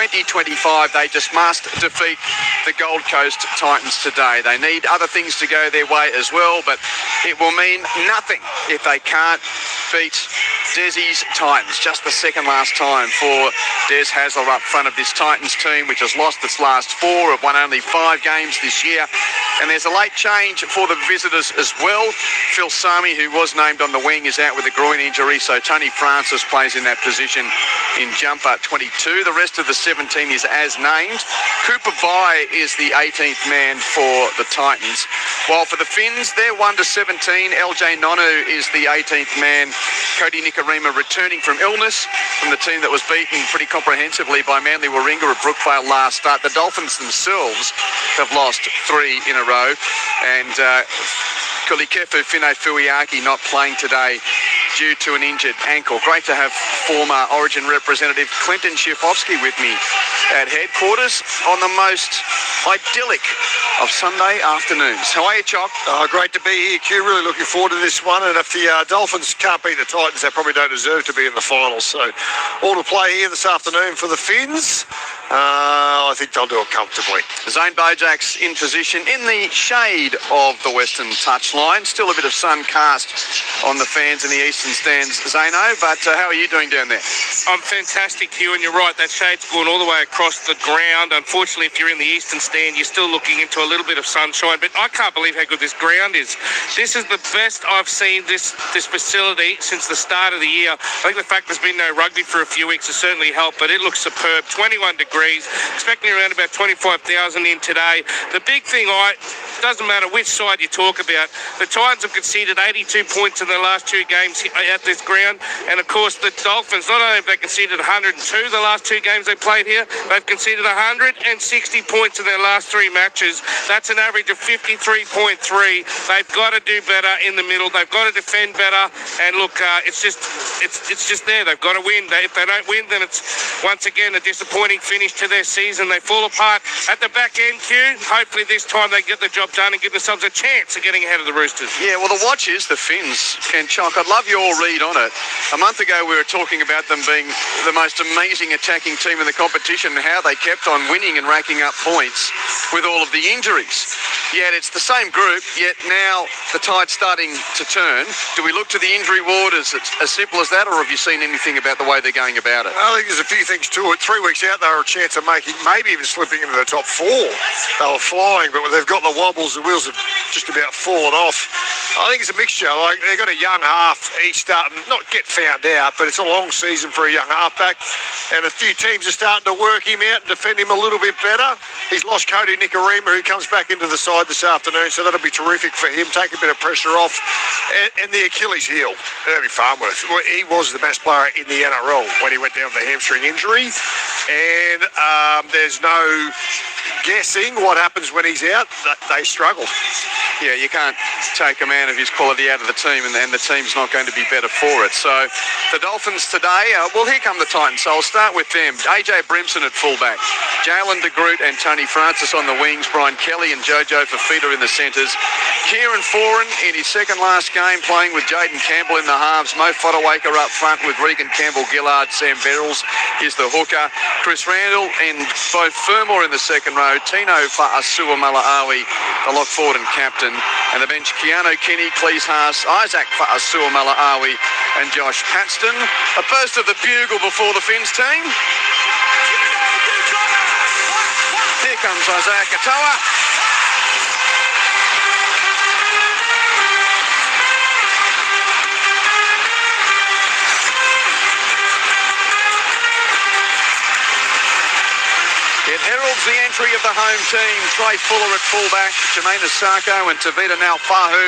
2025. They just must defeat the Gold Coast Titans today. They need other things to go their way as well, but it will mean nothing if they can't beat Desi's Titans. Just the second last time for Des Hasler up front of this Titans team, which has lost its last 4, have won only 5 games this year. And there's a late change for the visitors as well. Phil Sami, who was named on the wing, is out with a groin injury, so Tony Francis plays in that position in jumper 22. The rest of the 17 is as named. Cooper Bai is the 18th man for the Titans. While for the Finns, they're 1-17. LJ Nonu is the 18th man. Cody Nikorima returning from illness from the team that was beaten pretty comprehensively by Manly Warringah at Brookvale last start. The Dolphins themselves have lost 3 in a row, and Kulikefu Fine Fuiaki not playing today due to an injured ankle. Great to have former Origin representative Clinton Schifofsky with me at headquarters on the most idyllic of Sunday afternoons. How are you, Choc? Great to be here, Q. Really looking forward to this one. And if the Dolphins can't beat the Titans, they probably don't deserve to be in the finals. So all to play here this afternoon for the Finns. I think they'll do it comfortably. Zane Bojak's in position in the shade of the western touchline. Still a bit of sun cast on the fans in the eastern stands, Zano, but how are you doing down there? I'm fantastic, Hugh, and you're right, that shade's gone all the way across the ground. Unfortunately, if you're in the eastern stand, you're still looking into a little bit of sunshine, but I can't believe how good this ground is. This is the best I've seen this facility since the start of the year. I think the fact there's been no rugby for a few weeks has certainly helped, but it looks superb. 21 degrees, expecting around about 25,000 in today. The big thing, doesn't matter which side you talk about, the Titans have conceded 82 points in the last 2 games at this ground, and of course the Dolphins, not only have they conceded 102 the last 2 games they played here, they've conceded 160 points in their last 3 matches. That's an average of 53.3. They've got to do better in the middle. They've got to defend better, and look, it's just there. They've got to win. If they don't win, then it's once again a disappointing finish to their season. They fall apart at the back end, Q. Hopefully this time they get the job done and give themselves a chance of getting ahead of the Roosters. Yeah, well, the watch is the Finns, Ken Chock. I'd love your read on it. A month ago we were talking about them being the most amazing attacking team in the competition and how they kept on winning and racking up points with all of the injuries. Yet it's the same group, yet now the tide's starting to turn. Do we look to the injury ward as simple as that, or have you seen anything about the way they're going about it? I think there's a few things to it. 3 weeks out, they were a chance of making, maybe even slipping into the top 4. They were flying, but when they've got the wobbles, the wheels have just about fallen off. I think it's a mixture. Like, they've got a young half. He's starting, not get found out, but it's a long season for a young halfback. And a few teams are starting to work him out and defend him a little bit better. He's lost Cody Nikorima, who comes back into the side this afternoon, so that'll be terrific for him. Take a bit of pressure off. And the Achilles heel, that'll be fun with. He was the best player in the NRL when he went down with a hamstring injury. And there's no guessing what happens when he's out. They struggle. Yeah, you can't take a man of his quality out of the team, and the team's not going to be better for it. So the Dolphins today, well, here come the Titans. So I'll start with them. AJ Brimson at fullback, Jalen de Groot and Tony Francis on the wings, Brian Kelly and Jojo Fafita in the centres, Kieran Foran in his second last game playing with Jaden Campbell in the halves, Mo Fodawaker up front with Regan Campbell-Gillard, Sam Verrills is the hooker, Chris Randall and Bo Fermor in the second row, Tino Fa'asua Malaawi, the lock forward and captain, and the bench Keanu Kinney, Cleese Haas, Isaac Fa'asua Malaawi and Josh Paxton. A burst of the bugle before the Finns team. Here comes Isaac Katoa. It heralds the entry of the home team. Trey Fuller at fullback, Jermaine Asako and Tavita Naufahu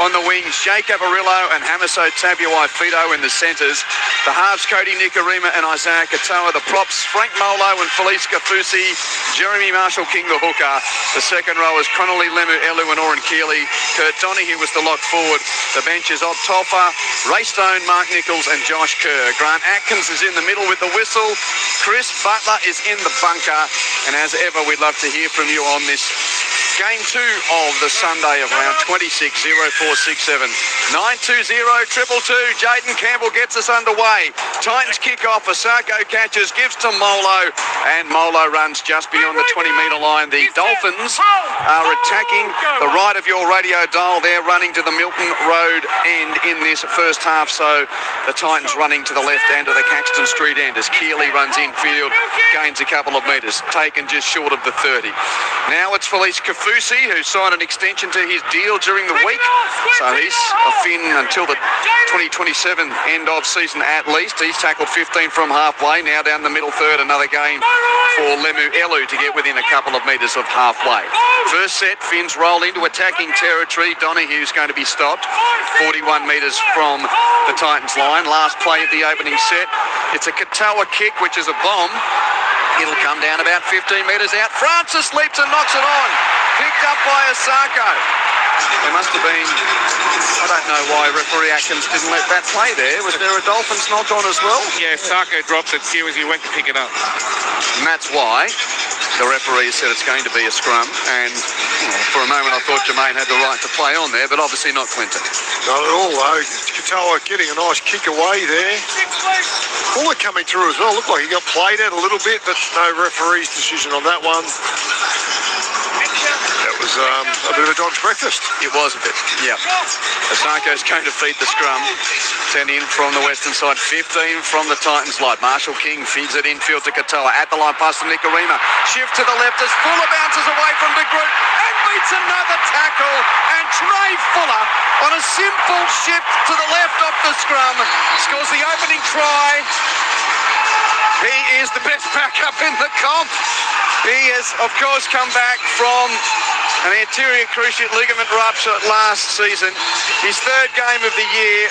on the wings, Jake Avarillo and Hamiso Tabuai-Fido in the centres. The halves, Cody Nikorima and Isaiah Katoa. The props, Frank Molo and Felice Kafusi, Jeremy Marshall-King the hooker. The second row is Connolly, Lemu, Elu and Oren Keeley. Kurt Donahue was the lock forward. The bench is Ob Tolfa, Ray Stone, Mark Nichols and Josh Kerr. Grant Atkins is in the middle with the whistle. Chris Butler is in the bunker. And as ever, we'd love to hear from you on this Game 2 of the Sunday of round 26, 0467 920 222. Jaden Campbell gets us underway. Titans kick off. Asako catches, gives to Molo, and Molo runs just beyond the 20-metre line. The Dolphins are attacking the right of your radio dial. They're running to the Milton Road end in this first half, so the Titans running to the left and to the Caxton Street end as Keeley runs infield, gains a couple of metres, taken just short of the 30. Now it's Felice Kafusi, who signed an extension to his deal during the week, so he's a Finn until the 2027 end of season at least. He's tackled 15 from halfway, now down the middle third. Another game for Lemu Elu to get within a couple of metres of halfway. First set, Finns roll into attacking territory. Donohue's going to be stopped 41 metres from the Titans line. Last play of the opening set. It's a Katoa kick, which is a bomb. It'll come down about 15 metres out. Francis leaps and knocks it on. Picked up by Asako. There must have been, I don't know why referee Atkins didn't let that play there. Was there a Dolphins knock on as well? Yeah, Sarko dropped it here as he went to pick it up. And that's why the referee said it's going to be a scrum. And for a moment I thought Jermaine had the right to play on there, but obviously not Clinton. Not at all, though. Katoa getting a nice kick away there. Fuller coming through as well. Looked like he got played out a little bit, but no referee's decision on that one. That was a bit of a dog's breakfast. It was a bit, yeah. Asako's going to feed the scrum. 10 in from the western side, 15 from the Titans line. Marshall King feeds it infield to Katoa. At the line pass to Nikarima. Shift to the left as Fuller bounces away from De Groot and beats another tackle. And Trey Fuller, on a simple shift to the left off the scrum, scores the opening try. He is the best backup in the comp. He has, of course, come back from an anterior cruciate ligament rupture last season. His third game of the year,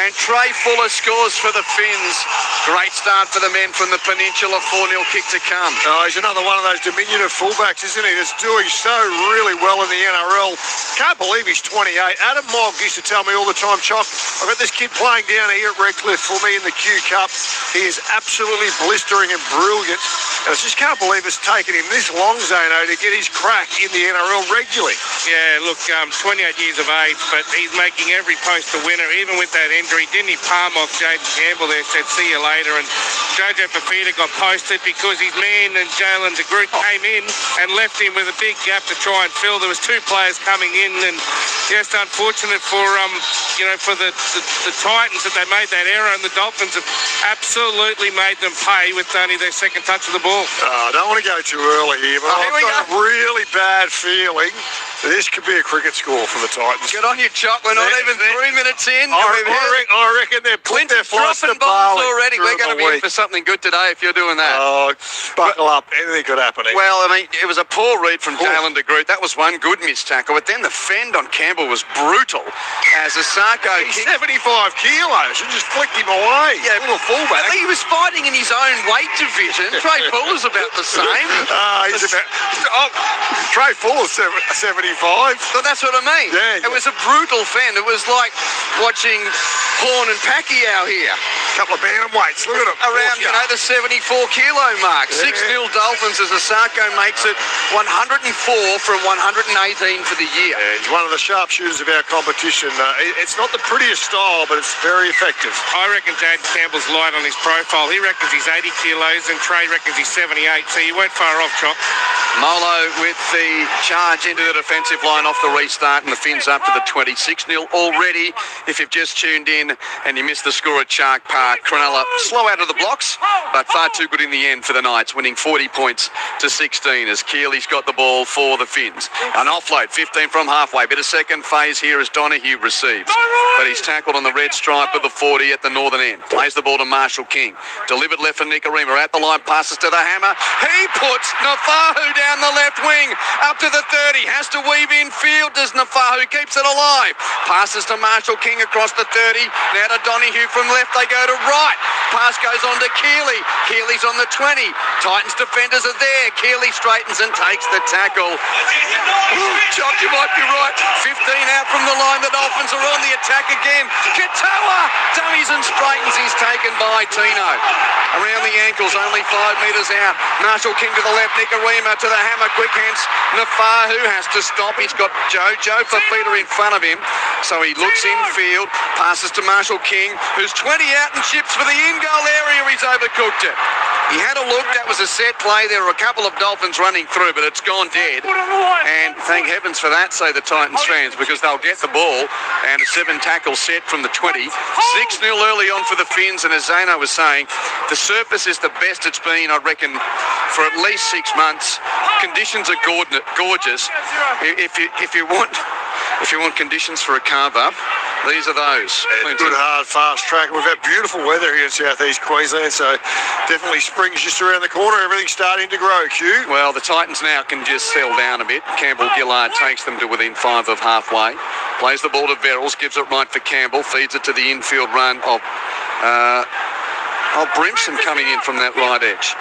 and Trey Fuller scores for the Finns. Great start for the men from the Peninsula. 4-0 kick to come. Oh, he's another one of those diminutive fullbacks, isn't he? That's doing so really well in the NRL. Can't believe he's 28. Adam Mogg used to tell me all the time, Chock, I've got this kid playing down here at Redcliffe for me in the Q Cup. He is absolutely blistering and brilliant. And I just can't believe it's taken him this long, Zano, to get his crack in the NRL regularly. Yeah, look, 28 years of age, but he's making every post a winner, even with that injury. Didn't he palm off Jaden Campbell there, said see you later, and Jojo Fafita got posted because his man and Jalen De Groot came in and left him with a big gap to try and fill. There was two players coming in, and just unfortunate for for the Titans that they made that error, and the Dolphins have absolutely made them pay with only their second touch of the ball. I don't want to go too early here, but I've got a really bad feeling that this could be a cricket score for the Titans. Get on your Chock. We're not even 3 minutes in. I reckon they're putting their flights to dropping balls Bali already. We're going to be in for something good today if you're doing that. Oh, buckle up. Anything could happen. Well, I mean, it was a poor read from Jalen De Groot. That was one good missed tackle, but then the fend on Campbell was brutal as Asako He's kicked. 75 kilos and just flicked him away. Yeah, little fullback. He was fighting in his own weight division. Trey Fuller's about the same. He's about... Trey Fuller's 75. So that's what I mean. Yeah. It was a brutal fend. It was like watching Horn and Pacquiao here. Couple of bantamweights. Look at him. Around, the 74-kilo mark. Yeah. 6-0 Dolphins as Asako makes it 104 from 118 for the year. Yeah, he's one of the sharpshooters of our competition. It's not the prettiest style, but it's very effective. I reckon Jaden Campbell's light on his profile. He reckons he's 80 kilos and Trey reckons he's 78, so you weren't far off, Chock. Molo with the charge into the defensive line off the restart, and the Finns up to the 26-0 already. If you've just tuned in and you missed the score at Shark Park, Cronulla slow out of the blocks, but far too good in the end for the Knights, winning 40 points to 16 as Keely's got the ball for the Finns. An offload, 15 from halfway. Bit of second phase here as Donohue receives, but he's tackled on the red stripe of the 40 at the northern end. Plays the ball to Marshall King. Delivered left for Nikarima. At the line, passes to the hammer. He puts Nafahu down the left wing up to the 30. Has to weave in field. Does Nafahu, keeps it alive. Passes to Marshall King across the 30. Now to Donohue from left. They go to right. Pass goes on to Keeley. Keeley's on the 20. Titans defenders are there. Keeley straightens and takes the tackle. Chock, you might be right. 15 out from the line. The Dolphins are on the attack again. Katoa dummies and straightens. He's taken by Tino. Around the ankles, only 5 metres out. Marshall King to the left. Nikarima to the the hammer, quick hands. Nafahu has to stop. He's got Jojo Fafita in front of him. So he looks infield, passes to Marshall King, who's 20 out and chips for the in-goal area. He's overcooked it. He had a look. That was a set play. There were a couple of Dolphins running through, but it's gone dead. And thank heavens for that, say the Titans fans, because they'll get the ball. And a 7-tackle set from the 20. 6-0 early on for the Finns. And as Zano was saying, the surface is the best it's been, I reckon, for at least 6 months. Conditions are gorgeous. If you want conditions for a carve up, these are those. Good, hard, fast track. We've had beautiful weather here in southeast Queensland, so definitely spring's just around the corner. Everything's starting to grow, Q. Well, the Titans now can just settle down a bit. Campbell Gillard takes them to within 5 of halfway. Plays the ball to Verrills, gives it right for Campbell, feeds it to the infield run of Brimson coming in from that right edge.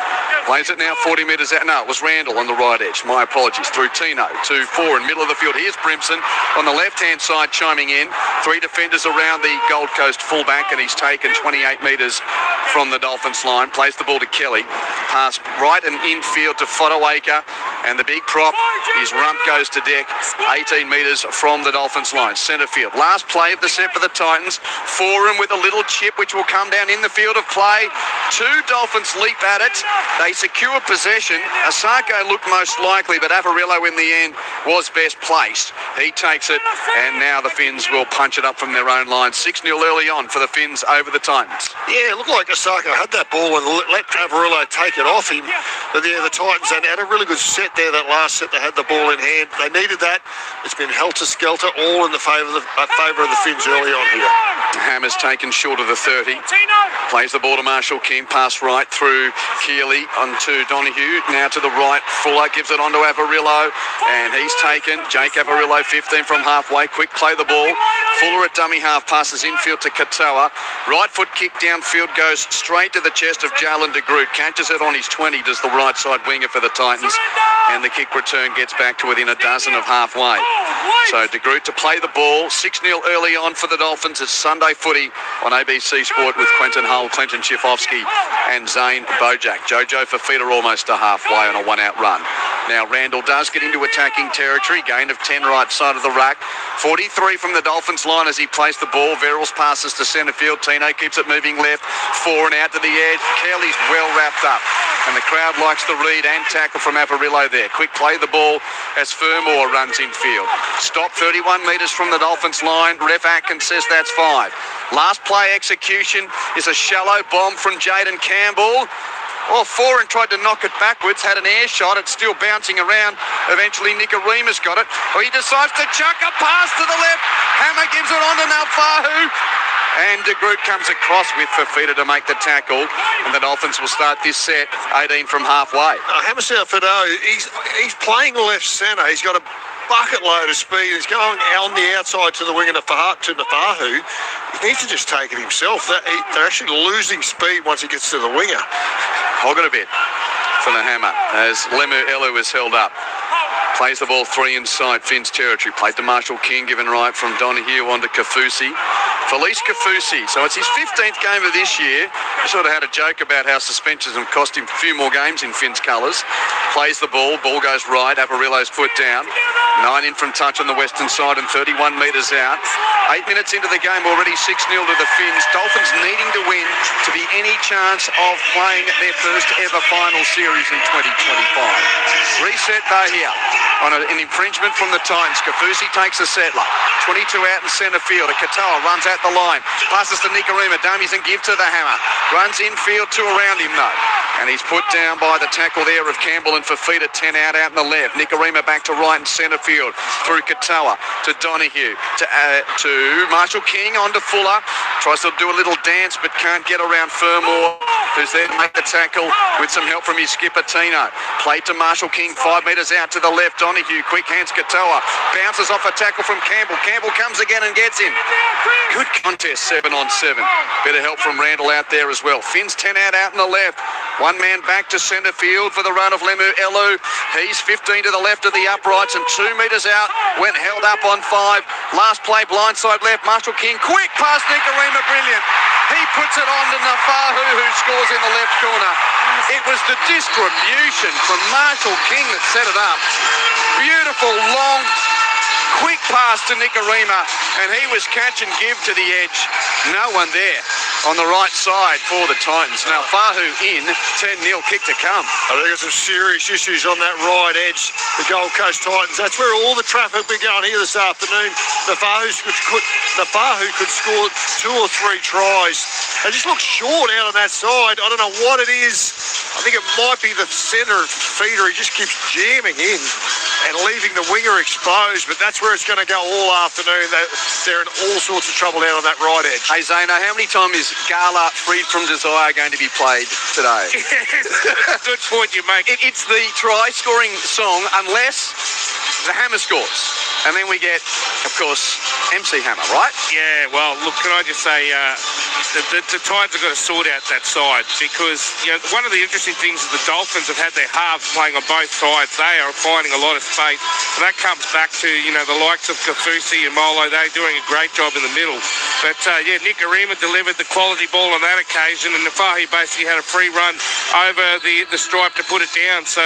Plays it now 40 metres out. No, it was Randall on the right edge. My apologies. Through Tino to 4 in middle of the field. Here's Brimson on the left-hand side chiming in. 3 defenders around the Gold Coast fullback, and he's taken 28 metres from the Dolphins line. Plays the ball to Kelly. Pass right and infield to Fodawaker. And the big prop, his rump goes to deck 18 metres from the Dolphins line. Centre field. Last play of the set for the Titans. Forum with a little chip which will come down in the field of play. 2 Dolphins leap at it. They secure possession. Asako looked most likely, but Avarillo in the end was best placed. He takes it, and now the Finns will punch it up from their own line. 6-0 early on for the Finns over the Titans. Yeah, it looked like Asako had that ball and let Avarillo take it off him. But yeah, the Titans had a really good set there. That last set, they had the ball in hand. They needed that. It's been helter-skelter, all in the favour of the Finns early on here. Hammer's taken short of the 30. Plays the ball to Marshall King. Pass right through Keeley onto Donahue. Now to the right. Fuller gives it on to Avarillo. And he's taken. Jake Avarillo, 15 from halfway. Quick play the ball. Fuller at dummy half. Passes infield to Katoa. Right foot kick downfield goes straight to the chest of Jalen de Groot. Catches it on his 20. Does the right side winger for the Titans. And the kick return gets back to within a dozen of halfway. So de Groot to play the ball. 6-0 early on for the Dolphins. It's Sunday footy on ABC Sport with Quentin Hull, Clinton Chifovsky and Zane Bojack. Jojo Fafita almost to halfway on a 1-out run. Now Randall does get into attacking territory. Gain of 10 right side of the ruck. 43 from the Dolphins line as he plays the ball. Verrills passes to centre field. Tino keeps it moving left. 4 and out to the edge. Kelly's well wrapped up. And the crowd likes the read and tackle from Avarillo there. Quick play the ball as Fermor runs infield. Stop 31 metres from the Dolphins line. Ref Atkins says that's 5. Last play execution is a shallow bomb from Jaden Campbell. Foreign tried to knock it backwards, had an air shot, it's still bouncing around. Eventually Nikorima's got it. He decides to chuck a pass to the left. Hammer gives it on to Nafahu. And de Groot comes across with Fafita to make the tackle. And the Dolphins will start this set 18 from halfway. Hammersound Fado, he's playing left centre. He's got a bucket load of speed. He's going on the outside to the wing to Nafahu. He needs to just take it himself. They're actually losing speed once he gets to the winger. Hog it a bit for the Hammer as Lemu Elu is held up. Plays the ball 3 inside Finn's territory. Played to Marshall King, given right from Donahue onto Kafusi. Felice Kafusi. So it's his 15th game of this year. I sort of had a joke about how suspensions have cost him a few more games in Finn's colours. Plays the ball. Ball goes right. Avarillo's foot down. 9 in from touch on the western side and 31 metres out. 8 minutes into the game, already 6-0 to the Finns. Dolphins needing to win to be any chance of playing their first ever final series in 2025. Reset though here on an infringement from the Titans. Kafusi takes a settler. 22 out in centre field. Katoa runs at the line. Passes to Nikorima. Dummies and give to the Hammer. Runs infield, 2 around him though. And he's put down by the tackle there of Campbell and Fafita. 10 out in the left. Nikorima back to right in centre field. Through Katoa to Donahue. To Marshall King onto Fuller. Tries to do a little dance but can't get around Fermor, who's there to make the tackle with some help from his skipper Tino. Played to Marshall King 5 metres out to the left. Donahue, quick hands Katoa. Bounces off a tackle from Campbell. Campbell comes again and gets him. Good contest, 7 on 7. Bit of help from Randall out there as well. Finn's 10 out in the left. One man back to centre field for the run of Lemu Elu. He's 15 to the left of the uprights and 2 metres out. Went held up on 5. Last play, blindside left. Marshall King, quick pass Nikorima, brilliant. He puts it on to Nafahu, who scores in the left corner. It was the distribution from Marshall King that set it up. Beautiful, long, quick pass to Nicarima, and he was catch and give to the edge. No one there on the right side for the Titans. Now Fahu in, 10-0 kick to come. I think there's some serious issues on that right edge, the Gold Coast Titans. That's where all the traffic will be going here this afternoon. Nafahu could score 2 or 3 tries. They just look short out on that side. I don't know what it is. I think it might be the centre feeder. He just keeps jamming in and leaving the winger exposed, but that's where it's going to go all afternoon. They're in all sorts of trouble out on that right edge. Hey Zayno, how many times is Gala Freed from Desire going to be played today? Good point you make. It's the try-scoring song, unless the Hammer scores. And then we get, of course, MC Hammer, right? Yeah, well, look, can I just say, the Titans have got to sort out that side, because, you know, one of the interesting things is the Dolphins have had their halves playing on both sides. They are finding a lot of space, and that comes back to, you know, the likes of Kafusi and Molo. They're doing a great job in the middle. But, yeah, Nicarima delivered the quality ball on that occasion, and Nafahi basically had a free run over the stripe to put it down. So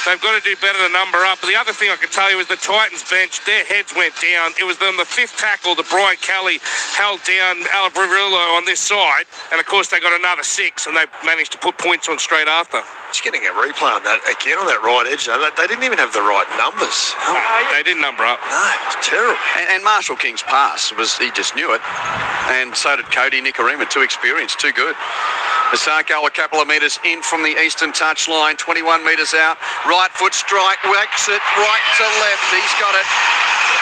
they've got to do better to number up. But the other thing I can tell you is the Titans bench, their heads went down. It was on the 5th tackle that Brian Kelly held down Alabarillo on this side, and of course they got another 6, and they managed to put points on straight after. Just getting a replay on that again on that right edge. They didn't even have the right numbers. They didn't number up. No, it's terrible. And Marshall King's pass he just knew it, and so did Cody Nicarima. Too experienced, too good. Asako a couple of metres in from the eastern touchline, 21 metres out. Right foot strike, whacks it right to left. He's got it.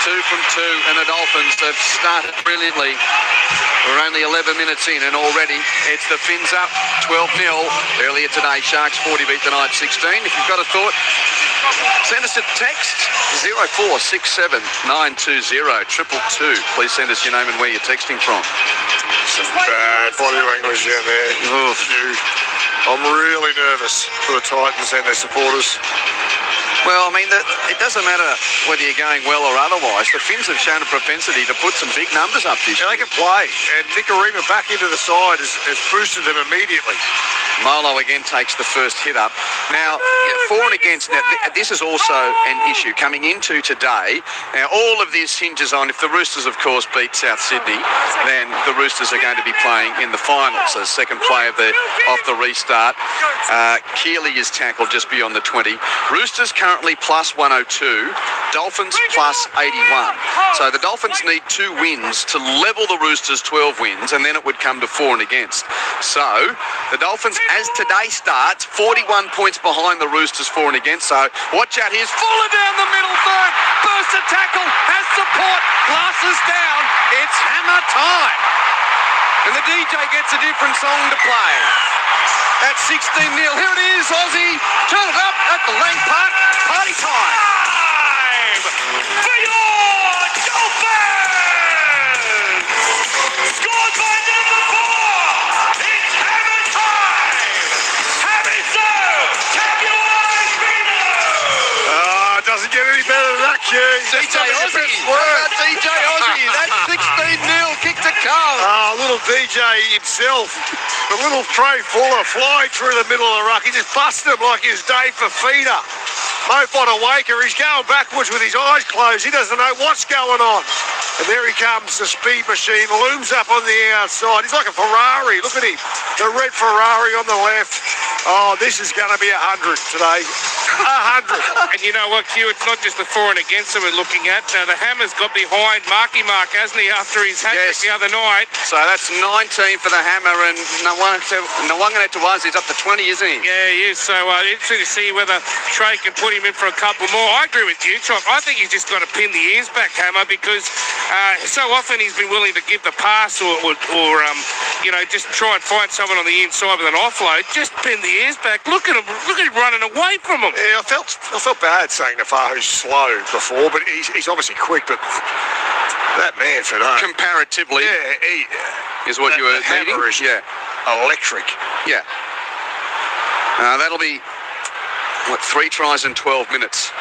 2 from 2, and the Dolphins have started brilliantly. We're only 11 minutes in, and already it's the Fins up 12-0. Earlier today, Sharks 40 beat the Knights 16. If you've got a thought, send us a text 0467 920 222. Please send us your name and where you're texting from. Some bad body language down there. I'm really nervous for the Titans and their supporters. Well, I mean, it doesn't matter whether you're going well or otherwise. The Finns have shown a propensity to put some big numbers up this year. They can play, and Nicarima back into the side has boosted them immediately. Molo again takes the first hit up. Now, for and against, now, this is also an issue coming into today. Now, all of this hinges on, if the Roosters, of course, beat South Sydney, then the Roosters are going to be playing in the finals. So second play of the restart. Keeley is tackled just beyond the 20. Roosters currently plus 102. Dolphins plus 81. So the Dolphins need 2 wins to level the Roosters' 12 wins, and then it would come to for and against. So the Dolphins, as today starts, 41 points behind the Roosters for and against. So watch out, here's Fuller down the middle third. Bursts a tackle, has support, glasses down. It's hammer time. And the DJ gets a different song to play. At 16-0, here it is, Aussie. Turn it up at the Lang Park. Party time. For your Dolphins! Scored by number 4. It's hammer time. Have it so. Tabulate Reno. It doesn't get any better than that, Q. DJ Aussie. What about DJ Aussie? That's 16-0, kick to come. Little DJ himself. The little Trey Fuller flying through the middle of the ruck. He just busted him like his day for feeder. Mo Fodawaker, he's going backwards with his eyes closed. He doesn't know what's going on. And there he comes, the speed machine, looms up on the outside. He's like a Ferrari. Look at him. The red Ferrari on the left. Oh, this is going to be 100 today. 100. And you know what, Q? It's not just the for and against that we're looking at. The Hammer's got behind Marky Mark, hasn't he, after his hat-trick the other night? So that's 19 for the Hammer, and Nawanganatewazi's up to 20, isn't he? Yeah, he is. So interesting to see whether Trey can put him in for a couple more. I agree with you, Chop. I think he's just got to pin the ears back, Hammer, because so often he's been willing to give the pass or you know, just try and find someone on the inside with an offload. Just pin the ears back. Look at him running away from him. Yeah, I felt bad saying Nafahu's slow before, but he's obviously quick. But that man for that, comparatively, yeah, is what you were needing. Yeah, electric. Yeah. That'll be 3 tries in 12 minutes.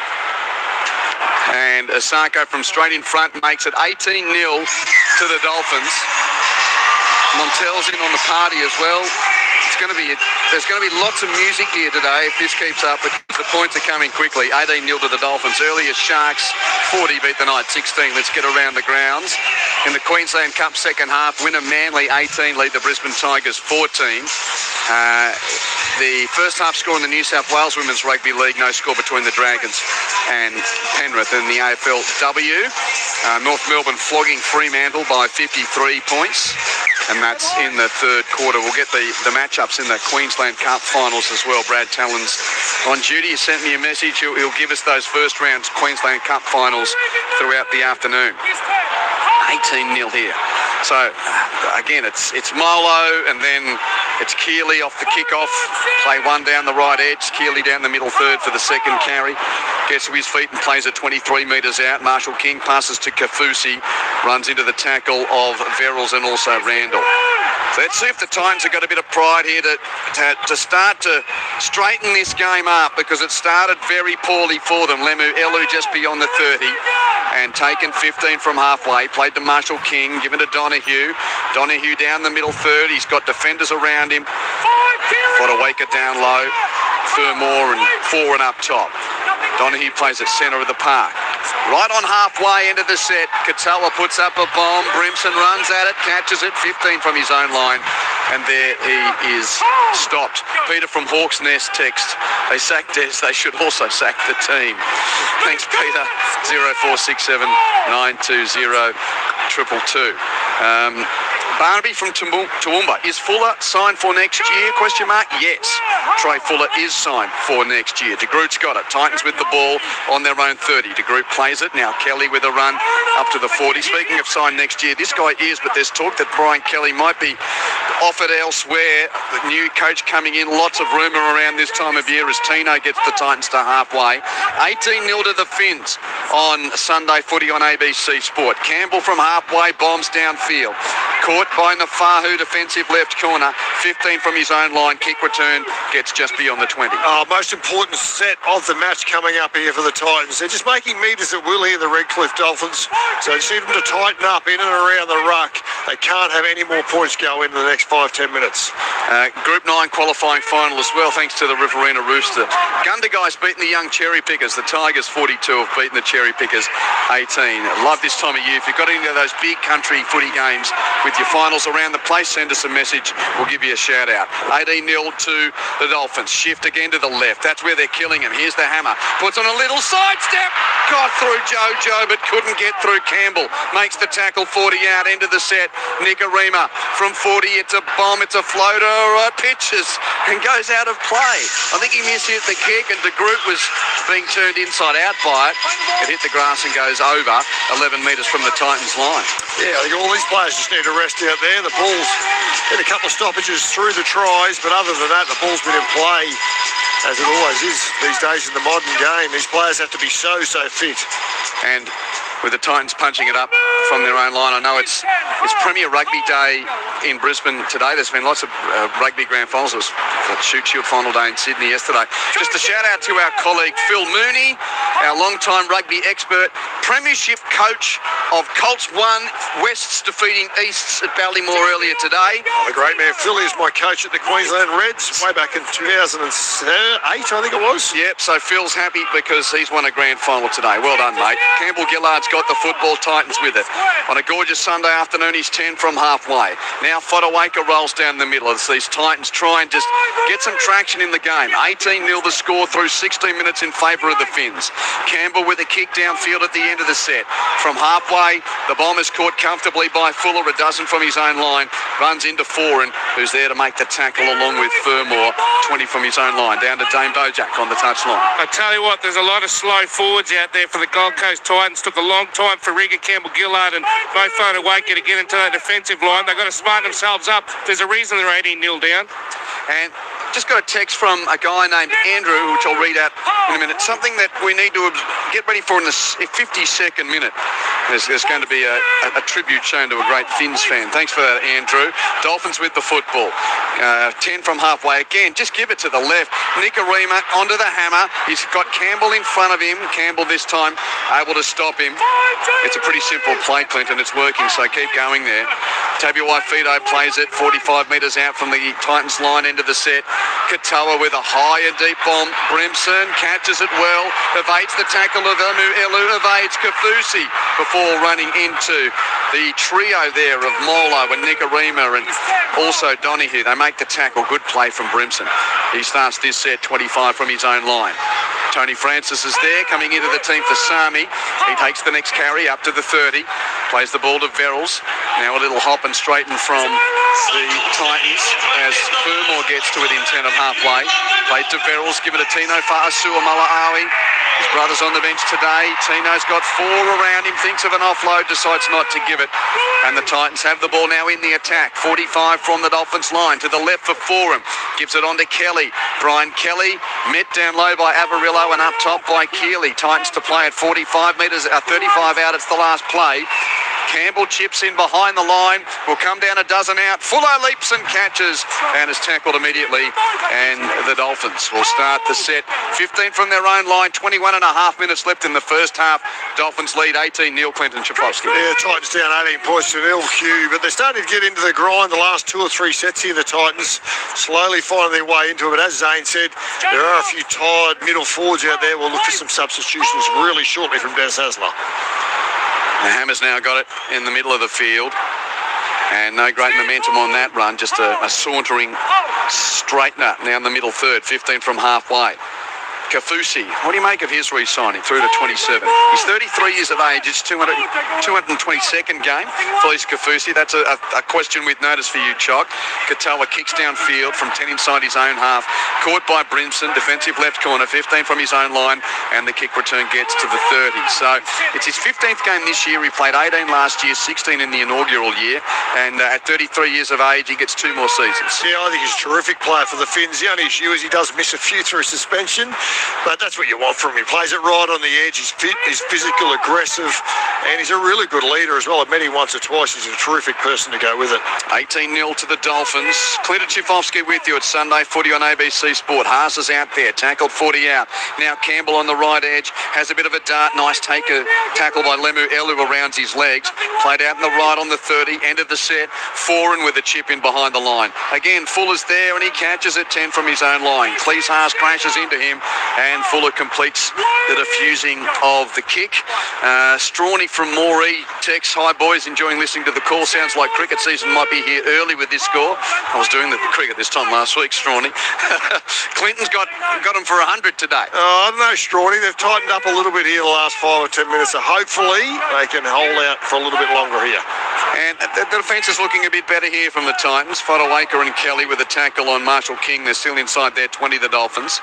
And Asako from straight in front makes it 18-0 to the Dolphins. Montel's in on the party as well. There's going to be lots of music here today if this keeps up, but the points are coming quickly. 18-0 to the Dolphins. Earlier, Sharks 40 beat the Knights 16. Let's get around the grounds. In the Queensland Cup second half, winner Manly 18 lead the Brisbane Tigers 14. The first half score in the New South Wales Women's Rugby League, no score between the Dragons and Penrith. In the AFLW, North Melbourne flogging Fremantle by 53 points. And that's in the third quarter. We'll get the matchups in the Queensland Cup finals as well. Brad Talon's on duty. He sent me a message. He'll give us those first rounds Queensland Cup finals throughout the afternoon. 18-0 here. So, again, it's Molo, and then it's Keeley off the kickoff. Play one down the right edge. Keeley down the middle third for the second carry. Gets to his feet and plays it 23 metres out. Marshall King passes to Kafusi. Runs into the tackle of Verrills and also Randall. So let's see if the Titans have got a bit of pride here to start to straighten this game up, because it started very poorly for them. Lemu Elu just beyond the 30 and taken 15 from halfway. Played to Marshall King, given to Donahue. Donahue down the middle third. He's got defenders around him. Fodawaker down low. Furmore and Foran up top. Donahue plays at centre of the park. Right on halfway into the set, Katoa puts up a bomb. Brimson runs at it, catches it, 15 from his own line, and there he is stopped. Peter from Hawks Nest text, they sacked Des, they should also sack the team. Thanks, Peter. 0467 920 222. Barnaby from Toowoomba. Is Fuller signed for next year? Question mark. Yes. Trey Fuller is signed for next year. De Groot's got it. Titans with the ball on their own 30. De Groot plays it. Now Kelly with a run up to the 40. Speaking of signed next year, this guy is, but there's talk that Brian Kelly might be offered elsewhere. The new coach coming in. Lots of rumour around this time of year as Tino gets the Titans to halfway. 18-0 to the Finns on Sunday footy on ABC Sport. Campbell from halfway bombs downfield. Caught by Nafahu, defensive left corner. 15 from his own line. Kick return gets just beyond the 20. Most important set of the match coming up here for the Titans. They're just making metres at will here, the Redcliffe Dolphins. So you see them to tighten up in and around the ruck. They can't have any more points go in the next 5-10 minutes. Group 9 qualifying final as well, thanks to the Riverina Rooster. Gundagai's beaten the young Cherry Pickers. The Tigers 42 have beaten the Cherry Pickers 18. Love this time of year. If you've got any of those big country footy games with your finals around the place, send us a message. We'll give you a shout out. 18-0 to the Dolphins. Shift again to the left. That's where they're killing him. Here's the hammer. Puts on a little sidestep. Got through Jojo, but couldn't get through Campbell. Makes the tackle 40 out into the set. Nicarima from 40. It's a bomb. It's a floater. Pitches and goes out of play. I think he mishit the kick, and De Groot was being turned inside out by it. It hit the grass and goes over 11 metres from the Titans line. Yeah, I think all these players just need to rest out there. The ball's had a couple of stoppages through the tries, but other than that, the ball's been in play, as it always is these days in the modern game. These players have to be so fit. And with the Titans punching it up from their own line, I know it's Premier Rugby Day in Brisbane today. There's been lots of rugby grand finals. It was the Shoot Shield final day in Sydney yesterday. Just a shout out to our colleague Phil Mooney, our long-time rugby expert, premiership coach of Colts 1, Wests defeating Easts at Ballymore earlier today. The great man Phil is my coach at the Queensland Reds way back in 2008, I think it was. Yep, so Phil's happy because he's won a grand final today. Well done, mate. Campbell Gillard's got the football, Titans with it. On a gorgeous Sunday afternoon, he's 10 from halfway. Now Fodawaker rolls down the middle as these Titans try and just get some traction in the game. 18-0 the score through 16 minutes in favour of the Finns. Campbell with a kick downfield at the end of the set. From halfway, the bomb is caught comfortably by Fuller, a dozen from his own line. Runs into Foran, who's there to make the tackle along with Furmore. 20 from his own line. Down to Dane Bojack on the touchline. I tell you what, there's a lot of slow forwards out there for the Gold Coast Titans. Took a long time for Regan Campbell-Gillard and Mo Fodawaker to get into that defensive line. They've got to smarten themselves up. There's a reason they're 18-0 down. And just got a text from a guy named Andrew, which I'll read out in a minute. Something that we need to get ready for in the 52nd minute. There's going to be a tribute shown to a great Finns fan. Thanks for that, Andrew. Dolphins with the football. 10 from halfway. Again, just give it to the left. Nicarima onto the hammer. He's got Campbell in front of him. Campbell this time able to stop him. It's a pretty simple play, Clinton. It's working, so keep going there. Tabuai-Fido plays it 45 metres out from the Titans line into the set. Katoa with a high and deep bomb. Brimson catches it well. Evades the tackle of Elu. Evades Kafusi before running into the trio there of Molo and Nicarima and also Donahue. They make the tackle. Good play from Brimson. He starts this set 25 from his own line. Tony Francis is there coming into the team for Sami. He takes the next carry up to the 30. Plays the ball to Verrills. Now a little hop and straighten from the Titans as Fermor gets to within 10 of halfway. Played to Verrills, give it to Tino Fa'asua Mala'awi. His brother's on the bench today. Tino's got 4 around him, thinks of an offload, decides not to give it. And the Titans have the ball now in the attack. 45 from the Dolphins line to the left for Forum. Gives it on to Kelly. Brian Kelly met down low by Avarillo and up top by Keeley. Titans to play at 45 metres, 35 out. It's the last play. Campbell chips in behind the line, will come down a dozen out. Fuller leaps and catches and is tackled immediately. And the Dolphins will start the set. 15 from their own line, 21 and a half minutes left in the first half. Dolphins lead 18-0, Clinton Schifowski. Yeah, Titans down 18 points to nil, Hugh, but they're starting to get into the grind the last 2 or 3 sets here, the Titans, slowly finding their way into it. But as Zane said, there are a few tired middle forwards out there. We'll look for some substitutions really shortly from Des Hasler. The Hammer's now got it in the middle of the field. And no great momentum on that run, just a sauntering straightener now in the middle third, 15 from halfway. Kafusi, what do you make of his re-signing through to 27? He's 33 years of age. It's 222nd game for Lise Kafusi. That's a question with notice for you, Chock. Katoa kicks downfield from 10 inside his own half. Caught by Brimson, defensive left corner, 15 from his own line, and the kick return gets to the 30. So it's his 15th game this year. He played 18 last year, 16 in the inaugural year, and at 33 years of age, he gets 2 more seasons. Yeah, I think he's a terrific player for the Finns. The only issue is he does miss a few through suspension. But that's what you want from him. He plays it right on the edge. He's fit, he's physical, aggressive, and he's a really good leader as well. I've met him once or twice. He's a terrific person to go with it. 18-0 to the Dolphins. Clinton Schifowski with you at Sunday Footy on ABC Sport. Haas is out there, tackled 40 out. Now Campbell on the right edge, has a bit of a dart. Nice tackle by Lemu Elu around his legs. Played out in the right on the 30, end of the set. Foreign with a chip in behind the line. Again, Fuller's there and he catches it 10 from his own line. Cleese Haas crashes into him. And Fuller completes the defusing of the kick. Strawny from Moree texts, "Hi boys, enjoying listening to the call. Sounds like cricket season might be here early with this score." I was doing the cricket this time last week, Strawny. Clinton's got him for 100 today. I don't know, Strawny. They've tightened up a little bit here the last 5 or 10 minutes, so hopefully they can hold out for a little bit longer here. And the defence is looking a bit better here from the Titans. Fodawaker and Kelly with a tackle on Marshall King. They're still inside their 20, the Dolphins.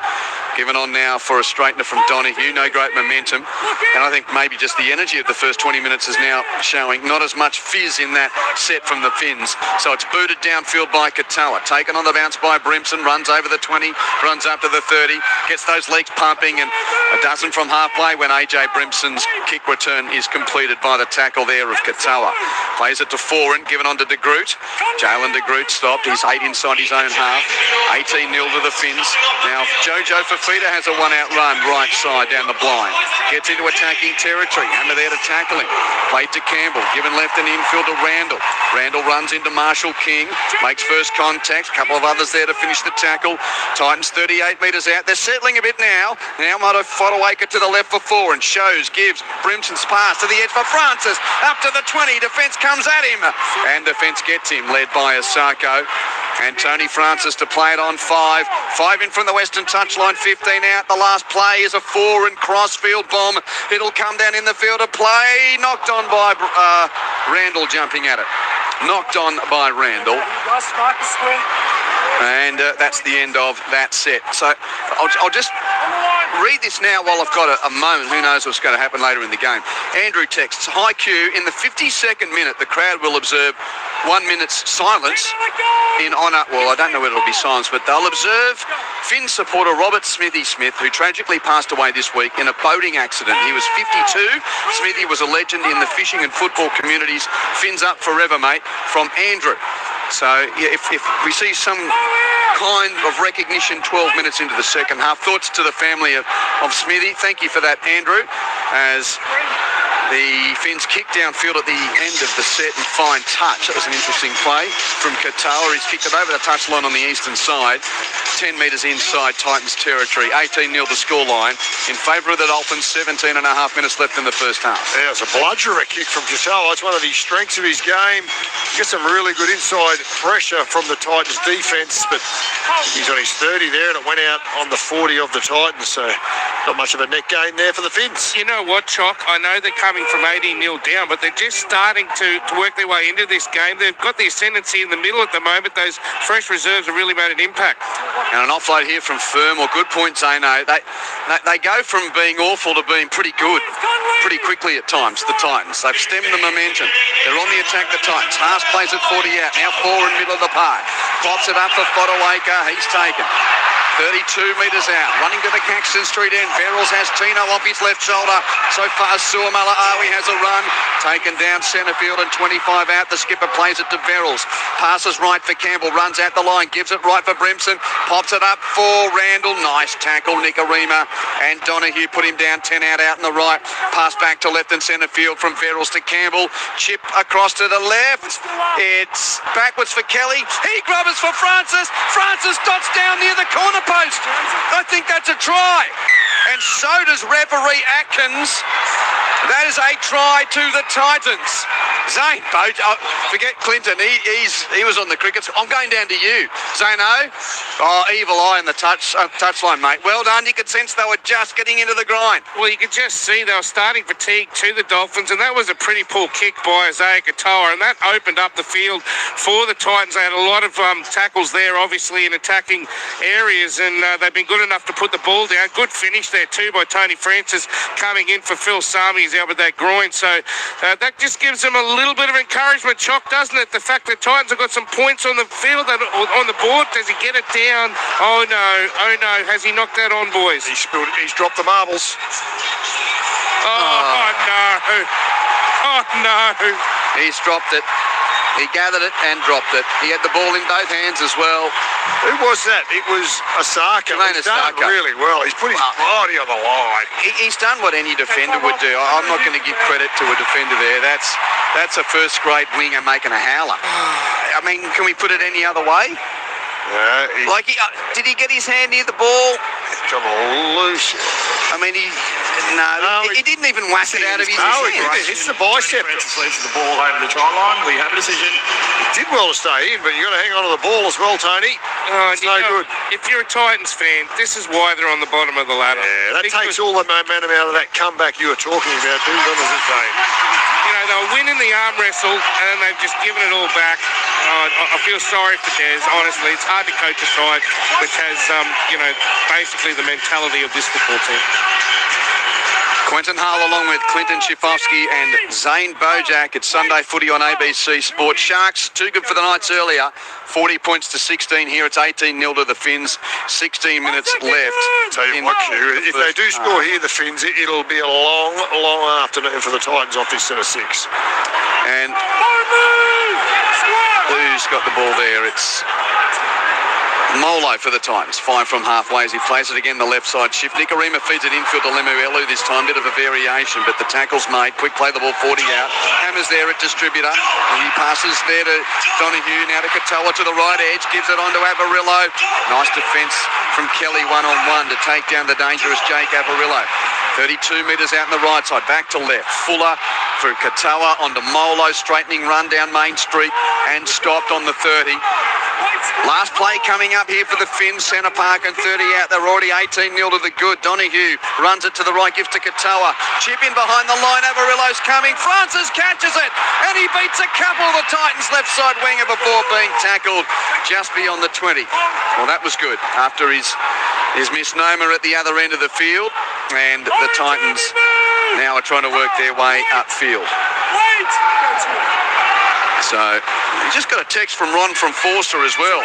Given on now for a straightener from Donahue. No great momentum. And I think maybe just the energy of the first 20 minutes is now showing. Not as much fizz in that set from the Finns. So it's booted downfield by Katoa. Taken on the bounce by Brimson. Runs over the 20. Runs up to the 30. Gets those legs pumping. And a dozen from halfway when AJ Brimson's kick return is completed by the tackle there of Katoa. Plays it to Foreign. Given on to De Groot. Jalen De Groot stopped. He's 8 inside his own half. 18-0 to the Finns. Now Jojo Fafita has a 1-out run right side down the blind. Gets into attacking territory. Hammer there to tackle him. Played to Campbell. Given left and infield to Randall. Randall runs into Marshall King. Makes first contact. Couple of others there to finish the tackle. Titans 38 metres out. They're settling a bit now. Now Fodawaker to the left for 4 and shows, gives Brimson's pass to the edge for Francis. Up to the 20. Defence comes at him. And defence gets him, led by Asako. And Tony Francis to play it on 5. 5 in from the western touchline, 15 out. The last play is a 4 and crossfield bomb. It'll come down in the field of play. Knocked on by Randall jumping at it. Knocked on by Randall. And that's the end of that set. So I'll just read this now while I've got a moment. Who knows what's going to happen later in the game. Andrew texts, hi Q, in the 52nd minute, the crowd will observe 1 minute's silence in honour, well, I don't know whether it'll be silence, but they'll observe Finn supporter Robert Smithy Smith, who tragically passed away this week in a boating accident. He was 52. Smithy was a legend in the fishing and football communities. Finn's up forever, mate, from Andrew. So, yeah, if we see some kind of recognition 12 minutes into the second half, thoughts to the family of Smithy. Thank you for that, Andrew, as the Finns kick downfield at the end of the set and fine touch. That was an interesting play from Katoa. He's kicked it over the touchline on the eastern side, 10 metres inside Titans territory. 18-0 the scoreline in favour of the Dolphins, 17 and a half minutes left in the first half. Yeah, it's a bludgerer kick from Katoa. It's one of the strengths of his game. Gets some really good inside pressure from the Titans defence, but he's on his 30 there and it went out on the 40 of the Titans, so not much of a net gain there for the Finns. You know what, Chock? I know they're coming from 18-0 down, but they're just starting to work their way into this game. They've got the ascendancy in the middle at the moment. Those fresh reserves have really made an impact. And an offload here from Firm, or good point, Zano. They go from being awful to being pretty good pretty quickly at times, the Titans. They've stemmed the momentum. They're on the attack, the Titans. Haas plays at 40 out, now 4 in middle of the park. Pops it up for Fodawaker, he's taken. 32 metres out, running to the Caxton Street end. Verrills has Tino off his left shoulder. So far, Suamala-Awi has a run. Taken down centre field and 25 out. The skipper plays it to Verrills. Passes right for Campbell, runs out the line, gives it right for Brimson. Pops it up for Randall. Nice tackle, Nicarima. And Donahue put him down, 10 out in the right. Pass back to left and centre field from Verrills to Campbell. Chip across to the left. It's backwards for Kelly. He grubbers for Francis. Francis dots down near the corner post. I think that's a try. And so does referee Atkins. That is a try to the Titans. Zane, forget Clinton. He was on the cricket. I'm going down to you, Zano. Oh, evil eye in the touchline, mate. Well done. You could sense they were just getting into the grind. Well, you could just see they were starting fatigue to the Dolphins, and that was a pretty poor kick by Isaiah Katoa, and that opened up the field for the Titans. They had a lot of tackles there, obviously, in attacking areas, and they've been good enough to put the ball down. Good finish there, too, by Tony Francis coming in for Phil Sami. He's out with that groin, so that just gives them a little bit of encouragement, Chock, doesn't it? The fact that Titans have got some points on the field, on the board. Does he get it down? Oh no, has he knocked that on, boys? He's dropped the marbles. Oh no. He's dropped it. He gathered it and dropped it. He had the ball in both hands as well. Who was that? It was Osaka. He's done really well. He's put his body on the line. He's done what any defender would do. I'm not going to give credit to a defender there. That's a first-grade winger making a howler. I mean, can we put it any other way? Did he get his hand near the ball? Come on, loose. I mean, he didn't even whack it out of his hand. It's the bicep. Leads the ball over the try line. We have a decision. He did well to stay in, but you've got to hang on to the ball as well, Tony. It's no good. If you're a Titans fan, this is why they're on the bottom of the ladder. Yeah, that takes all the momentum out of that comeback you were talking about. Who's on the zone? You know, they were winning the arm wrestle, and they've just given it all back. I feel sorry for Des, honestly. It's hard to coach a side which has, basically the mentality of this football team. Quentin Hall along with Clinton Schifofsky and Zane Bojack. It's Sunday footy on ABC Sport. Sharks, too good for the Knights earlier. 40 points to 16 here. It's 18-0 to the Finns. 16 minutes left. Tell you what, Q, if they do score here, the Finns, it'll be a long, long afternoon for the Titans off this set of 6. And who's got the ball there? It's Molo for the Titans. 5 from halfway as he plays it again, the left side shift. Nicarima feeds it infield to Lemuelu this time. Bit of a variation, but the tackle's made. Quick play the ball 40 out. Hammers there at distributor. And he passes there to Donahue. Now to Katoa to the right edge. Gives it on to Avarillo. Nice defence from Kelly one-on-one to take down the dangerous Jake Avarillo. 32 metres out in the right side. Back to left. Fuller for Katoa onto Molo. Straightening run down Main Street and stopped on the 30. Last play coming up here for the Finns. Centre Park and 30 out. They're already 18-0 to the good. Donahue runs it to the right, gives to Katoa. Chip in behind the line. Avarillo's coming. Francis catches it and he beats a couple of the Titans left side winger before being tackled just beyond the 20. Well, that was good after his His misnomer at the other end of the field, and the Titans now are trying to work their way upfield. So, we just got a text from Ron from Forster as well.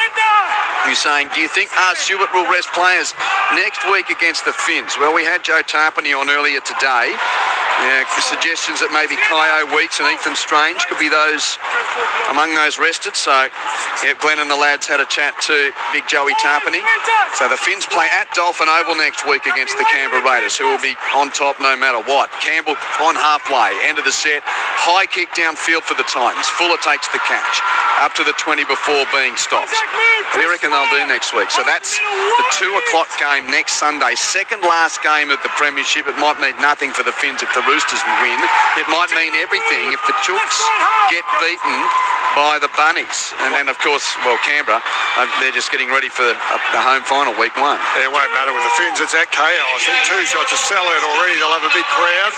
He's saying, do you think Stewart will rest players next week against the Finns? Well, we had Joe Tarpany on earlier today. Suggestions that maybe Kyo Weeks and Ethan Strange could be those among those rested. So, yeah, Glenn and the lads had a chat to Big Joey Tarpany. So the Finns play at Dolphin Oval next week against the Canberra Raiders, who will be on top no matter what. Campbell on halfway, end of the set, high kick downfield for the Titans. Fuller takes the catch up to the 20 before being stopped. What do you reckon they'll do next week? So that's the 2 o'clock game next Sunday, second last game of the Premiership. It might mean nothing for the Finns if the Roosters win. It might mean everything if the Chooks get beaten by the Bunnies. And then, of course, well, Canberra, they're just getting ready for the home final, week 1. It won't matter with the Finns. It's at KO. I think 2 shots a sellout already. They'll have a big crowd.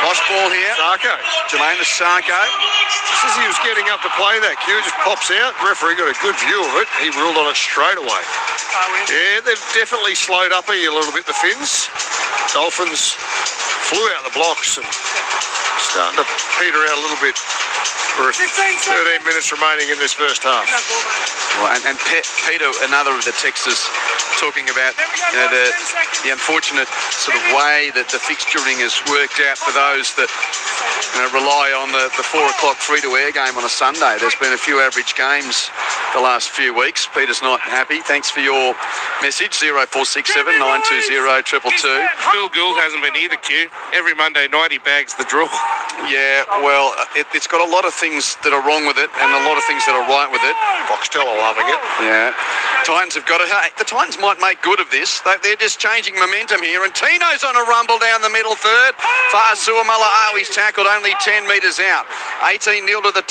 Lost ball here. Sarko. Jermaine Sarko. Just as he was getting up to play that cue, just pops out. Referee got a good view of it. He ruled on it straight away. Yeah, they've definitely slowed up a little bit, the Finns. Dolphins flew out the blocks and starting to peter out a little bit. For 13 minutes remaining in this first half. Well, and Peter, another of the texters, talking about the unfortunate sort of way that the fixturing has worked out for those that rely on the 4 o'clock free-to-air game on a Sunday. There's been a few average games the last few weeks. Peter's not happy. Thanks for your message, 0467 920 222. Phil Gould hasn't been either, Q. Every Monday night he bags the draw. Yeah, well, it's got a lot of things that are wrong with it and a lot of things that are right with it. Boxtel are loving it. Yeah. Titans have got it. Hey, the Titans might make good of this. They're just changing momentum here, and Tino's on a rumble down the middle third. Fa'asuamala he's tackled only 10 metres out. 18-0 to the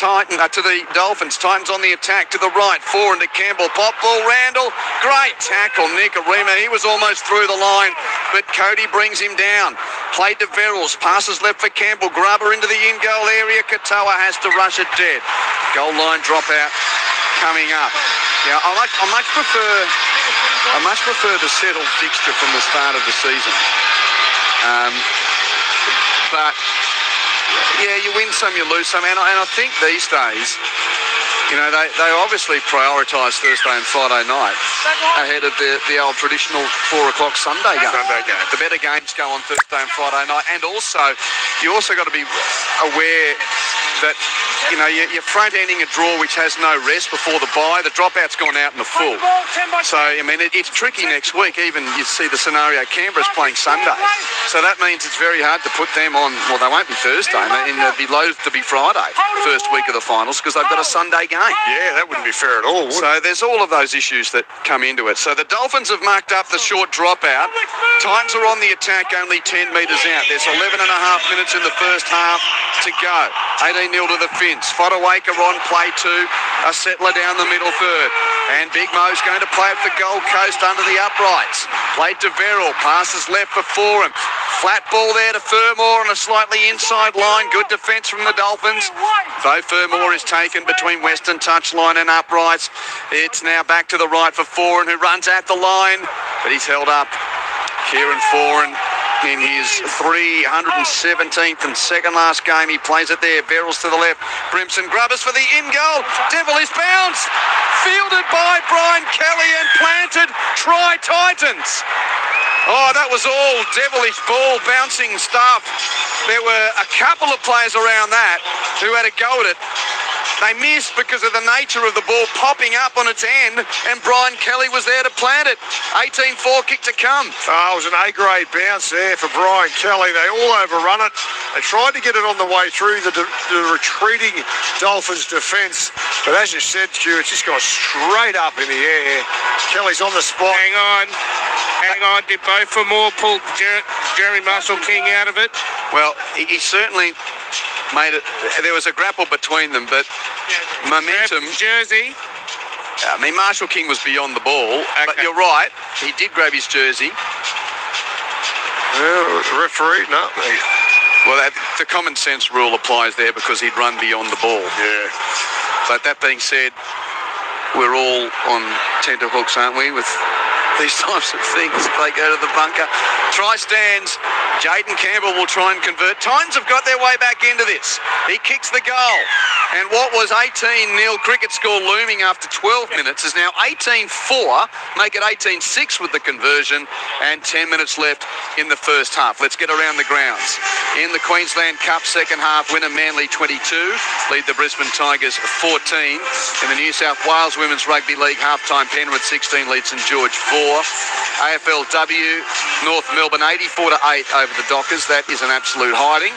Dolphins. Titans on the attack to the right. 4 into Campbell. Pop ball, Randall. Great tackle, Nick Arima. He was almost through the line, but Cody brings him down. Played to Verrills. Passes left for Campbell. Grubber into the in-goal area. Katoa has to rush it dead. Goal line dropout coming up. Yeah, I much prefer the settled fixture from the start of the season. But yeah, you win some, you lose some, and I think these days, they obviously prioritise Thursday and Friday night ahead of the old traditional 4 o'clock Sunday game. The better games go on Thursday and Friday night, and you also got to be aware that you're front-ending a draw which has no rest before the bye. The dropout's gone out in the full. So, it's tricky next week. Even you see the scenario, Canberra's playing Sunday. So that means it's very hard to put them on, well, they won't be Thursday, and they'll be loath to be Friday, first week of the finals, because they've got a Sunday game. Yeah, that wouldn't be fair at all, would it? So there's all of those issues that come into it. So the Dolphins have marked up the short dropout. Titans are on the attack, only 10 metres out. There's 11 and a half minutes in the first half to go. 18-0 to the Finns. Fodawaker on play 2. A settler down the middle third. And Big Mo's going to play it for Gold Coast under the uprights. Played to Verrill. Passes left for Forum. Flat ball there to Fermor on a slightly inside line. Good defence from the Dolphins. Though Fermor is taken between Western touchline and uprights. It's now back to the right for Foran, who runs at the line. But he's held up. Kieran Foran in his 317th and second last game. He plays it there. Verrills to the left. Brimson Grubbers for the in-goal. Devilish bounce. Fielded by Brian Kelly and planted. Try Titans. Oh, that was all devilish ball bouncing stuff. There were a couple of players around that who had a go at it. They missed because of the nature of the ball popping up on its end, and Brian Kelly was there to plant it. 18-4 kick to come. Oh, it was an A-grade bounce there for Brian Kelly. They all overrun it. They tried to get it on the way through the retreating Dolphins defence. But as you said, Q, it's just gone straight up in the air. Kelly's on the spot. Hang on. Did both for more pull Jerry Muscle King out of it? Well, he certainly made it. There was a grapple between them, but momentum. Jersey. Marshall King was beyond the ball, but you're right. He did grab his jersey. The referee, no. Well, the common sense rule applies there because he'd run beyond the ball. Yeah. But that being said, we're all on tenterhooks, aren't we, with these types of things if they go to the bunker. Try stands. Jaden Campbell will try and convert. Titans have got their way back into this. He kicks the goal. And what was 18-0 cricket score looming after 12 minutes is now 18-4. Make it 18-6 with the conversion. And 10 minutes left in the first half. Let's get around the grounds. In the Queensland Cup second half, winner Manly 22. Lead the Brisbane Tigers 14. In the New South Wales Women's Rugby League halftime, Penrith 16 leads St George 4. AFLW, North Melbourne 84-8 over the Dockers. That is an absolute hiding.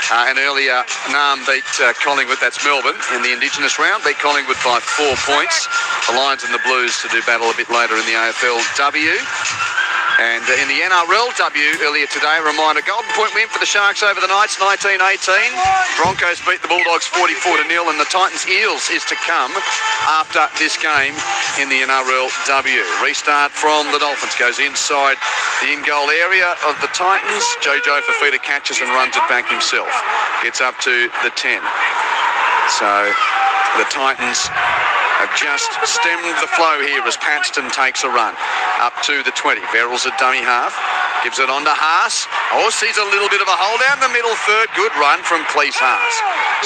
And earlier, Naarm beat Collingwood, that's Melbourne, in the Indigenous round. Beat Collingwood by 4 points. The Lions and the Blues to do battle a bit later in the AFLW. And in the NRLW earlier today, a reminder, Golden Point win for the Sharks over the Knights, 19-18. Broncos beat the Bulldogs 44-0, and the Titans Eels is to come after this game in the NRLW. Restart from the Dolphins, goes inside the in-goal area of the Titans. Jojo Fafita catches and runs it back himself. Gets up to the 10. So the Titans have just stemmed the flow here as Paxton takes a run up to the 20. Verrills at dummy half, gives it on to Haas. Oh, sees a little bit of a hole down the middle third. Good run from Cleese Haas.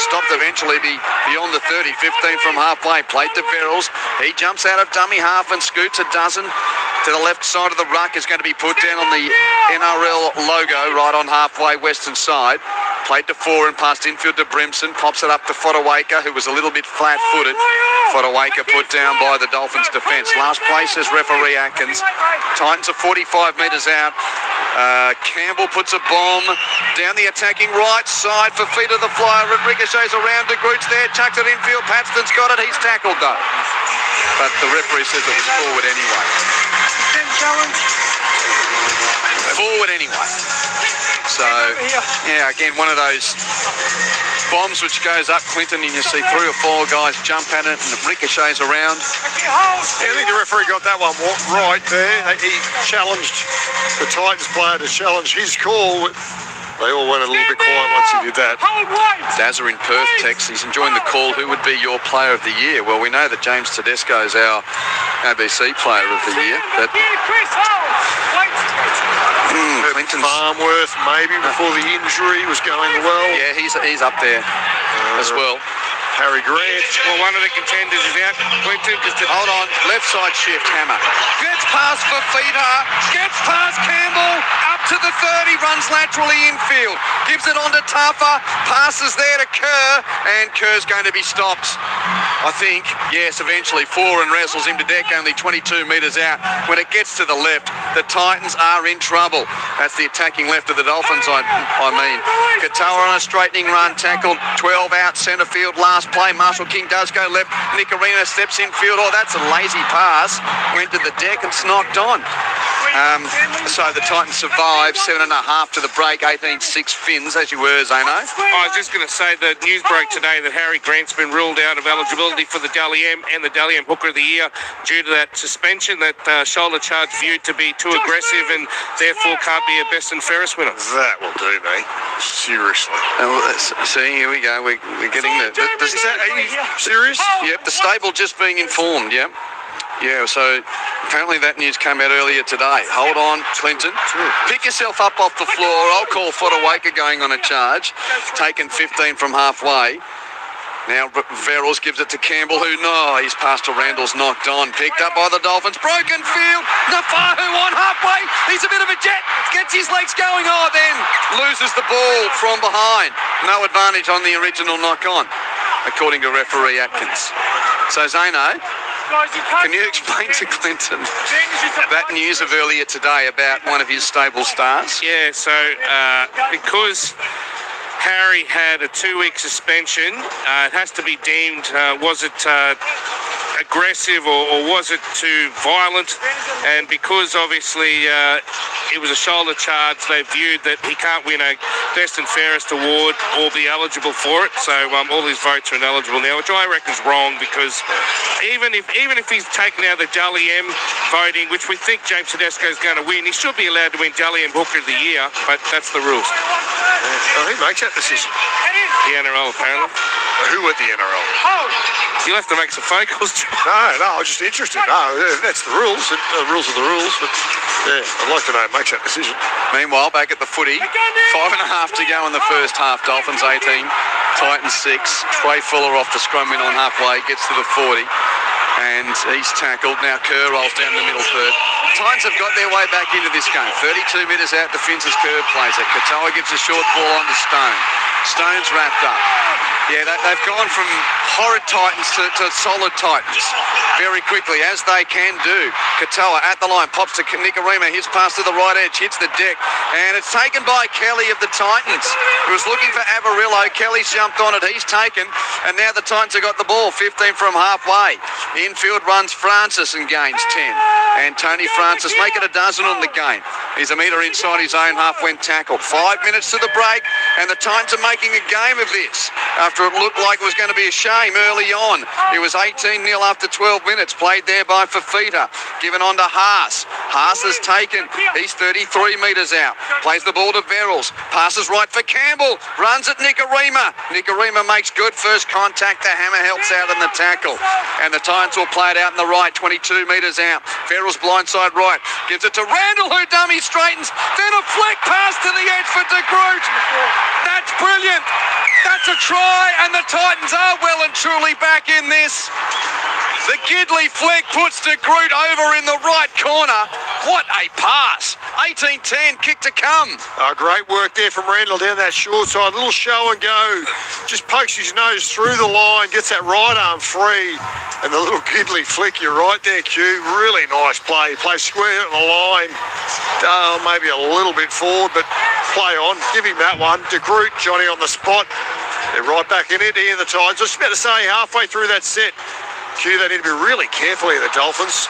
Stopped eventually beyond the 30, 15 from halfway. Played to Verrills. He jumps out of dummy half and scoots a dozen to the left side of the ruck. Is going to be put down on the NRL logo right on halfway western side. Played to 4 and passed infield to Brimson. Pops it up to Fodawaker, who was a little bit flat-footed. Fodawaker put down by the Dolphins defence. Last place is referee Atkins. Titans are 45 metres out. Campbell puts a bomb down the attacking right side for feet of the flyer. It ricochets around to Groots there. Chucks it infield. Paxton's got it. He's tackled though. But the referee says it was forward anyway. Forward anyway. So, yeah, again, one of those bombs which goes up Clinton and you see 3 or 4 guys jump at it and it ricochets around. Yeah, I think the referee got that one right there. He challenged the Titans player to challenge his call. They all went a little bit quiet once he did that. Dazza in Perth texts, he's enjoying the call. Who would be your player of the year? Well, we know that James Tedesco is our ABC player of the year. But Clinton's Farmworth maybe before the injury was going well. Yeah, he's up there as well. Harry Grant. Well, one of the contenders is out. Clinton, hold on, left side shift, Hammer. Gets past Fafita, gets past Campbell, up to the 30, runs laterally infield. Gives it on to Taffa, passes there to Kerr, and Kerr's going to be stopped. I think, yes, eventually 4 and wrestles him to deck, only 22 metres out. When it gets to the left, the Titans are in trouble. That's the attacking left of the Dolphins, I mean. Katoa on a straightening run, tackled 12 out, centre field, last play. Marshall King does go left. Nicarina steps in field. Oh, that's a lazy pass. Went to the deck and it's knocked on. So the Titans survive 7.5 to the break, 18-6 Finns, as you were, Zano. I was just going to say that news broke today that Harry Grant's been ruled out of eligibility for the Dally M and the Dally M Hooker of the Year due to that suspension, that shoulder charge viewed to be too aggressive and therefore can't be a best and fairest winner. That will do, mate. Seriously. See, here we go. We're getting the Is that, are you serious? Yep, the stable just being informed, yep. Yeah, so apparently that news came out earlier today. Hold on, Clinton. Pick yourself up off the floor. I'll call Fodawaker going on a charge. Taken 15 from halfway. Now Verrills gives it to Campbell, who, he's passed to Randall's knocked on. Picked up by the Dolphins. Broken field. Nafahu on halfway. He's a bit of a jet. Gets his legs going. Then loses the ball from behind. No advantage on the original knock on, according to referee Atkins. So, Zano, can you explain to Clinton that news of earlier today about one of his stable stars? Yeah, so because Harry had a 2-week suspension, it has to be deemed, was it aggressive or was it too violent? And because obviously it was a shoulder charge, they viewed that he can't win a best and fairest award or be eligible for it. So all his votes are ineligible now, which I reckon is wrong, because even if he's taken out the Dally M voting, which we think James Tedesco is going to win, he should be allowed to win Dally M Hooker of the Year, but that's the rules. Who makes that decision? The NRL, apparently. Who at the NRL? You'll have to make some phone calls. No, I was just interested. No, that's the rules. The rules are the rules. But yeah, I'd like to know who makes that decision. Meanwhile, back at the footy, 5.5 to go in the first half. Dolphins 18, Titans 6. Trey Fuller off the scrum win on halfway, gets to the 40. And he's tackled. Now Kerr rolls down the middle third. Titans have got their way back into this game. 32 metres out, defences. Kerr plays it. Katoa gives a short ball on to Stone. Stone's wrapped up. Yeah, they've gone from horrid Titans to solid Titans very quickly, as they can do. Katoa at the line, pops to Nicarima. His pass to the right edge, hits the deck, and it's taken by Kelly of the Titans. He was looking for Avarillo. Kelly's jumped on it. He's taken, and now the Titans have got the ball 15 from halfway. Infield runs Francis and gains 10. And Tony Francis make it a dozen on the game. He's a metre inside his own half when tackled. 5 minutes to the break, and the Titans are making a game of this after it looked like it was going to be a shame early on. It was 18-0 after 12 minutes. Played there by Fafita. Given on to Haas. Haas has taken. He's 33 metres out. Plays the ball to Verrills. Passes right for Campbell. Runs at Nicarima. Nicarima makes good first contact. The hammer helps out in the tackle. And the Titans will play it out in the right. 22 metres out. Verrills blindside right. Gives it to Randall, who dummy straightens. Then a flick pass to the edge for De Groot. That's brilliant. That's a try, and the Titans are well and truly back in this. The Gidley flick puts De Groot over in the right corner. What a pass. 18-10, kick to come. Great work there from Randall down that short side. Little show and go. Just pokes his nose through the line, gets that right arm free. And the little Gidley flick, you're right there, Q. Really nice play. Play square on the line. Maybe a little bit forward, but play on. Give him that one. De Groot, Johnny on the spot. They're right back in it here, the Titans. I was about to say, halfway through that set, Q, they need to be really careful here, the Dolphins.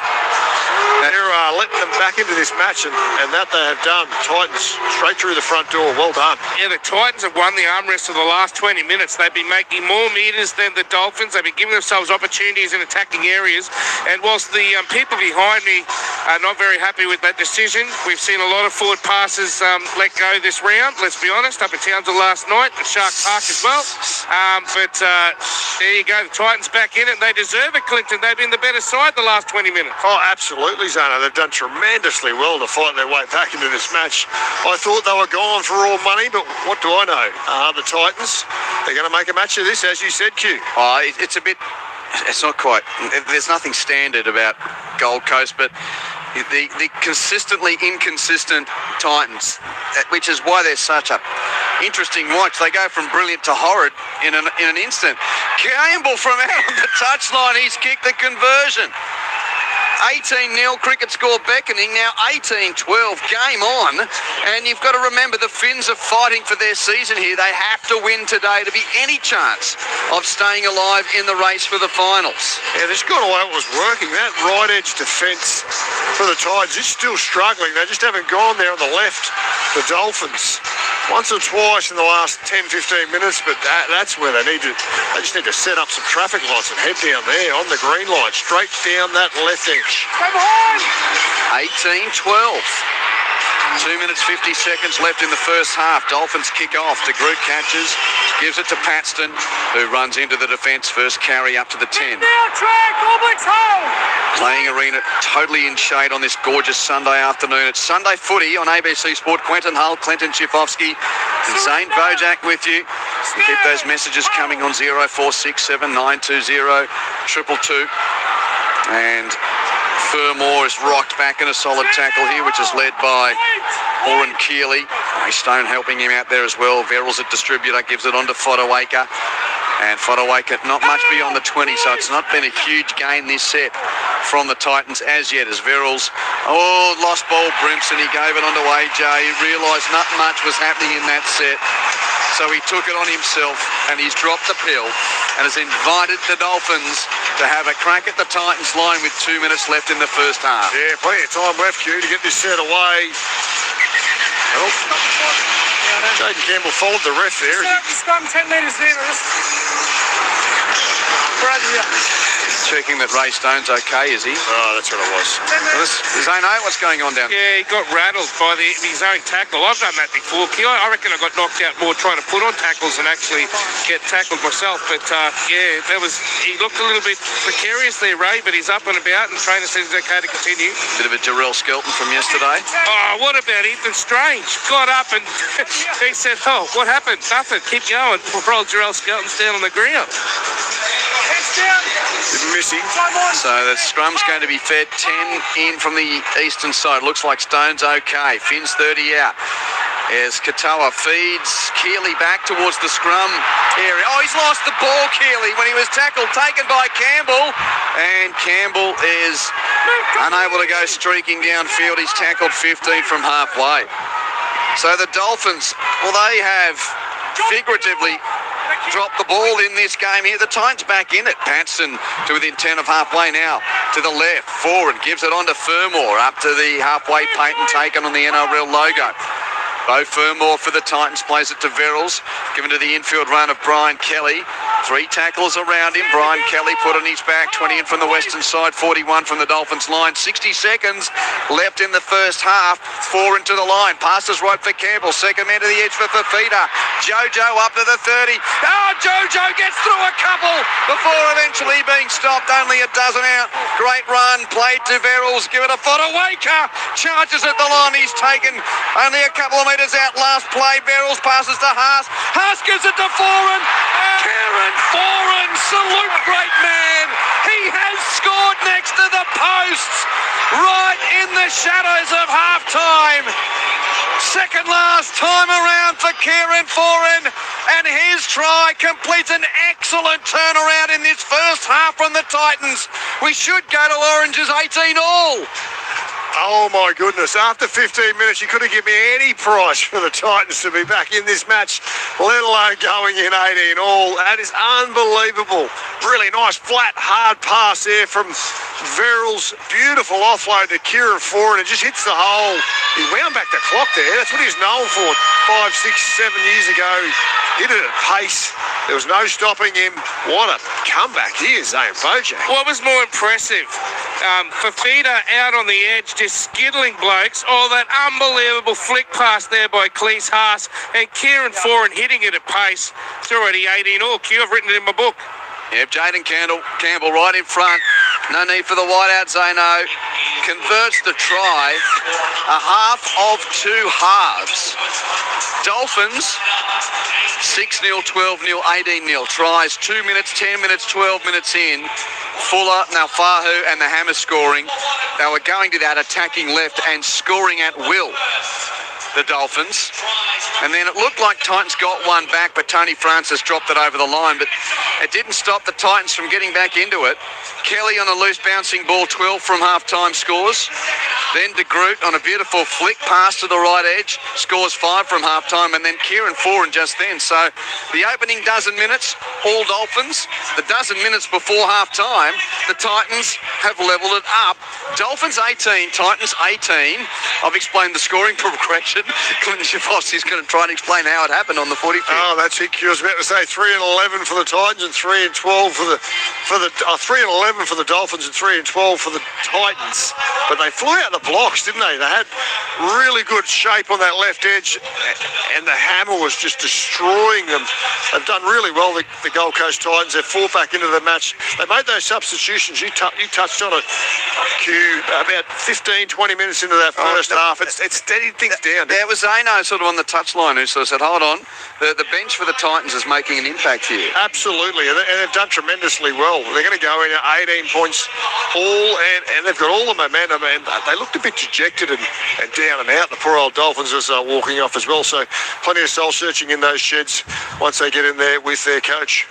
They're letting them back into this match, and that they have done. Titans straight through the front door. Well done. Yeah, the Titans have won the arm wrestle the last 20 minutes. They've been making more metres than the Dolphins. They've been giving themselves opportunities in attacking areas. And whilst the people behind me are not very happy with that decision, we've seen a lot of forward passes let go this round, let's be honest, up at Townsville last night, at Shark Park as well. But there you go, the Titans back in it. They deserve it, Clinton. They've been the better side the last 20 minutes. Oh, absolutely, Zana. They've done tremendously well to fight their way back into this match. I thought they were gone for all money, but what do I know? The Titans, they're going to make a match of this, as you said, Q. It's a bit... It's not quite... There's nothing standard about Gold Coast, but the consistently inconsistent Titans, which is why they're such a interesting watch. They go from brilliant to horrid in an instant. Campbell from out on the touchline, he's kicked the conversion. 18-0, cricket score beckoning, now 18-12, game on. And you've got to remember, the Finns are fighting for their season here. They have to win today to be any chance of staying alive in the race for the finals. Yeah, there's got to way it was working. That right edge defence for the Tides is still struggling. They just haven't gone there on the left, the Dolphins. Once or twice in the last 10-15 minutes, but that's where they just need to set up some traffic lights and head down there on the green line, straight down that left edge. 18-12. 2 minutes 50 seconds left in the first half. Dolphins kick off. De Groot catches, gives it to Paxton, who runs into the defence. First carry up to the 10. Playing arena totally in shade on this gorgeous Sunday afternoon. It's Sunday footy on ABC Sport. Quentin Hull, Clinton Schifofsky and Zane Bojack with you. And keep those messages coming on 0467 920 222. And Furmore is rocked back in a solid tackle here, which is led by Oren Keeley. Stone helping him out there as well. Verrills at distributor, gives it on to Fodawaker. And Fodawaker not much beyond the 20, so it's not been a huge gain this set from the Titans as yet, as Verrills, lost ball Brimson. He gave it on to AJ. He realised not much was happening in that set. So he took it on himself, and he's dropped the pill and has invited the Dolphins to have a crack at the Titans line with 2 minutes left in the first half. Yeah, plenty of time left, Q, to get this set away. Well, Jaden Campbell followed the ref there. Scrum 10 metres in. Checking that Ray Stone's okay, is he? Oh, that's what it was. Zano, what's going on down there? Yeah, he got rattled by his own tackle. I've done that before, Q. I reckon I got knocked out more trying to put on tackles than actually get tackled myself. But yeah, he looked a little bit precarious there, Ray, but he's up and about, and the trainer says it's okay to continue. Bit of a Jarrell Skelton from yesterday. Oh, what about Ethan Strange? Got up and he said, oh, what happened? Nothing. Keep going. Poor old Jarrell Skelton's down on the ground. Didn't miss him. So the scrum's going to be fed 10 in from the eastern side. Looks like Stone's okay. Finn's 30 out. As Katoa feeds Keeley back towards the scrum area. Oh, he's lost the ball, Keeley, when he was tackled, taken by Campbell. And Campbell is unable to go streaking downfield. He's tackled 15 from halfway. So the Dolphins, well, they have figuratively dropped the ball in this game here. The Titans back in it. Patson to within 10 of halfway now. To the left, forward, gives it on to Fermor. Up to the halfway paint and taken on the NRL logo. Bo Fermor for the Titans plays it to Verrills. Given to the infield run of Brian Kelly. 3 tackles around him. Brian Kelly put on his back. 20 in from the western side. 41 from the Dolphins line. 60 seconds left in the first half. 4 into the line. Passes right for Campbell. Second man to the edge for Fafita. Jojo up to the 30. Oh, Jojo gets through a couple before eventually being stopped. Only a dozen out. Great run. Played to Verrills. Give it a foot. Waker charges at the line. He's taken only a couple of metres out. Last play. Verrills passes to Haas. Haas gives it to Foran. Kieran Foran, salute, great man. He has scored next to the posts, right in the shadows of halftime. Second last time around for Kieran Foran, and his try completes an excellent turnaround in this first half from the Titans. We should go to Orange's 18-all. Oh my goodness, after 15 minutes you couldn't give me any price for the Titans to be back in this match, let alone going in 18-all. That is unbelievable. Really nice flat hard pass there from Verrills. Beautiful offload to Kieran Foran. It just hits the hole. He wound back the clock there. That's what he's known for 5, 6, 7 years ago. He hit it at pace. There was no stopping him. What a comeback here, Zane Bojack. What was more impressive? Fafita out on the edge, just skiddling blokes. Oh, that unbelievable flick pass there by Cleese Haas, and Kieran Foran hitting it at pace. It's already 18-all. Q, I've written it in my book. Yep, Jaden Campbell right in front. No need for the whiteout, Zano. Converts the try. A half of 2 halves. Dolphins, 6-0, 12-0, 18-0. Tries 2 minutes, 10 minutes, 12 minutes in. Fuller, Naufahu and the Hammer scoring. They were going to that attacking left and scoring at will, the Dolphins. And then it looked like Titans got one back, but Tony Francis dropped it over the line. But it didn't stop the Titans from getting back into it. Kelly on a loose bouncing ball, 12 from half-time scores. Then De Groot on a beautiful flick pass to the right edge, scores 5 from half-time. And then Kieran Foran just then. So the opening dozen minutes, all Dolphins. The dozen minutes before half-time, the Titans have levelled it up. Dolphins 18, Titans 18. I've explained the scoring progression. Clinton Schiavoski's going to try and explain how it happened on the 40 field. Oh, that's it. I was about to say 3 and 11 for the Titans and 3 and 12 for the 3 and 11 for the Dolphins and 3 and 12 for the Titans. But they flew out the blocks, didn't they? They had really good shape on that left edge, and the hammer was just destroying them. They've done really well, the Gold Coast Titans. They've fought back into the match. They made those substitutions. You touched on it, Q, about 15, 20 minutes into that first half. It steadied things down. There was Zano sort of on the touchline who sort of said, hold on, the bench for the Titans is making an impact here. Absolutely, and they've done tremendously well. They're going to go in at 18 points all, and they've got all the momentum, and they looked a bit dejected and down and out. The poor old Dolphins are walking off as well, so plenty of soul searching in those sheds once they get in there with their coach.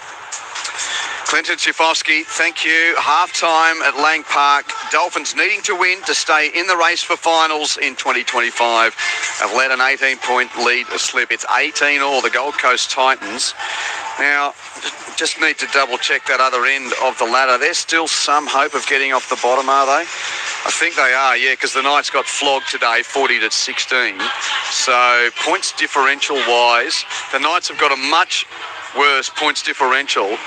Clinton Schiavoski, thank you. Half-time at Lang Park. Dolphins needing to win to stay in the race for finals in 2025. Have let an 18-point lead slip. It's 18-all, the Gold Coast Titans. Now, just need to double-check that other end of the ladder. There's still some hope of getting off the bottom, are they? I think they are, yeah, because the Knights got flogged today, 40-16. So, points differential-wise, the Knights have got a much worse points differential.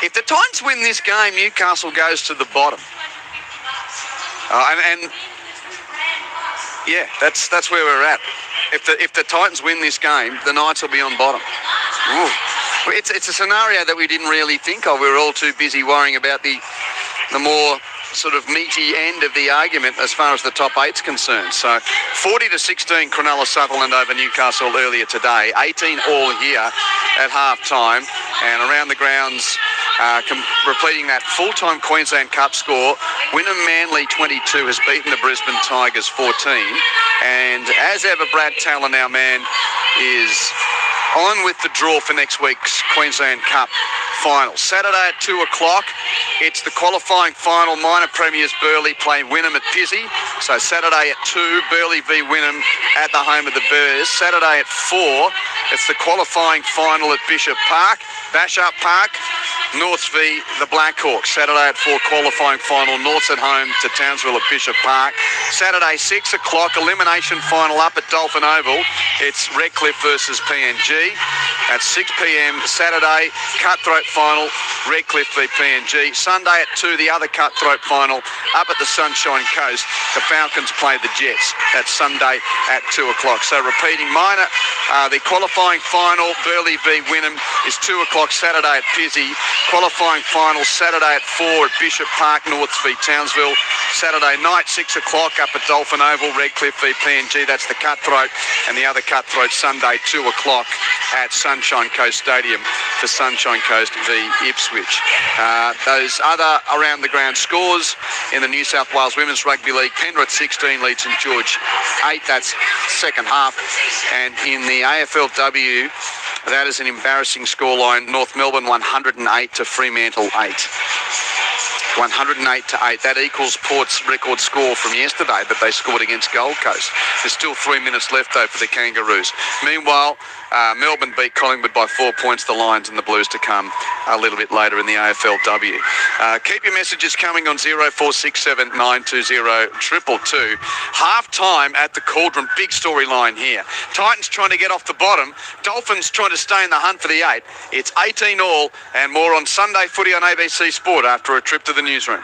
If the Titans win this game, Newcastle goes to the bottom. Yeah, that's where we're at. If the Titans win this game, the Knights will be on bottom. Ooh. It's a scenario that we didn't really think of. We were all too busy worrying about the more sort of meaty end of the argument as far as the top eight's concerned. So 40-16 Cronulla Sutherland over Newcastle earlier today. 18 all here at half-time. And around the grounds, repeating that full-time Queensland Cup score, Wynnum Manly 22 has beaten the Brisbane Tigers 14. And as ever, Brad Talon, our man, is on with the draw for next week's Queensland Cup final. Saturday at 2 o'clock, it's the qualifying final. Minor Premiers Burleigh play Wynnum at Pizzey. So Saturday at 2, Burleigh v Wynnum at the home of the Bears. Saturday at 4, it's the qualifying final at Bishop Park. Bashop Park, Norths v the Blackhawks. Saturday at 4, qualifying final. Norths at home to Townsville at Bishop Park. Saturday 6 o'clock, elimination final up at Dolphin Oval. It's Redcliffe versus PNG. At 6 p.m. Saturday, cutthroat final, Redcliffe v PNG. Sunday at 2, the other cutthroat final up at the Sunshine Coast. The Falcons play the Jets. That's Sunday at 2 o'clock. So repeating, minor, the qualifying final, Burleigh v Wynnum, is 2 o'clock Saturday at Pizzey. Qualifying final Saturday at 4 at Bishop Park, Norths v Townsville. Saturday night, 6 o'clock up at Dolphin Oval, Redcliffe v PNG. That's the cutthroat. And the other cutthroat Sunday, 2 o'clock at Sunshine Coast Stadium for Sunshine Coast v Ipswich. Those other around the ground scores in the New South Wales Women's Rugby League, Penrith 16 leads St George 8. That's second half. And in the AFLW, that is an embarrassing scoreline. North Melbourne 108 to Fremantle 8. 108 to 8. That equals Port's record score from yesterday that they scored against Gold Coast. There's still 3 minutes left though for the Kangaroos. Meanwhile, Melbourne beat Collingwood by 4 points. The Lions and the Blues to come a little bit later in the AFLW. Keep your messages coming on 0467 920 222. Half time at the Cauldron. Big storyline here. Titans trying to get off the bottom. Dolphins trying to stay in the hunt for the 8. It's 18 all and more on Sunday Footy on ABC Sport after a trip to the newsroom.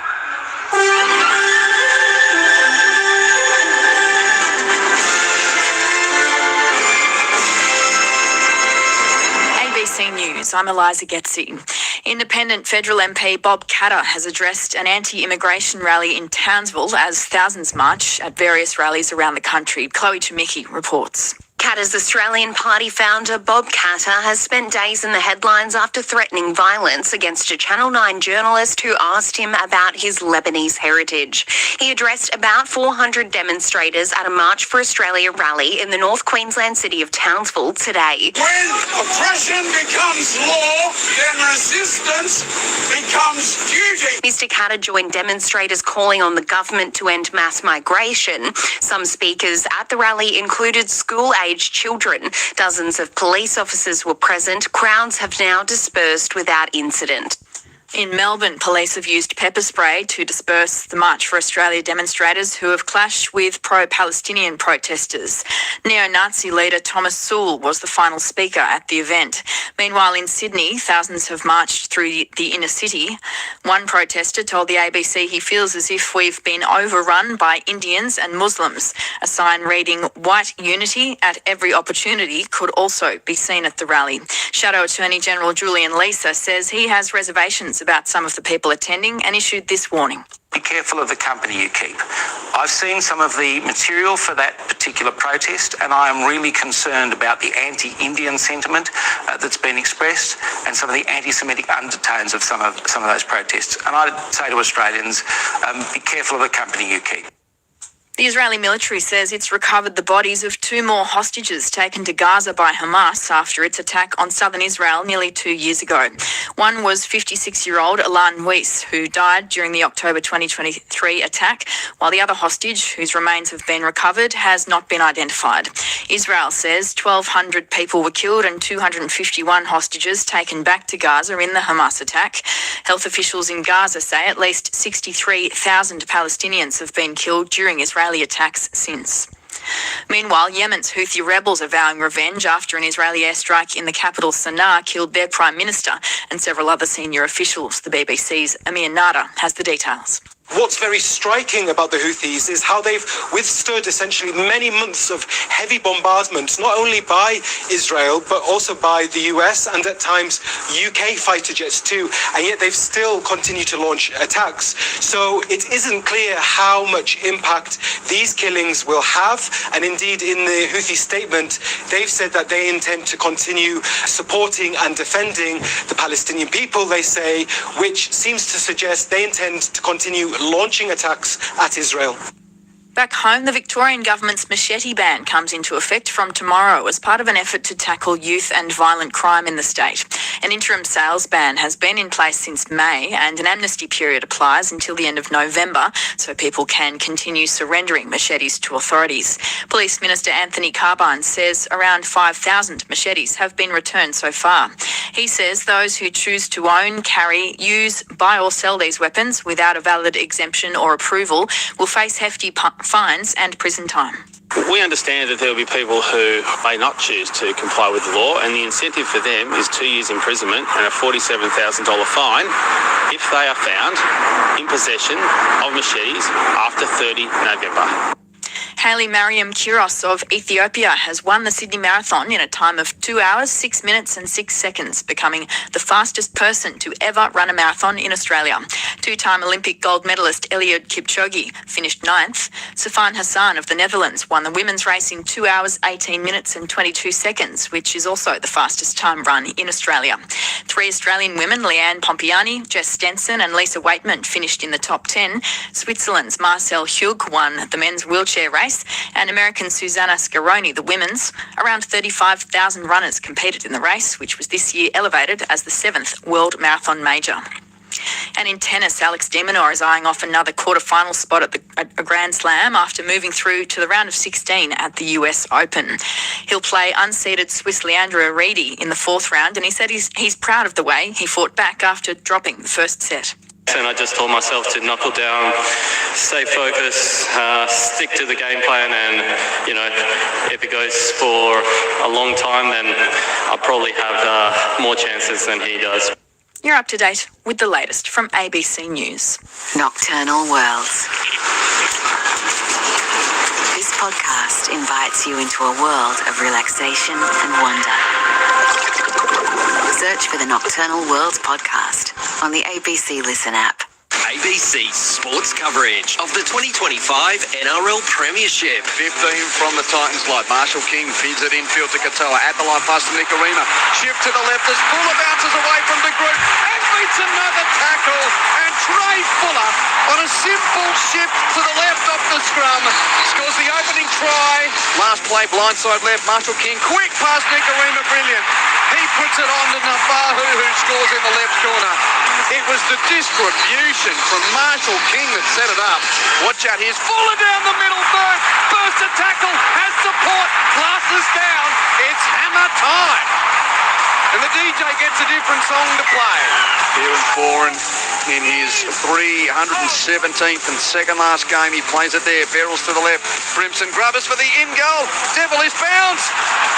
ABC News, I'm Eliza Getzi. Independent federal MP Bob Katter has addressed an anti-immigration rally in Townsville as thousands march at various rallies around the country. Chloe Chemicki reports. Katter's Australian Party founder Bob Katter has spent days in the headlines after threatening violence against a Channel 9 journalist who asked him about his Lebanese heritage. He addressed about 400 demonstrators at a March for Australia rally in the North Queensland city of Townsville today. When oppression becomes law, then resistance becomes duty. Mr. Katter joined demonstrators calling on the government to end mass migration. Some speakers at the rally included school-aged children. Dozens of police officers were present. Crowds have now dispersed without incident. In Melbourne, police have used pepper spray to disperse the March for Australia demonstrators who have clashed with pro-Palestinian protesters. Neo-Nazi leader Thomas Sewell was the final speaker at the event. Meanwhile, in Sydney, thousands have marched through the inner city. One protester told the ABC he feels as if we've been overrun by Indians and Muslims. A sign reading "White Unity at every opportunity" could also be seen at the rally. Shadow Attorney General Julian Leeser says he has reservations about some of the people attending and issued this warning. Be careful of the company you keep. I've seen some of the material for that particular protest, and I am really concerned about the anti-Indian sentiment that's been expressed and some of the anti-Semitic undertones of some of those protests. And I'd say to Australians, be careful of the company you keep. The Israeli military says it's recovered the bodies of 2 more hostages taken to Gaza by Hamas after its attack on southern Israel nearly 2 years ago. One was 56-year-old Alan Weiss, who died during the October 2023 attack, while the other hostage, whose remains have been recovered, has not been identified. Israel says 1,200 people were killed and 251 hostages taken back to Gaza in the Hamas attack. Health officials in Gaza say at least 63,000 Palestinians have been killed during Israeli attacks since. Meanwhile, Yemen's Houthi rebels are vowing revenge after an Israeli airstrike in the capital Sana'a killed their Prime Minister and several other senior officials. The BBC's Amir Nada has the details. What's very striking about the Houthis is how they've withstood essentially many months of heavy bombardment, not only by Israel, but also by the US and at times UK fighter jets too, and yet they've still continued to launch attacks. So it isn't clear how much impact these killings will have, and indeed in the Houthi statement, they've said that they intend to continue supporting and defending the Palestinian people, they say, which seems to suggest they intend to continue launching attacks at Israel. Back home, the Victorian government's machete ban comes into effect from tomorrow as part of an effort to tackle youth and violent crime in the state. An interim sales ban has been in place since May, and an amnesty period applies until the end of November, so people can continue surrendering machetes to authorities. Police Minister Anthony Carbine says around 5,000 machetes have been returned so far. He says those who choose to own, carry, use, buy or sell these weapons without a valid exemption or approval will face hefty fines and prison time. We understand that there will be people who may not choose to comply with the law, and the incentive for them is 2 years imprisonment and a $47,000 fine if they are found in possession of machetes after 30 November. Hayley Mariam Kiros of Ethiopia has won the Sydney Marathon in a time of 2 hours, 6 minutes and 6 seconds, becoming the fastest person to ever run a marathon in Australia. Two-time Olympic gold medalist Eliud Kipchoge finished 9th. Safan Hassan of the Netherlands won the women's race in 2 hours, 18 minutes and 22 seconds, which is also the fastest time run in Australia. 3 Australian women, Leanne Pompiani, Jess Stenson and Lisa Waitman, finished in the top 10. Switzerland's Marcel Hug won the men's wheelchair race, and American Susanna Scaroni the women's. Around 35,000 runners competed in the race, which was this year elevated as the 7th World Marathon Major. And in tennis, Alex de Minaur is eyeing off another quarter-final spot at a Grand Slam after moving through to the round of 16 at the US Open. He'll play unseeded Swiss Leandro Reedy in the 4th round, and he said he's proud of the way he fought back after dropping the first set. And I just told myself to knuckle down, stay focused, stick to the game plan, and, if it goes for a long time, then I'll probably have more chances than he does. You're up to date with the latest from ABC News. Nocturnal Worlds. This podcast invites you into a world of relaxation and wonder. Search for the Nocturnal Worlds podcast on the ABC Listen app. ABC sports coverage of the 2025 NRL Premiership. 15 from the Titans line. Marshall King feeds it infield to Katoa. At the line pass to Nicarima. Shift to the left as Fuller bounces away from the group and beats another tackle. And Trey Fuller on a simple shift to the left off the scrum scores the opening try. Last play blindside left. Marshall King quick past Nicarima, brilliant. He puts it on to Nafahu, who scores in the left corner. It was the distribution from Marshall King that set it up. Watch out, here's Fuller down the middle, burst a tackle, has support, glasses down, it's hammer time. And the DJ gets a different song to play. Kieran Foran in his 317th and second last game. He plays it there. Beryl's to the left. Brimson Grubbers for the in-goal. Devilish bounce.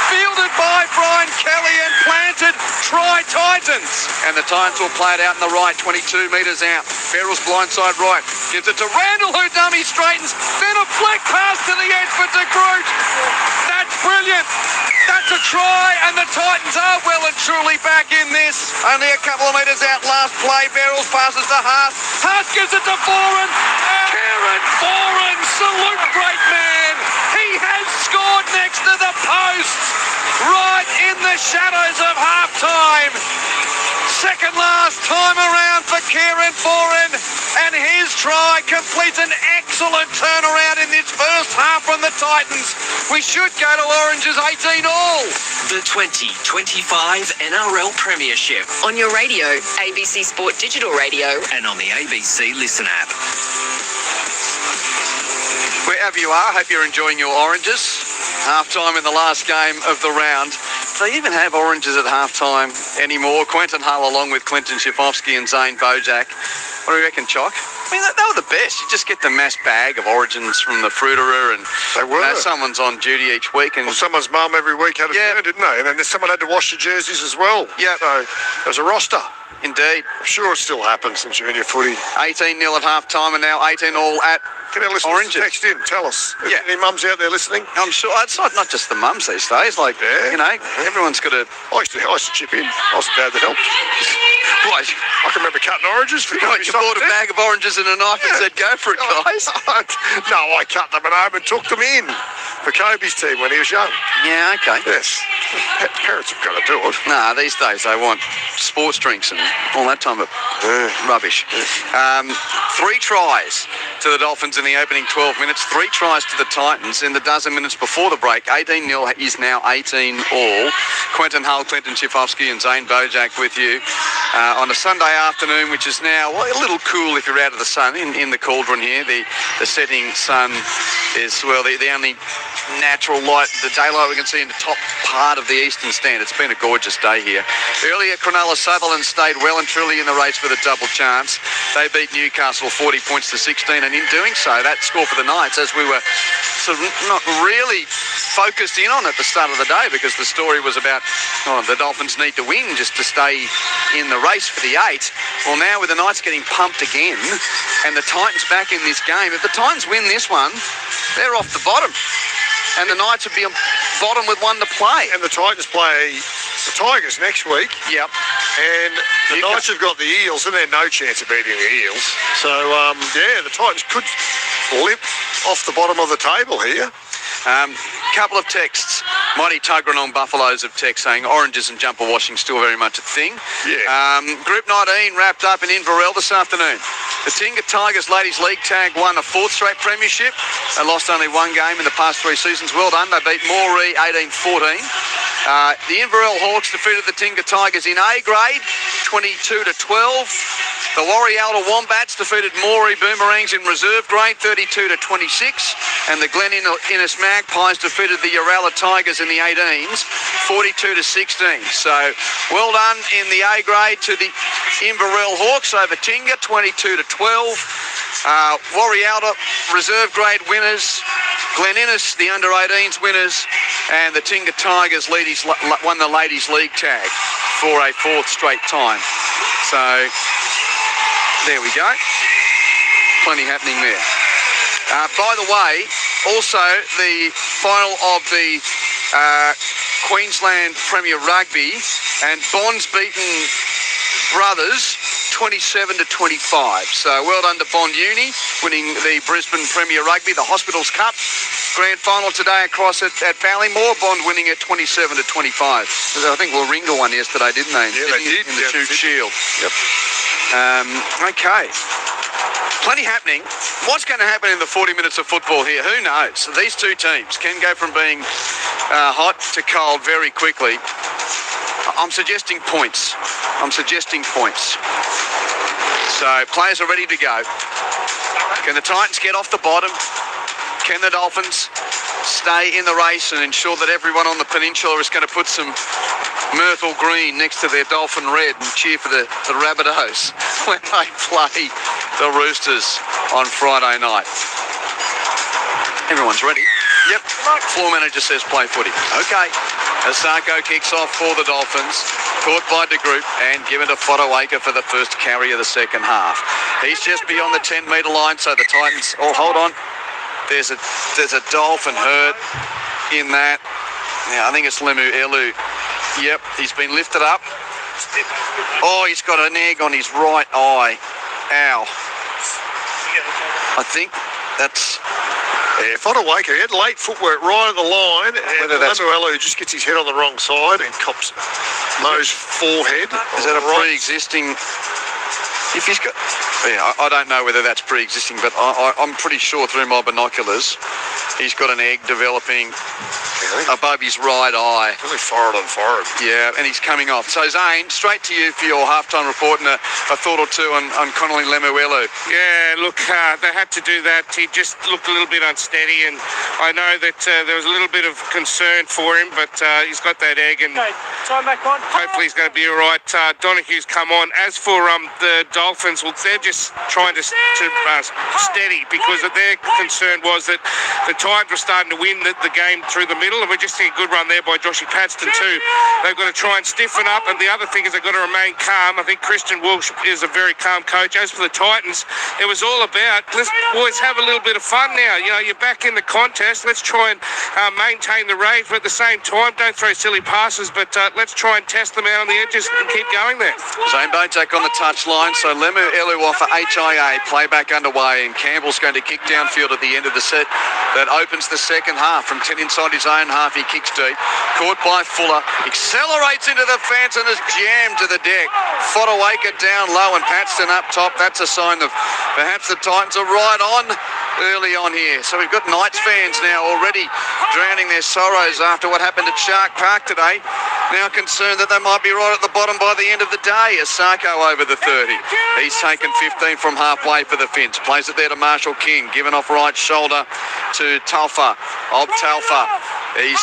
Fielded by Brian Kelly and planted. Try Titans. And the Titans will play it out in the right, 22 metres out. Beryl's blindside right. Gives it to Randall, who dummy straightens. Then a fleck pass to the edge for De Groot. That's brilliant. That's a try, and the Titans are well and truly back in this. Only a couple of metres out last play. Beryl's passes to Haas. Haas gives it to Foran. Kieran Foran, salute great man. He has scored next to the post, right in the shadows of half-time. Second last time around for Kieran Foran, and his try completes an excellent turnaround in this first half from the Titans. We should go to Orange's 18 all. The 2025 NRL Premiership. On your radio, ABC Sport Digital Radio. And on the ABC Listen app. Wherever you are, hope you're enjoying your oranges. Half-time in the last game of the round. Do they even have oranges at half-time anymore? Quentin Hull along with Clinton Schifofsky and Zane Bojak. What do you reckon, Chock? I mean, they were the best. You just get the mass bag of origins from the fruiterer, and They were. someone's on duty each week. And Well, someone's mum every week had a turn, didn't they? And then someone had to wash the jerseys as well. Yeah. So there's a roster. indeed, I'm sure it still happens in junior footy. 18-0 at half-time and now 18 all at Get our listeners Oranges. to text in. Tell us. Yeah. Any mums out there listening? I'm sure it's not just the mums these days. Like, you know, everyone's got a... I used to chip in. I was the dad that helped. What? I can remember cutting oranges. For You bought a bag of oranges and a knife and said, go for it, guys. No, I cut them at home and took them in for Kobe's team when he was young. Yeah, okay. Yes. Parents have got to do it. Nah, these days they want sports drinks and all that type of rubbish. 3 tries to the Dolphins in the opening 12 minutes, 3 tries to the Titans in the dozen minutes before the break. 18-0 is now 18 all. Quentin Hull, Clinton Schifofsky and Zane Bojak with you on a Sunday afternoon, which is now a little cool if you're out of the sun in the cauldron here. The setting sun is, well, the only natural light, the daylight we can see in the top part of the eastern stand. It's been a gorgeous day here. Earlier, Cronulla Sutherland stayed well and truly in the race for the double chance. They beat Newcastle 40 points to 16, and in doing so, that score for the Knights, as we were sort of not really focused in on at the start of the day, because the story was about the Dolphins need to win just to stay in the race for the 8. Well, now with the Knights getting pumped again and the Titans back in this game, if the Titans win this one, they're off the bottom. And the Knights would be on bottom with 1 to play. And the Titans play the Tigers next week. Yep. And the Knights have got the Eels, and they're no chance of beating the Eels. So, the Titans could limp off the bottom of the table here. Couple of texts. Mighty Tuggeran on Buffaloes have text saying oranges and jumper washing still very much a thing. Yeah. Group 19 wrapped up in Inverell this afternoon. The Tingha Tigers Ladies League Tag won a 4th straight premiership. They lost only 1 game in the past 3 seasons. Well done. They beat Moree 18-14. The Inverell Hawks defeated the Tingha Tigers in A grade 22-12. The Warrialta Wombats defeated Moree Boomerangs in reserve grade 32-26. And the Glen Innes Magpies defeated the Uralla Tigers in the 18s 42-16. So well done in the A grade to the Inverell Hawks over Tingha 22-12. Warrialta reserve grade winners. Glen Innes, the under-18s winners, and the Tingha Tigers won the Ladies League Tag for a 4th straight time. So there we go. Plenty happening there. By the way, also the final of the Queensland Premier Rugby, and Bond's beaten Brothers 27-25. So well done to Bond Uni, winning the Brisbane Premier Rugby, the Hospitals Cup grand final today across at Ballymore. Bond winning at 27-25. I think Warringah won yesterday, didn't they? Yeah, they did. In the Shute Shield. Yep. Okay. Plenty happening. What's going to happen in the 40 minutes of football here? Who knows? These two teams can go from being hot to cold very quickly. I'm suggesting points. So players are ready to go. Can the Titans get off the bottom? Can the Dolphins stay in the race and ensure that everyone on the peninsula is going to put some Myrtle green next to their Dolphin red and cheer for the Rabbitohs when they play the Roosters on Friday night? Everyone's ready. Yep. Floor manager says play footy. Okay. Asako kicks off for the Dolphins. Caught by De Groot and given to Fodawaker for the first carry of the second half. He's just beyond the 10-metre line, so the Titans... Oh, hold on. There's a Dolphin hurt in that. Yeah, I think it's Lemu Elu. Yep, he's been lifted up. Oh, he's got an egg on his right eye. Ow. I think that's... Yeah, Fodawaker, he had late footwork right at the line, and Lemuelu just gets his head on the wrong side and cops Mo's forehead. Is that a pre-existing... If he's got... Yeah, I don't know whether that's pre-existing, but I'm pretty sure through my binoculars he's got an egg developing above his right eye. Really forehead on forehead. Yeah, and he's coming off. So, Zane, straight to you for your halftime report and a thought or two on Connolly Lemuelu. Yeah, look, they had to do that. He just looked a little bit unsteady, and I know that there was a little bit of concern for him, but he's got that egg, and Hopefully he's going to be all right. Donohue's come on. As for the Dolphins, well, they're just trying to steady because their concern was that the Titans were starting to win the game through the middle, and we're just seeing a good run there by Joshy Paxton too. They've got to try and stiffen up, and the other thing is they've got to remain calm. I think Christian Walsh is a very calm coach. As for the Titans, it was all about, let's boys have a little bit of fun now. You know, you're back in the contest. Let's try and maintain the range, but at the same time, don't throw silly passes, but let's try and test them out on the edges and keep going there. Zane Bojack on the touchline, so Lemu Elua for HIA, playback underway, and Campbell's going to kick downfield at the end of the set. That opens the second half from 10 inside his own half. He kicks deep, caught by Fuller, accelerates into the fence and is jammed to the deck. Fodawaker down low and Paxton up top. That's a sign of perhaps the Titans are right on early on here. So we've got Knights fans now already drowning their sorrows after what happened at Shark Park today. Now concerned that they might be right at the bottom by the end of the day. Asako over the 30. He's taken 15 from halfway for the Finns. Plays it there to Marshall King. Given off right shoulder to Talfa. He's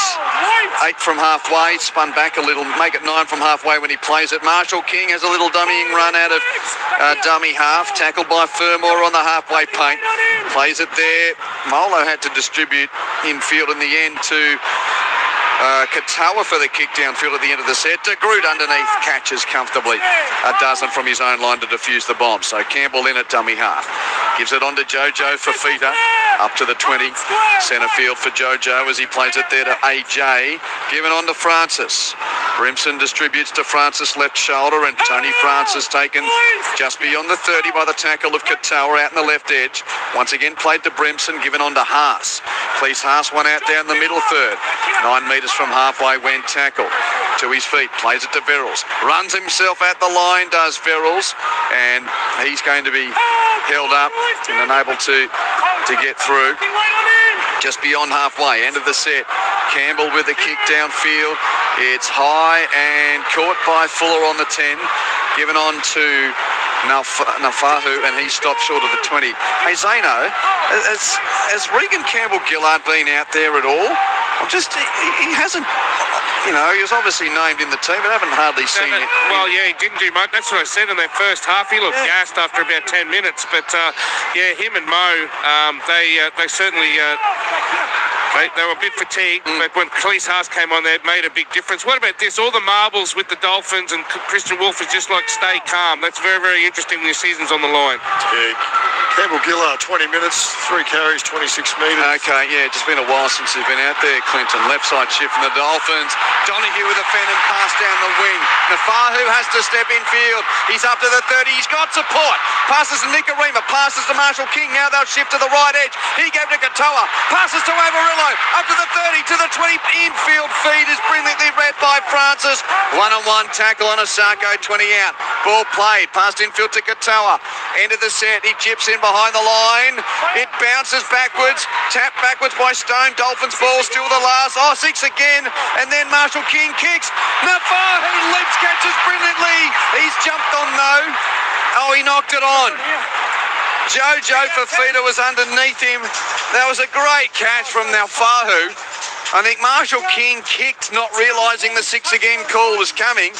8 from halfway. Spun back a little. Make it 9 from halfway when he plays it. Marshall King has a little dummying run out of dummy half. Tackled by Fermor on the halfway paint. Plays it there. Molo had to distribute infield in the end to Katoa for the kick downfield at the end of the set. De Groot underneath catches comfortably. A dozen from his own line to defuse the bomb. So Campbell in at dummy half. Gives it on to Jojo Fafita. Up to the 20. Centre field for Jojo as he plays it there to AJ. Given on to Francis. Brimson distributes to Francis left shoulder, and Tony Francis taken just beyond the 30 by the tackle of Katoa out in the left edge. Once again played to Brimson, given on to Haas. Cleese Haas one out down the middle third. 9 metres from halfway when tackled. To his feet, plays it to Verrills. Runs himself at the line, does Verrills, and he's going to be held up and unable to get through. Just beyond halfway, end of the set. Campbell with the kick downfield. It's high and caught by Fuller on the 10. Given on to Nafahu, and he stopped short of the 20. Hey, Zeno, has Regan Campbell-Gillard been out there at all? He hasn't, you know, he was obviously named in the team, but I haven't hardly seen it. Well, yeah, he didn't do much. That's what I said in their first half. He looked gassed after about 10 minutes. But, yeah, him and Mo, they certainly... They were a bit fatigued, but when Cleese Haas came on there, it made a big difference. What about this? All the marbles with the Dolphins, and Christian Wolf is just like, stay calm. That's very, very interesting when your season's on the line. Yeah. Campbell-Gillard, 20 minutes, 3 carries, 26 metres. Okay, yeah, just been a while since he's been out there, Clinton. Left side shift from the Dolphins. Donohue with a phantom pass down the wing. Nafahu has to step in field. He's up to the 30. He's got support. Passes to Nicarima. Passes to Marshall King. Now they'll shift to the right edge. He gave to Katoa. Passes to Overillo. Up to the 30, to the 20. Infield feed is brilliantly read by Francis. One-on-one tackle on Asako, 20 out. Ball played. Passed infield to Katoa. End of the set. He chips in behind the line. It bounces backwards. Tapped backwards by Stone. Dolphins ball still the last. 6 again. And then Marshall King kicks. Nafahu leaps, catches brilliantly. He's jumped on though. He knocked it on. Jojo Fafita was underneath him. That was a great catch from Nafahu. I think Marshall King kicked, not realising the 6 again call was coming,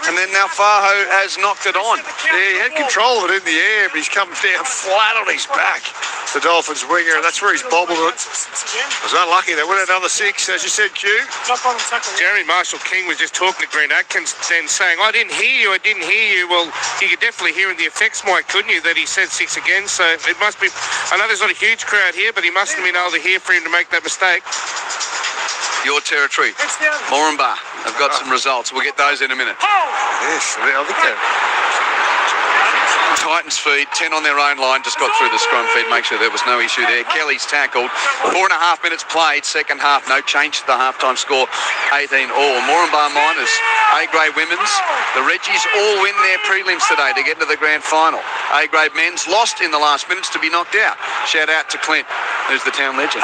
and then Nafahu has knocked it on. Yeah, he had control of it in the air, but he's come down flat on his back, the Dolphins winger, and that's where he's bobbled it. It was unlucky. They went another 6, as you said, Q. Jeremy Marshall King was just talking to Green Atkins then saying, I didn't hear you. Well, you could definitely hear in the effects mic, couldn't you, that he said 6 again, so it must be, I know there's not a huge crowd here, but he must have been able to hear for him to make that mistake. Your territory. Moranbah have got some results. We'll get those in a minute. Yes, I think they're... Titans feed, 10 on their own line, just got through the scrum feed, make sure there was no issue there. Kelly's tackled, 4.5 minutes played, second half, no change to the halftime score, 18 all. Moranbah Miners, A-grade women's, the Reggies all win their prelims today to get into the grand final. A-grade men's lost in the last minutes to be knocked out. Shout out to Clint, who's the town legend.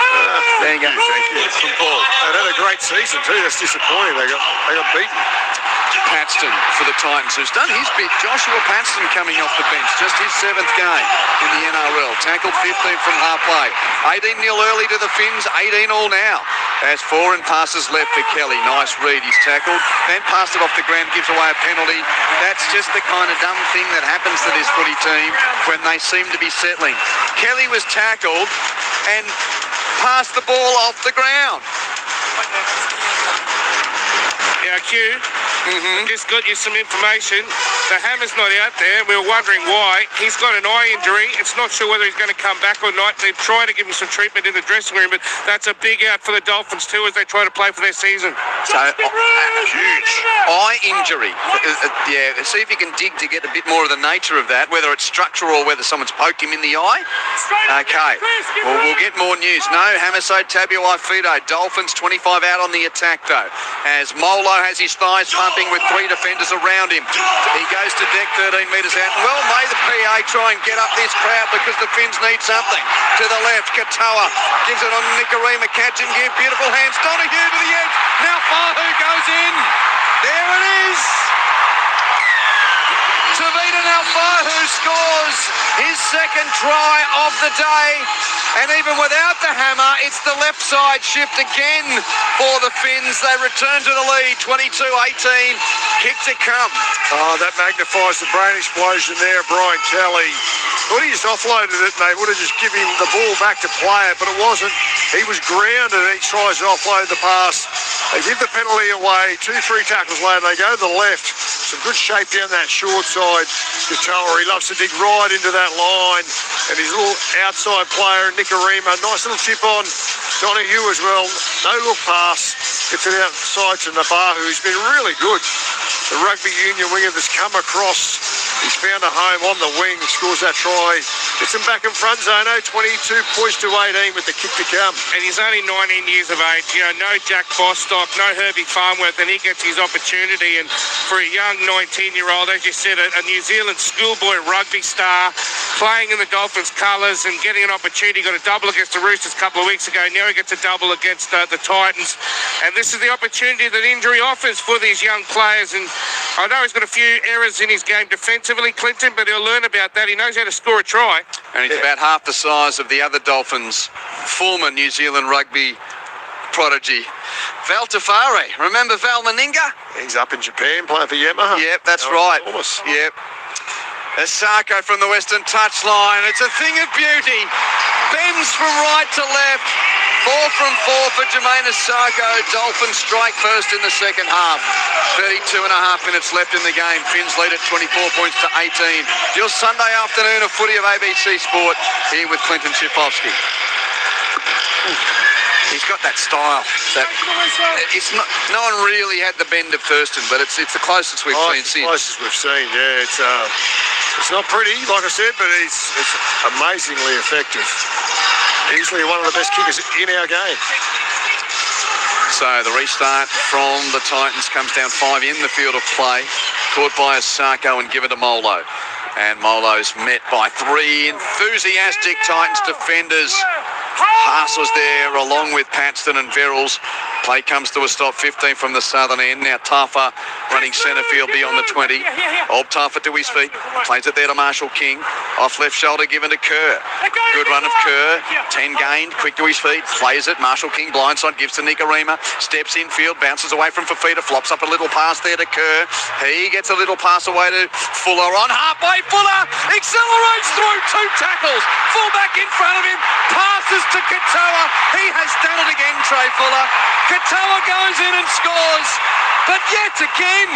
There you go. Thank you. From Paul. They had a great season too, that's disappointing, they got beaten. Paxton for the Titans, who's done his bit. Joshua Paxton coming off the bench, just his 7th game in the NRL. Tackled 15 from halfway. 18-0 early to the Finns, 18 all now. As 4 and passes left for Kelly. Nice read, he's tackled. Then passed it off the ground, gives away a penalty. That's just the kind of dumb thing that happens to this footy team when they seem to be settling. Kelly was tackled and passed the ball off the ground. Yeah, Q, just got you some information. The hammer's not out there. We were wondering why. He's got an eye injury. It's not sure whether he's going to come back or not. They're trying to give him some treatment in the dressing room, but that's a big out for the Dolphins too as they try to play for their season. So, huge eye injury. Yeah, see if you can dig to get a bit more of the nature of that, whether it's structural or whether someone's poked him in the eye. Okay, well, we'll get more news. No, Hamiso Tabuai-Fido. Dolphins 25 out on the attack though, as Molo has his thighs pumping with 3 defenders around him. He goes to deck 13 metres out. Well, may the PA try and get up this crowd because the Finns need something. To the left, Katoa gives it on Nikarima. Catch and give. Beautiful hands. Donahue to the edge. Now Fahu goes in. There it is. Tavita Naufahu scores his 2nd try of the day. And even without the hammer, it's the left side shift again for the Finns. They return to the lead, 22-18. Kick to come. Oh, that magnifies the brain explosion there, Brian Kelly. Thought he just offloaded it and they would have just given him the ball back to play it, but it wasn't. He was grounded and he tries to offload the pass. They give the penalty away. 2-3 tackles later, they go to the left. Some good shape down that short side. Katoa, he loves to dig right into that line. And his little outside player, Nikarima, nice little tip on Donahue as well. No look pass. Gets it outside to Nafahu, who's been really good. The rugby union winger that's come across. He's found a home on the wing, scores that try. Gets him back in front, Zono, 22 points to 18 with the kick to come. And he's only 19 years of age. You know, no Jack Bostock, no Herbie Farnworth, and he gets his opportunity. And for a young 19-year-old, as you said, a New Zealand schoolboy rugby star, playing in the Dolphins' colours and getting an opportunity. Got a double against the Roosters a couple of weeks ago. Now he gets a double against the Titans. And this is the opportunity that injury offers for these young players. And I know he's got a few errors in his game defensively, Clinton, but he'll learn about that. He knows how to score a try. And he's about half the size of the other Dolphins, former New Zealand rugby prodigy, Val Tafari. Remember Val Meninga? He's up in Japan playing for Yamaha. Yep, that's right. Enormous. Yep. Asako from the western touchline. It's a thing of beauty. Bends from right to left. 4 from 4 for Jermaine Asako. Dolphins strike first in the second half. 32.5 minutes left in the game. Finns lead at 24 points to 18. Your Sunday afternoon of footy of ABC Sport here with Clinton Schifowski. He's got that style. It's not. No one really had the bend of Thurston, but it's the closest we've seen since. It's the closest we've seen. Yeah, it's not pretty, like I said, but it's amazingly effective. Easily one of the best kickers in our game. So the restart from the Titans comes down 5 in the field of play. Caught by Asako and given to Molo. And Molo's met by 3 enthusiastic Titans defenders. Haas was there along with Paxton and Verrills. Play comes to a stop, 15 from the southern end. Now Tafa running centre field beyond the 20. Old Tafa to his feet. Plays it there to Marshall King. Off left shoulder given to Kerr. Good run of Kerr. 10 gained, quick to his feet. Plays it. Marshall King blindside, gives to Nikarima. Steps infield, bounces away from Fafita. Flops up a little pass there to Kerr. He gets a little pass away to Fuller on halfway. Fuller accelerates through 2 tackles. Full back in front of him. Passes to Katoa. He has done it again, Trey Fuller. Katoa goes in and scores. But yet again,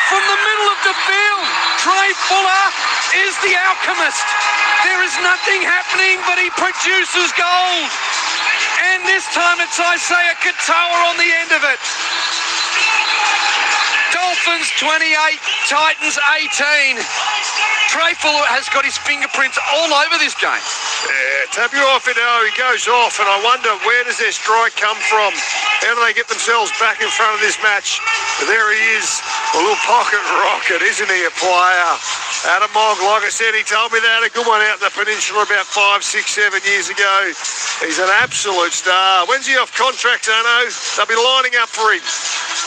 from the middle of the field, Trey Fuller is the alchemist. There is nothing happening, but he produces gold. And this time it's Isaiah Katoa on the end of it. Dolphins 28, Titans 18. Trey Fuller has got his fingerprints all over this game. Yeah, Tabuai-Fido, he goes off, and I wonder where does their strike come from? How do they get themselves back in front of this match? But there he is, a little pocket rocket, isn't he, a player? Adam Mogg, like I said, he told me they had a good one out in the peninsula about 5, 6, 7 years ago. He's an absolute star. When's he off contract, Arno? They'll be lining up for him.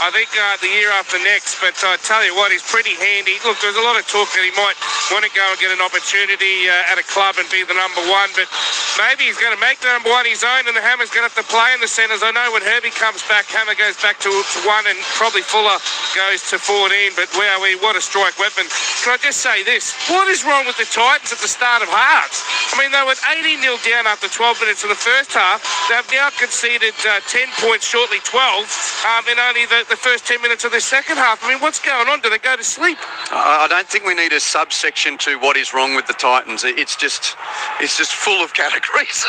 I think the year after next. But I tell you what, he's pretty handy. Look, there's a lot of talk that he might want to go and get an opportunity at a club and be the number one, but maybe he's going to make the number one his own, and the Hammer's going to have to play in the centres. I know when Herbie comes back, Hammer goes back to one, and probably Fuller goes to 14, but wow, what a strike weapon. Can I just say this? What is wrong with the Titans at the start of halves? I mean, they were 18-0 down after 12 minutes of the first half. They've now conceded 10 points, shortly 12, in only the first 10 minutes of the second half. I mean, what's going on? Do they go to sleep? I don't think we need a subsection to what is wrong with the Titans. It's just full of categories.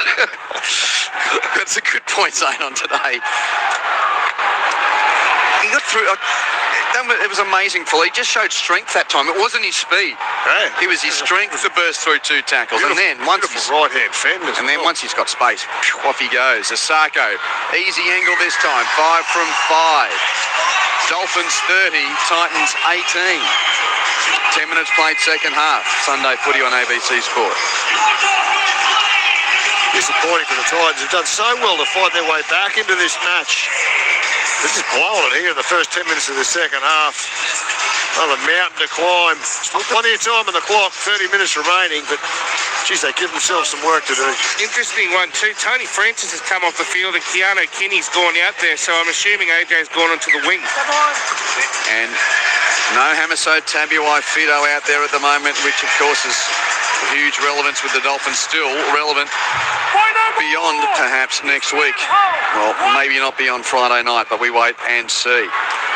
That's a good point, Zane, on today. He got through. It was amazing, Phil. He just showed strength that time. It wasn't his speed. Yeah. It was his strength to burst through 2 tackles. Beautiful, and then once right-hand fend. Once he's got space, off he goes. Asako, easy angle this time. 5 from 5. Dolphins 30, Titans 18. 10 minutes played second half. Sunday footy on ABC Sport. Disappointing for the Titans. They've done so well to fight their way back into this match. They're just blowing it here in the first 10 minutes of the second half. Another mountain to climb. Still plenty of time on the clock, 30 minutes remaining, but geez, they give themselves some work to do. Interesting one too. Tony Francis has come off the field and Keanu Kinney's gone out there, so I'm assuming AJ's gone onto the wing. And no Hamiso Tabuai Fido out there at the moment, which of course is huge relevance with the Dolphins, still relevant beyond perhaps next week. Well, maybe not beyond Friday night, but we wait and see.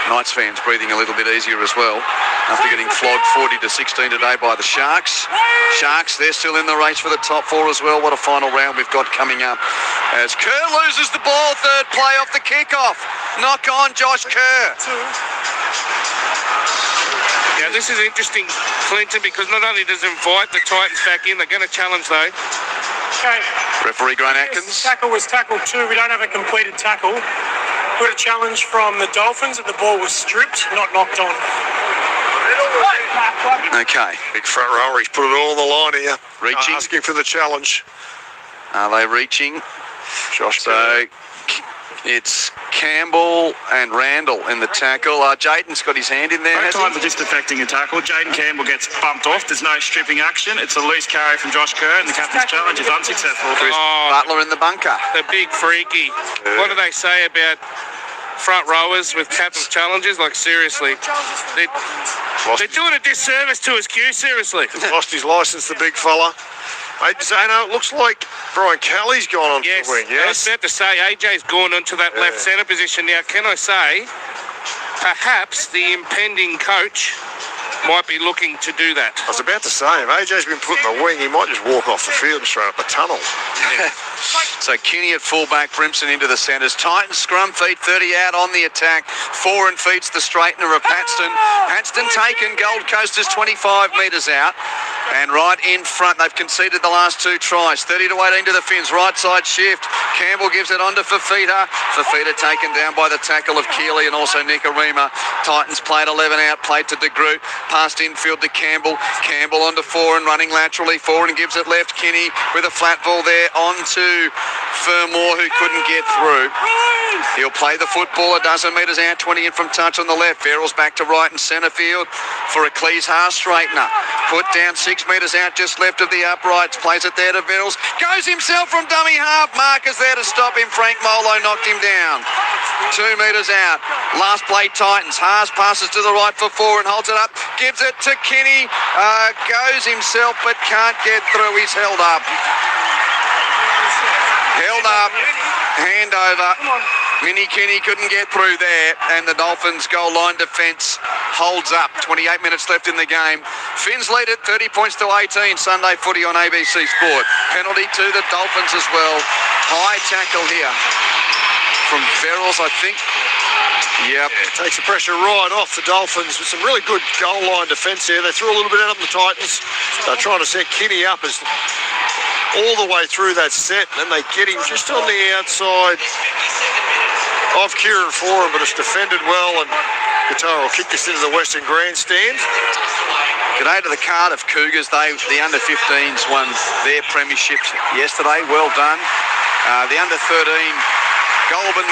Knights fans breathing a little bit easier as well after getting flogged 40-16 today by the Sharks. Sharks, they're still in the race for the top 4 as well. What a final round we've got coming up as Kerr loses the ball, third play off the kickoff. Knock on Josh Kerr. Now, this is interesting, Clinton, because not only does it invite the Titans back in, they're going to challenge, though. Okay. Referee Grant Atkins. Tackle was tackle 2. We don't have a completed tackle. We got a challenge from the Dolphins that the ball was stripped, not knocked on. Okay. Big front rower, he's put it all on the line here. Reaching. Asking for the challenge. Are they reaching? Josh. So it's Campbell and Randall in the tackle. Jayden's got his hand in there. Both times are just affecting a tackle. Jayden Campbell gets bumped off. There's no stripping action. It's a loose carry from Josh Kerr, and the captain's challenge is unsuccessful. Chris Butler in the bunker. The big freaky. What do they say about front rowers with captain's challenges? Like, seriously. They're doing a disservice to his Q, seriously. Lost his licence, the big fella. Hey, Zano, it looks like Brian Kelly's gone on to the wing, yes? I was about to say, AJ's gone onto that left centre position. Now, can I say, perhaps the impending coach might be looking to do that. I was about to say, if AJ's been put in the wing, he might just walk off the field and straight up the tunnel. So Kinney at fullback, Brimson into the centres. Titans scrum feed 30 out on the attack. Foran feeds the straightener of Paxton. Paxton taken. Gold Coast is 25 metres out. And right in front, they've conceded the last 2 tries. 30-18 to the Finns. Right side shift. Campbell gives it on to Fafita. Fafita taken down by the tackle of Keeley and also Nicarima. Titans played 11 out, played to De Groot. Passed infield to Campbell. Campbell onto Foran, running laterally. Foran gives it left. Kinney with a flat ball there onto Fermor, who couldn't get through. He'll play the football a dozen metres out, 20 in from touch on the left. Verrills back to right in centre field for a Cleese Haas straightener. Put down 6 metres out, just left of the uprights. Plays it there to Verrills. Goes himself from dummy half. Marcus there to stop him. Frank Molo knocked him down. 2 metres out. Last play Titans. Haas passes to the right for 4 and holds it up. Gives it to Kinney. Goes himself but can't get through. He's held up. Held up. Hand over. Mini Kinney couldn't get through there, and the Dolphins goal line defence holds up. 28 minutes left in the game. Finns lead it 30 points to 18. Sunday footy on ABC Sport. Penalty to the Dolphins as well. High tackle here from Verrills, I think. Yep. Yeah, takes the pressure right off the Dolphins with some really good goal line defence there. They threw a little bit out on the Titans. They're trying to set Kinney up as all the way through that set, and then they get him just on the outside of Kieran Foran, but it's defended well, and Qatar will kick this into the Western Grandstand. G'day to the Cardiff Cougars. The under-15s won their premiership yesterday. Well done. The under-13 Goulburn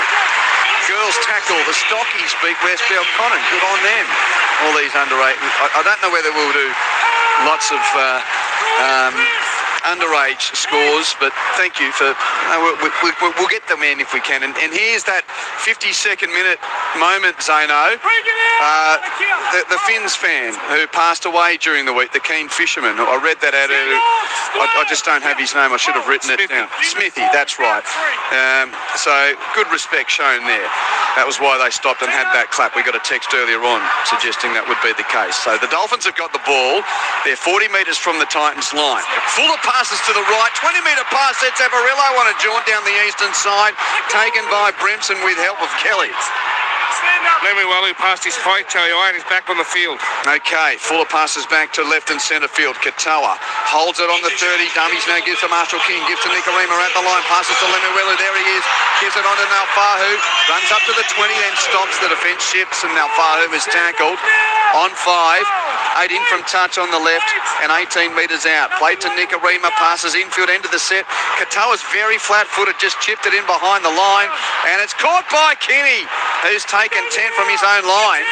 girls tackle. The Stockies beat West Belconnen. Good on them. All these under-8. I don't know whether we'll do lots of underage scores, but thank you for... we'll get them in if we can. And here's that 52nd minute moment, Zeno. The Finns fan who passed away during the week, the keen fisherman. I read that out. I just don't have his name. I should have written it down. Smithy, that's right. So good respect shown there. That was why they stopped and had that clap. We got a text earlier on suggesting that would be the case. So the Dolphins have got the ball. They're 40 metres from the Titans line. Full of passes to the right. 20-metre pass sets Everillo on a jaunt down the eastern side. Taken by Brimson with help of Kelly. Lemuelu passed his fight, Joey and he's back on the field. Okay, Fuller passes back to left and centre field. Katoa holds it on the 30. Dummies now gives to Marshall King. Gives to Nicarima at the line. Passes to Lemuelu. There he is. Gives it on to Naufahu. Runs up to the 20, then stops. The defence shifts and Naufahu is tackled. On 5. 8 in from touch on the left and 18 metres out. Played to Nicarima. Passes infield end of the set. Katoa's very flat-footed. Just chipped it in behind the line. And it's caught by Kinney, who's taken 10 from his own line.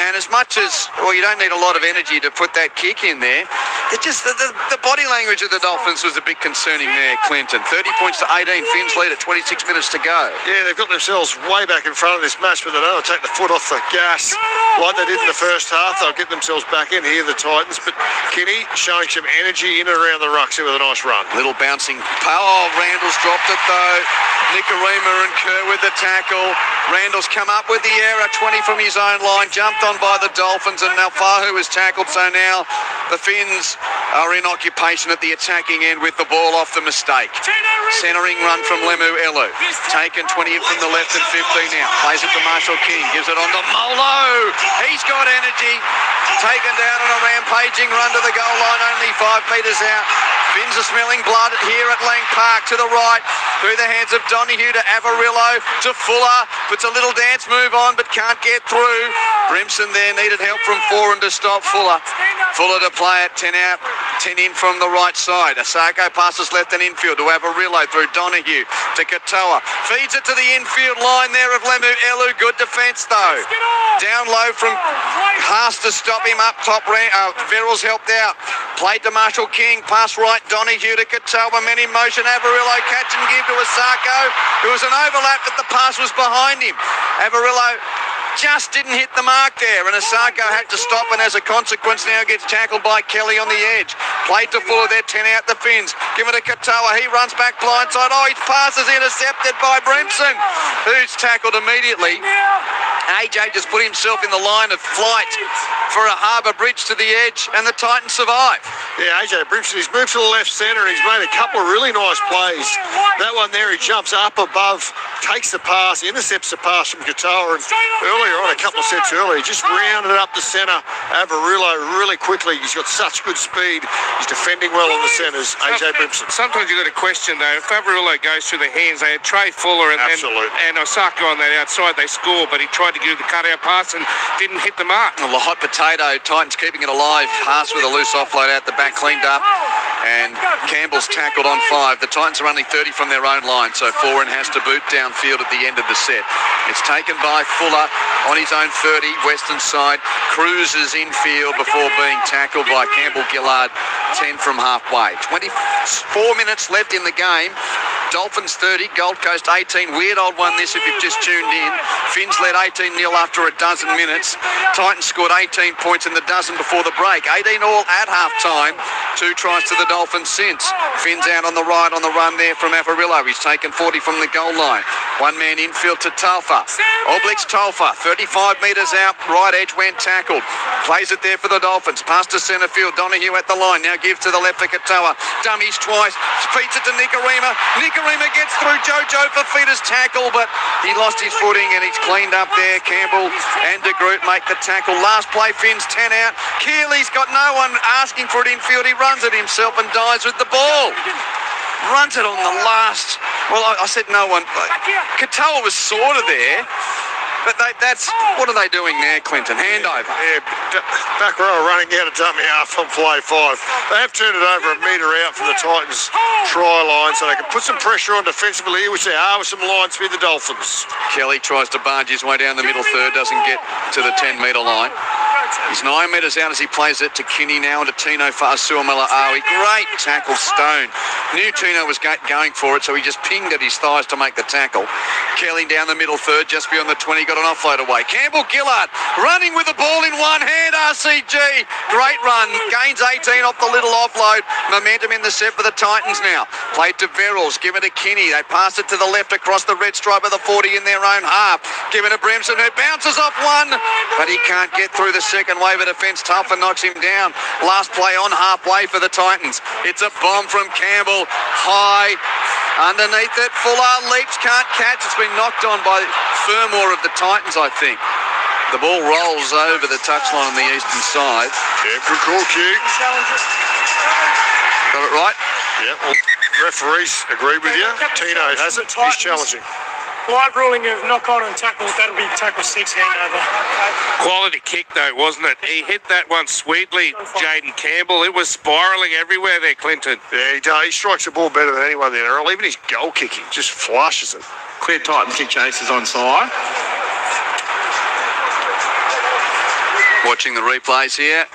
And as much as, well, you don't need a lot of energy to put that kick in there, it just the body language of the Dolphins was a bit concerning there, Clinton. 30 points to 18. Finns lead at 26 minutes to go. Yeah, they've got themselves way back in front of this match, but they don't take the foot off the gas like they did in the first half. They'll get themselves back in here, the Titans. But Kinney showing some energy in and around the rucks here with a nice run. Little bouncing. Oh, Randall's dropped it though. Nicarima and Kerr with the tackle. Randall's come up with the error, 20 from his own line, jumped on by the Dolphins, and Naufahu is tackled. So now the Finns are in occupation at the attacking end with the ball off the mistake. Centering run from Lemuelu. Taken 20 in from the left and 15 out. Plays it to Marshall King. Gives it on to Molo. He's got energy. Taken down on a rampaging run to the goal line, only 5 metres out. Finns are smelling blood here at Lang Park. To the right, through the hands of Donahue to Averillo to Fuller. Puts a little dance move on but can't get through. Brimson there needed help from Foran to stop Fuller. Fuller to play it, 10 out, 10 in from the right side. Asako passes left and infield to Averillo through Donahue to Katoa. Feeds it to the infield line there of Lemuelu. Good defence though. Down low from Haas to stop him up top. Verrills helped out. Played to Marshall King. Pass right, Donahue to Katoa. Men in motion. Averillo catch and give to Asako. There was an overlap, but the pass was behind him. Averillo just didn't hit the mark there, and Asako had to stop, and as a consequence now gets tackled by Kelly on the edge. Played to Fuller there, 10 out the Finns. Give it to Katoa. He runs back blindside. Oh, his pass is intercepted by Brimson, who's tackled immediately. AJ just put himself in the line of flight for a harbour bridge to the edge, and the Titans survive. Yeah, AJ Brimson, he's moved to the left centre and he's made a couple of really nice plays. That one there, he jumps up above, takes the pass, intercepts the pass from Katoa, and earlier on, a couple of sets earlier, he just rounded up the centre. Averillo really quickly. He's got such good speed. He's defending well on the centres, AJ Brimson. Sometimes you've got to question, though, if Averillo goes through the hands, they had Trey Fuller and Osaka on that outside, they score, but he tried to give the cut-out pass and didn't hit the mark. Well, the hot potato, Titans keeping it alive. Haas with a loose offload out the back, cleaned up, and Campbell's tackled on 5. The Titans are only 30 from their own line, so Foran has to boot downfield at the end of the set. It's taken by Fuller on his own 30, western side, cruises infield before being tackled by Campbell-Gillard, 10 from halfway. 24 minutes left in the game. Dolphins 30, Gold Coast 18. Weird old one this if you've just tuned in. Finns led 18-0 after a dozen minutes. Titans scored 18 points in the dozen before the break. 18 all at half-time. 2 tries to the Dolphins since. Finns out on the right on the run there from Averillo. He's taken 40 from the goal line. One man infield to Talfa. Oblix Talfa, 35 metres out. Right edge when tackled. Plays it there for the Dolphins. Pass to centre field. Donahue at the line. Now gives to the left for Katoa. Dummies twice. Feeds it to Nicarima. Nicarima gets through. Jojo for Feeder's tackle, but he lost his footing and he's cleaned up there. Campbell and De Groot make the tackle. Last play, Finns 10 out. Keely's got no one asking for it infield. He runs it himself and dies with the ball. Runs it on the last. Well, I said no one. Katoa was sort of there. But what are they doing there, Clinton? Handover. Yeah, back row running out of dummy half on play 5. They have turned it over a metre out from the Titans' try line so they can put some pressure on defensively here, which they are with some line speed, the Dolphins. Kelly tries to barge his way down the middle third, doesn't get to the 10-metre line. He's 9 metres out as he plays it to Kinney now into Tino Fa'asuamala-Awi. Great tackle, Stone. Knew Tino was going for it, so he just pinged at his thighs to make the tackle. Kelly down the middle third, just beyond the 20, got an offload away. Campbell Gillard running with the ball in one hand, RCG. Great run, gains 18 off the little offload. Momentum in the set for the Titans now. Played to Verrills, given to Kinney. They pass it to the left across the red stripe of the 40 in their own half. Given to Brimson, who bounces off one, but he can't get through the second wave of defence. Telfer knocks him down. Last play on halfway for the Titans. It's a bomb from Campbell. High. Underneath it, Fuller leaps, can't catch. It's been knocked on by Fermor of the Titans, I think. The ball rolls over the touchline on the eastern side. Yeah, good call, Q. Got it right? Yeah, well, referees agree with you. Tino has it. He's challenging. Live ruling of knock on and tackle, that'll be tackle 6 handover. Quality kick, though, wasn't it? He hit that one sweetly, Jaden Campbell. It was spiralling everywhere there, Clinton. Yeah, he does. He strikes the ball better than anyone in the NRL. Even his goal kicking just flushes it. Clear Titan kick chases on side. Watching the replays here.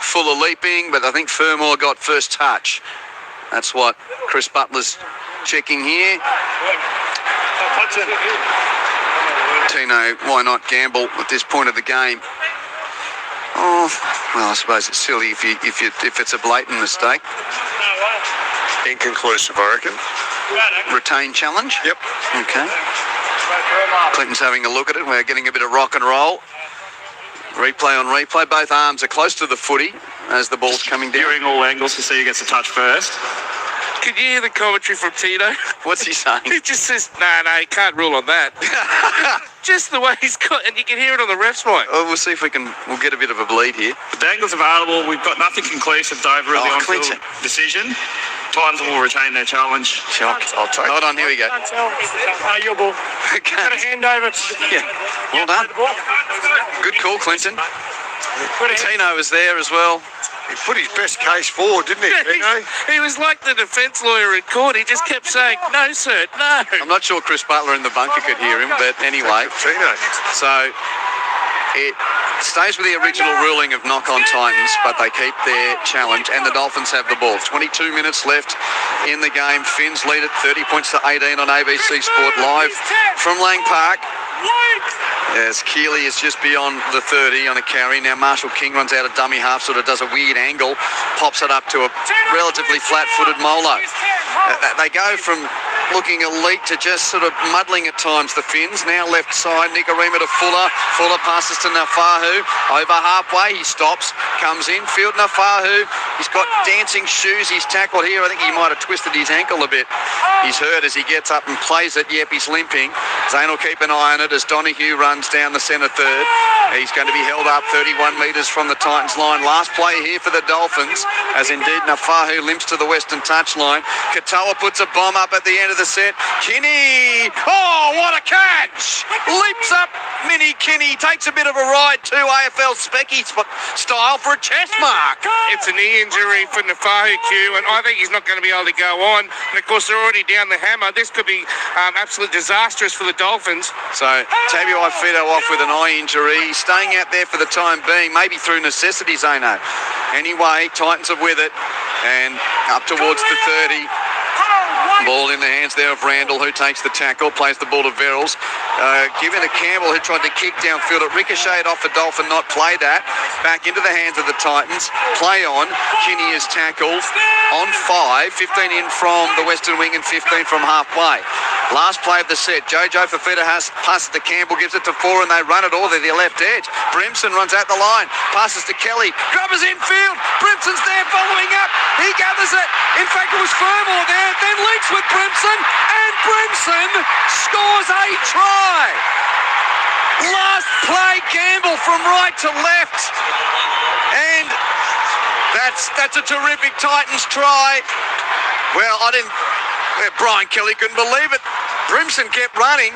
Fuller leaping, but I think Fermor got first touch. That's what Chris Butler's checking here. Tino, why not gamble at this point of the game? Oh, well, I suppose it's silly if it's a blatant mistake. Inconclusive, I reckon. Retain challenge? Yep. Okay. Clinton's having a look at it. We're getting a bit of rock and roll. Replay on replay. Both arms are close to the footy as the ball's coming down. Viewing all angles to see who gets the touch first. Can you hear the commentary from Tino? What's he saying? He just says, no, you can't rule on that. Just the way he's got, and you can hear it on the ref's mic. Well, we'll see if we'll get a bit of a bleed here. The angle's available. We've got nothing conclusive, Dave, really on-field decision. Titans will retain their challenge. I'll take it. Hold on, here we go. Can't tell. Your ball. Got a handover. Yeah, well done. Good call, Clinton. Tino was there as well. He put his best case forward, didn't he, Tino? He was like the defence lawyer in court. He just kept saying, no, sir, no. I'm not sure Chris Butler in the bunker could hear him, but anyway. Tino. So it stays with the original ruling of knock-on Titans, but they keep their challenge, and the Dolphins have the ball. 22 minutes left in the game. Finns lead it 30 points to 18 on ABC Sport live from Lang Park. As Keeley is just beyond the 30 on a carry. Now Marshall King runs out of dummy half, sort of does a weird angle, pops it up to a relatively flat-footed Molo. They go from looking elite to just sort of muddling at times, the Finns. Now left side, Nicarima to Fuller. Fuller passes to Nafahu. Over halfway, he stops, comes in, field Nafahu. He's got dancing shoes. He's tackled here. I think he might have twisted his ankle a bit. He's hurt as he gets up and plays it. Yep, he's limping. Zane will keep an eye on it as Donahue runs down the centre third. He's going to be held up 31 metres from the Titans line. Last play here for the Dolphins, as indeed Nafahu limps to the western touchline. Katoa puts a bomb up at the end of the set. Kinney! Oh, what a catch! Leaps up, Mini Kinney. Takes a bit of a ride to AFL Specky style for a chest mark. It's a knee injury for Nafahu Q, and I think he's not going to be able to go on. And of course, they're already down the hammer. This could be absolutely disastrous for the Dolphins. So Tavio Fido off with an eye injury. Staying out there for the time being, maybe through necessity, Zeno. Anyway, Titans are with it, and up towards the 30. Ball in the hands there of Randall, who takes the tackle, plays the ball to Verrills. Given to Campbell, who tried to kick downfield. It ricocheted off the Dolphin, not play that. Back into the hands of the Titans. Play on. Kinney is tackled on 5. 15 in from the western wing and 15 from halfway. Last play of the set. Jojo Fafita has passes to Campbell, gives it to 4, and they run it all to their left edge. Brimson runs out the line, passes to Kelly, Grubbers infield. Brimson's there following up. He gathers it. In fact, it was Fermor there, then leaps with Brimson, and Brimson scores a try. Last play, Gamble from right to left, and that's a terrific Titans try. Well, Brian Kelly couldn't believe it. Brimson kept running.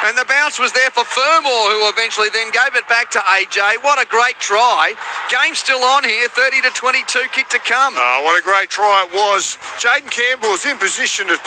And the bounce was there for Fermor, who eventually then gave it back to AJ. What a great try. Game's still on here, 30-22, kick to come. Oh, what a great try it was. Jaden Campbell was in position to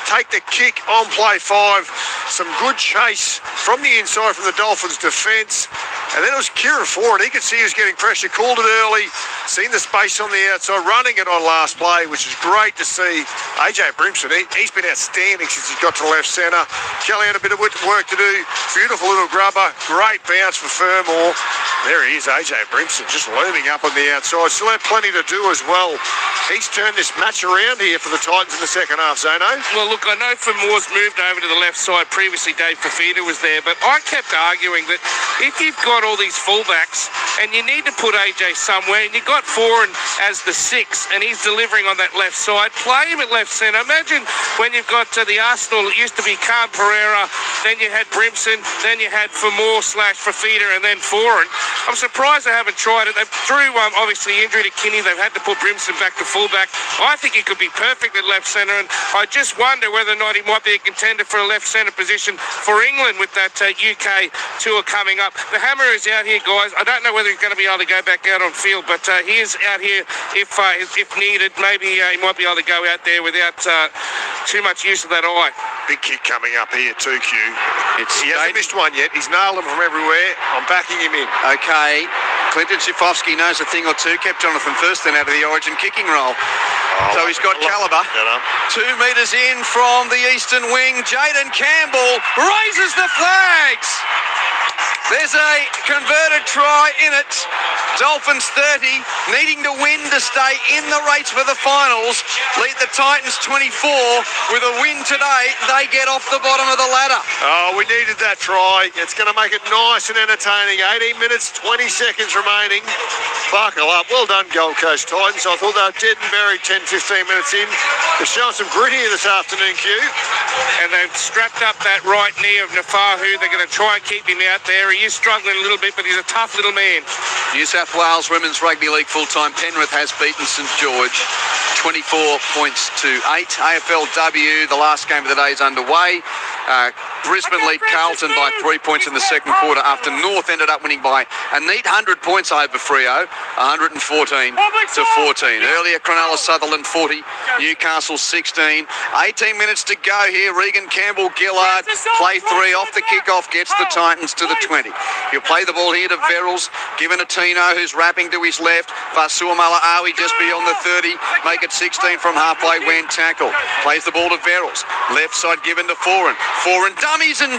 take the kick on play 5. Some good chase from the inside from the Dolphins defence. And then it was Kieran Ford. He could see he was getting pressure, called it early, seen the space on the outside, running it on last play, which is great to see. AJ Brimson, he's been outstanding since he got to left centre. Kelly had a bit of work to do. Beautiful little grubber. Great bounce for Fermor. There he is, AJ Brimson, just looming up on the outside. Still had plenty to do as well. He's turned this match around here for the Titans in the second half, Zano. Well, look, I know Fermor's moved over to the left side. Previously, Dave Fafita was there, but I kept arguing that if you've got all these fullbacks and you need to put AJ somewhere, and you've got Foran as the 6, and he's delivering on that left side, play him at left centre. Imagine when you've got the Arsenal, it used to be Khan Pereira, then you had Brimson, then you had Fermor/Fafita, and then Foran. I'm surprised they haven't tried it. They threw, obviously, injury to Kinney. They've had to put Brimson back to fullback. I think he could be perfect at left centre, and I just wonder whether or not he might be a contender for a left centre position for England with that UK tour coming up. The hammer is out here, guys. I don't know whether he's going to be able to go back out on field, but he is out here if needed. Maybe he might be able to go out there without too much use of that eye. Big kick coming up here too, Q. He hasn't missed one yet. He's nailed them from everywhere. I'm backing him in. Okay, Clinton Schifofsky knows a thing or two. Kept Jonathan Thurston out of the Origin kicking role. So he's got calibre. 2 metres in from the eastern wing. Jaden Campbell raises the flags. There's a converted try in it. Dolphins 30, needing to win to stay in the race for the finals. Lead the Titans 24. With a win today, they get off the bottom of the ladder. Oh, we needed that try. It's going to make it nice and entertaining. 18 minutes, 20 seconds remaining. Buckle up. Well done, Gold Coast Titans. I thought they were dead and buried 10, 15 minutes in. They're showing some grit here this afternoon, Q. And they've strapped up that right knee of Nafahu. They're going to try and keep him out there. He is struggling a little bit, but he's a tough little man. New South Wales Women's Rugby League full-time. Penrith has beaten St George 24 points to 8. AFLW, the last game of the day is underway. Brisbane lead Carlton by 3 points in the second quarter after North ended up winning by a neat 100 points over Freo, 114 to 14. Earlier, Cronulla Sutherland 40, Newcastle 16. 18 minutes to go here. Regan Campbell Gillard, play 3 off the kickoff, gets the Titans to the 20. He'll play the ball here to Verrills, given to Tino, who's wrapping to his left. Fasuamala Awi just beyond the 30, make it 16 from halfway when tackle. Plays the ball to Verrills, left side given to Foran. Foran dummies and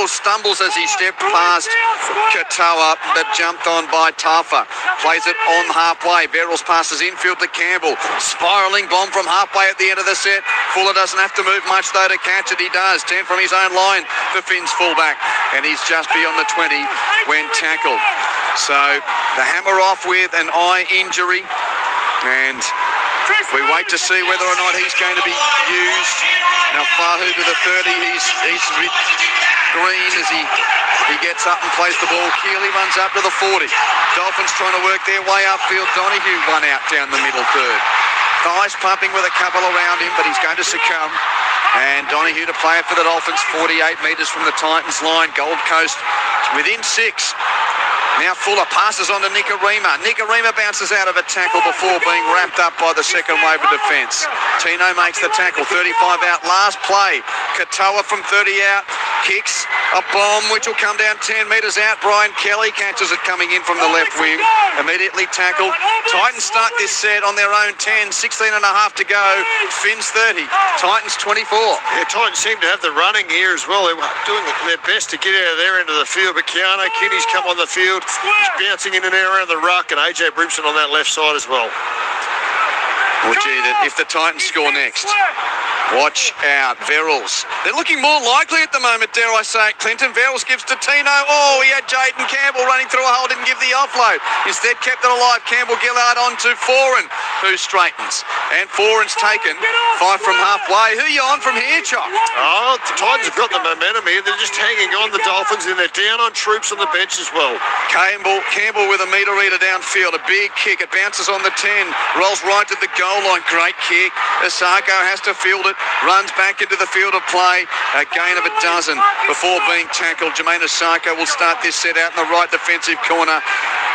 stumbles as he stepped past Katoa, but jumped on by Tafa. Plays it on halfway. Verrills passes infield to Campbell. Spiralling bomb from halfway at the end of the set. Fuller doesn't have to move much though to catch it. He does. 10 from his own line for Finn's fullback. And he's just beyond the 20 when tackled. So the hammer off with an eye injury. And we wait to see whether or not he's going to be used. Now Fahu to the 30, he's a bit green as he gets up and plays the ball. Keeley runs up to the 40. Dolphins trying to work their way upfield. Donahue one out down the middle third. Thighs pumping with a couple around him, but he's going to succumb. And Donahue to play it for the Dolphins, 48 metres from the Titans line. Gold Coast within 6. Now Fuller passes on to Nicarima. Nicarima bounces out of a tackle before being wrapped up by the second wave of defence. Tino makes the tackle, 35 out, last play. Katoa from 30 out, kicks a bomb which will come down 10 metres out. Brian Kelly catches it coming in from the left wing, immediately tackled. Titans start this set on their own 10, 16 and a half to go. Finn's 30, Titans 24. Yeah, Titans seem to have the running here as well. They were doing their best to get out of their end of the field, but Keanu Kinney's come on the field. He's bouncing in and out around the ruck, and AJ Brimson on that left side as well. Well, gee, if the Titans score next, watch out. Verrills. They're looking more likely at the moment, dare I say it. Clinton Verrills gives to Tino. Oh, he had Jaden Campbell running through a hole, didn't give the offload. Instead kept it alive. Campbell Gillard on to Foran. who straightens. And Foran's taken. 5 from halfway. Who are you on from here, Chop? Oh, the Titans have got the momentum here. They're just hanging on the Dolphins, and they're down on troops on the bench as well. Campbell with a metre reader downfield. A big kick. It bounces on the 10. Rolls right to the goal line. Great kick. Asako has to field it. Runs back into the field of play. A gain of a dozen before being tackled. Jermaine Asako will start this set out in the right defensive corner.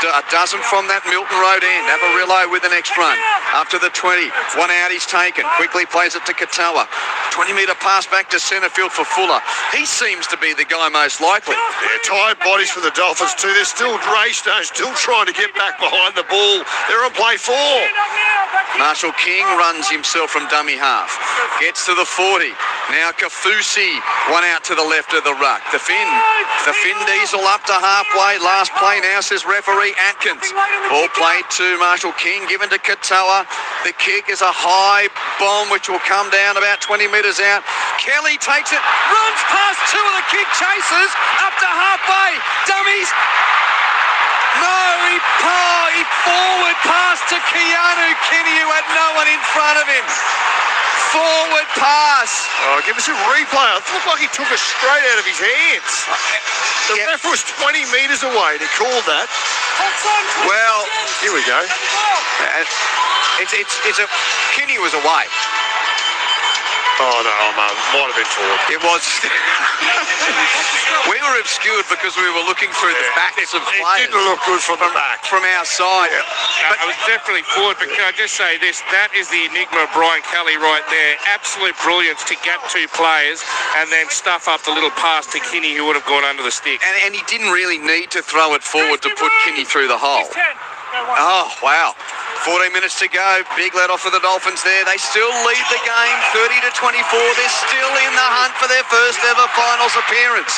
A dozen from that Milton Road end. Avarillo with the next run. Up to the 20. One out he's taken. Quickly plays it to Katoa. 20-metre pass back to centre field for Fuller. He seems to be the guy most likely. Yeah, tired bodies for the Dolphins too. They're still still trying to get back behind the ball. They're on play 4. Marshall King runs himself from dummy half. Gets to the 40. Now Kafusi. One out to the left of the ruck. The Finn Diesel up to halfway. Last play now, says referee Atkins. Ball played to Marshall King, given to Katoa. The kick is a high bomb which will come down about 20 metres out. Kelly takes it, runs past 2 of the kick chasers, up to halfway. Dummies. No, he forward pass to Keanu Kenny, who had no one in front of him. Forward pass. Oh, give us a replay. It looked like he took it straight out of his hands. The ref was 20 metres away and he called that. Well, here we go. Kenny was away. Oh, no, might have been forward. It was. We were obscured because we were looking through the backs of players. It didn't look good from the back. From our side. But I was definitely forward, but can I just say this? That is the enigma of Brian Kelly right there. Absolute brilliance to gap 2 players and then stuff up the little pass to Kinney, who would have gone under the stick. And he didn't really need to throw it forward to put Kinney through the hole. Oh, wow. 14 minutes to go. Big let off for the Dolphins there. They still lead the game 30-24. They're still in the hunt for their first ever finals appearance.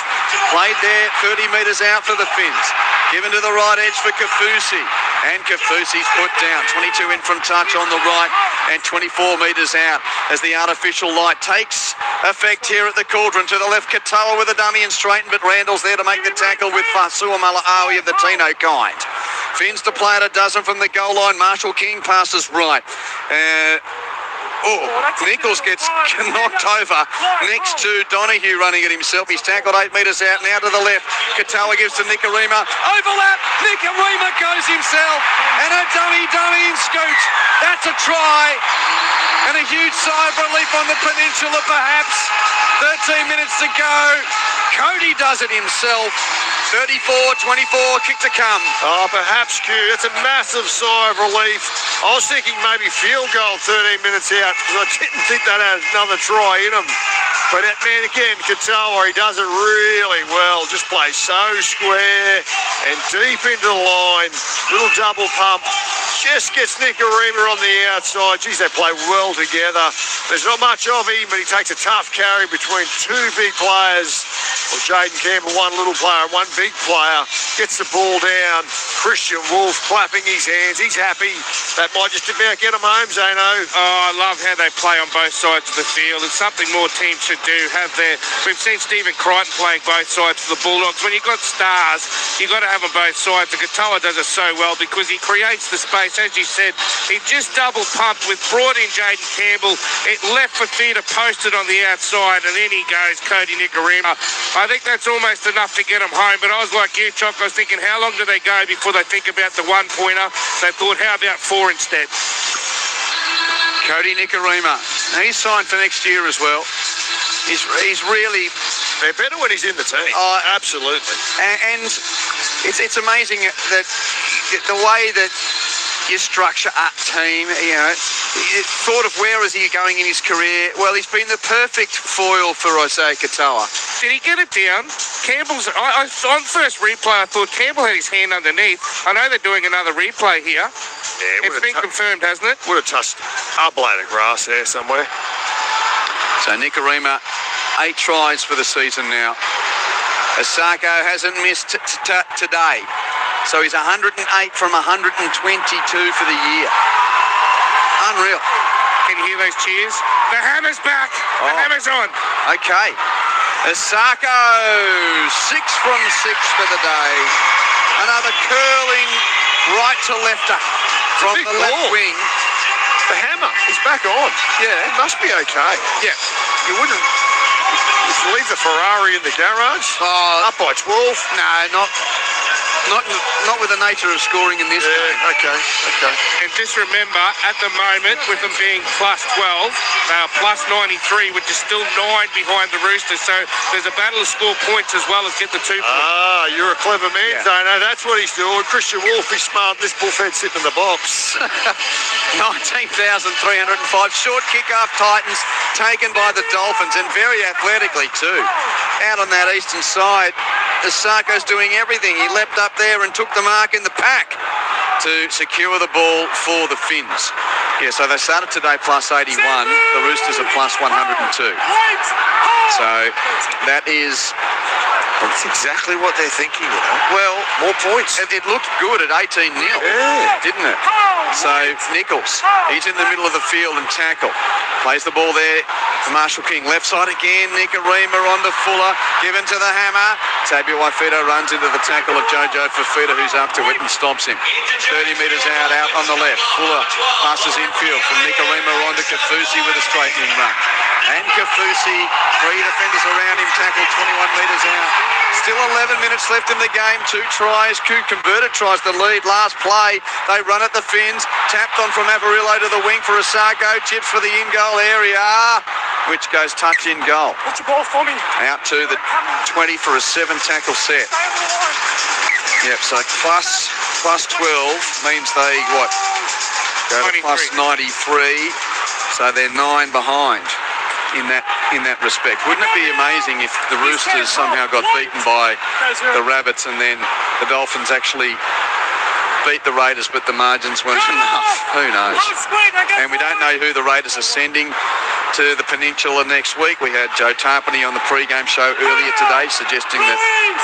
Played there 30 metres out for the Finns. Given to the right edge for Kafusi. And Kafusi's put down. 22 in from touch on the right and 24 metres out as the artificial light takes effect here at the Cauldron. To the left, Katoa with a dummy and straighten, but Randall's there to make the tackle with Fasua Malaawi of the Tino kind. Finns to play at a dozen from the goal line. Marshall King passes right. Nichols gets knocked over next to Donahue running at himself. He's tackled 8 metres out, now to the left. Katoa gives to Nikarima. Overlap. Nikarima goes himself. And a dummy and scoot. That's a try. And a huge sigh of relief on the peninsula, perhaps. 13 minutes to go. Cody does it himself. 34-24, kick to come. Oh, perhaps, Q. It's a massive sigh of relief. I was thinking maybe field goal 13 minutes out because I didn't think that had another try in him. But, man, again, Katoa, he does it really well. Just plays so square and deep into the line. Little double pump. Just gets Nikarima on the outside. Geez, they play well together. There's not much of him, but he takes a tough carry between 2 big players. Well, Jaden Campbell, 1 little player, 1 big player, gets the ball down. Christian Wolf clapping his hands. He's happy. That might just about get him home, Zano. Oh, I love how they play on both sides of the field. It's something more teams should do. We've seen Stephen Crichton playing both sides of the Bulldogs. When you've got stars, you've got to have them both sides. And Katoa does it so well because he creates the space. As you said, he just double pumped with brought in Jaden Campbell. It left for theatre, posted on the outside, and then he goes Cody Nikarima. I think that's almost enough to get him home. But I was like you, Choc. I was thinking, how long do they go before they think about the 1-pointer? They thought, how about 4 instead? Cody Nikarima. He's signed for next year as well. He's really... They're better when he's in the team. Oh, absolutely. And it's amazing that the way that you structure a team, you know, thought of where is he going in his career. Well, he's been the perfect foil for Isaiah Katoa. Did he get it down? Campbell's... on first replay, I thought Campbell had his hand underneath. I know they're doing another replay here. Yeah, it's been confirmed, hasn't it? Would have touched a blade of grass there somewhere. So Nikarima, 8 tries for the season now. Asako hasn't missed today. So he's 108 from 122 for the year. Unreal. Can you hear those cheers? The hammer's back. The hammer's on. Okay. Asako, 6 from 6 for the day. Another curling right to lefter from the left wing. The hammer, he's back on. Yeah. He must be okay. Yeah. You wouldn't just leave the Ferrari in the garage? Oh, Up by 12? no, not with the nature of scoring in this game. Okay. And just remember, at the moment, with them being plus 12, they are plus 93, which is still 9 behind the Roosters. So there's a battle to score points as well as get the 2 points. Ah, you're a clever man, Dano. That's what he's doing. Christian Wolf, he's smart. This bullfed sitting in the box. 19,305. Short kick-off Titans taken by the Dolphins, and very athletically too. Out on that eastern side, Isako's doing everything. He leapt up there and took the mark in the pack to secure the ball for the Finns. Yeah, so they started today plus 81. The Roosters are plus 102. So that is... That's exactly what they're thinking, you know. Well, more points. It looked good at 18-0, didn't it? So Nichols, he's in the middle of the field and tackle. Plays the ball there to Marshall King. Left side again, Nikarima on to Fuller. Given to the hammer. Tabia Waifito runs into the tackle of Jojo Fafita, who's up to it and stops him. 30 metres out on the left. Fuller passes infield from Nikarima on to Kafusi with a straightening run. And Kafusi, 3 defenders around him, tackled 21 metres out. Still 11 minutes left in the game. 2 tries. 2 converted tries to lead. Last play, they run at the Finns. Tapped on from Avarillo to the wing for Asako. Chips for the in-goal area, which goes touch in goal. What's the ball for me? Out to the 20 for a 7-tackle set. Yep, so plus 12 means they, what? Go to plus 93. So they're 9 behind in that respect. Wouldn't it be amazing if the Roosters somehow got beaten by the Rabbits and then the Dolphins actually beat the Raiders, but the margins weren't enough? Who knows? And we don't know who the Raiders are sending to the Peninsula next week. We had Joe Tarpany on the pre-game show earlier today suggesting that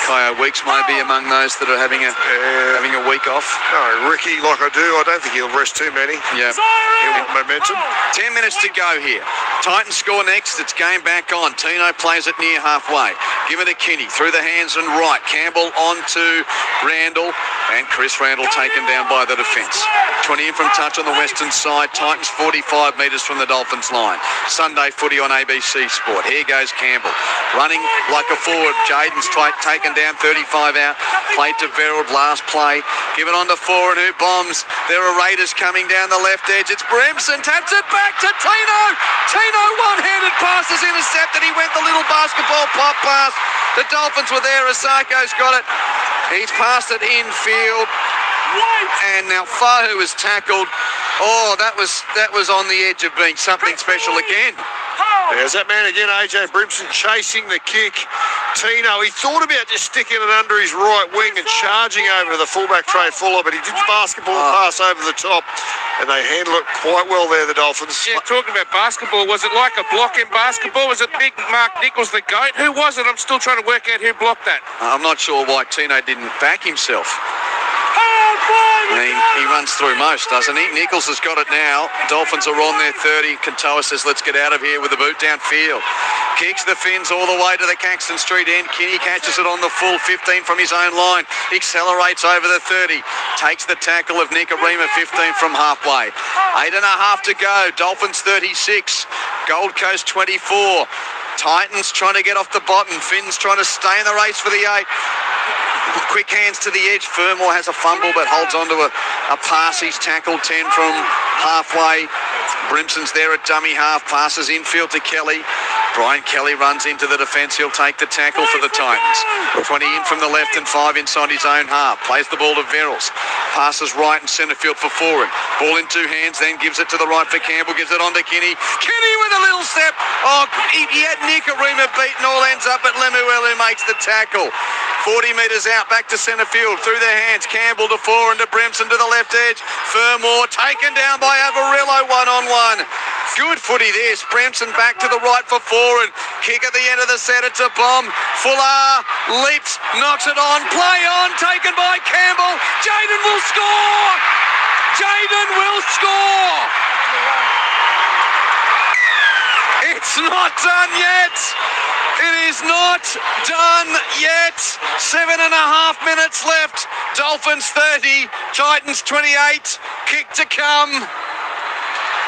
Kyle Weeks might be among those that are having a week off. No, Ricky, like I do, I don't think he'll rest too many. Yeah. He'll have momentum. 10 minutes to go here. Titans score next. It's game back on. Tino plays it near halfway. Give it to Kinney. Through the hands and right. Campbell on to Randall. And Chris Randall taken down by the defence. 20 in from touch on the western side. Titans 45 metres from the Dolphins line. Sunday footy on ABC Sport. Here goes Campbell. Running like a forward. Jaden's taken down 35 out. Played to Verrill last play. Give it on to forward who bombs. There are Raiders coming down the left edge. It's Bremson. Taps it back to Tino. Tino one-handed pass is intercepted. He went the little basketball pop pass. The Dolphins were there. Asako's got it. He's passed it infield. And now Fahu is tackled. Oh, that was on the edge of being something special again. There's that man again, AJ Brimson, chasing the kick. Tino, he thought about just sticking it under his right wing and charging over to the fullback Trey Fuller, but he did the basketball pass over the top, and they handle it quite well there, the Dolphins. Yeah, talking about basketball, was it like a block in basketball? Was it Big Mark Nichols, the GOAT? Who was it? I'm still trying to work out who blocked that. I'm not sure why Tino didn't back himself. He runs through most, doesn't he? Nichols has got it now. Dolphins are on their 30. Kantoa says, let's get out of here with the boot downfield. Kicks the Finns all the way to the Caxton Street end. Kinney catches it on the full 15 from his own line. Accelerates over the 30. Takes the tackle of Nikarima, 15 from halfway. 8.5 to go. Dolphins 36. Gold Coast 24. Titans trying to get off the bottom. Finns trying to stay in the race for the 8. Quick hands to the edge. Fermor has a fumble but holds on to a pass. He's tackled 10 from halfway. Brimson's there at dummy half. Passes infield to Kelly. Brian Kelly runs into the defence. He'll take the tackle for the Titans. 20 in from the left and 5 inside his own half. Plays the ball to Verrills. Passes right and centre field for Foran. Ball in 2 hands, then gives it to the right for Campbell. Gives it on to Kinney. Kinney with a little step. Oh, he had Nikarima beaten. All ends up at Lemuelu makes the tackle. 40 metres out, back to centre field. Through their hands, Campbell to Foran to Brimson to the left edge. Fermor taken down by Avarillo, 1-on-1. Good footy this. Brimson back to the right for Foran. Kick at the end of the set. It's a bomb. Fuller leaps, knocks it on. Play on, taken by Campbell. Jaden will score. Jaden will score. It's not done yet. It is not done yet. 7.5 minutes left. Dolphins 30, Titans 28. Kick to come.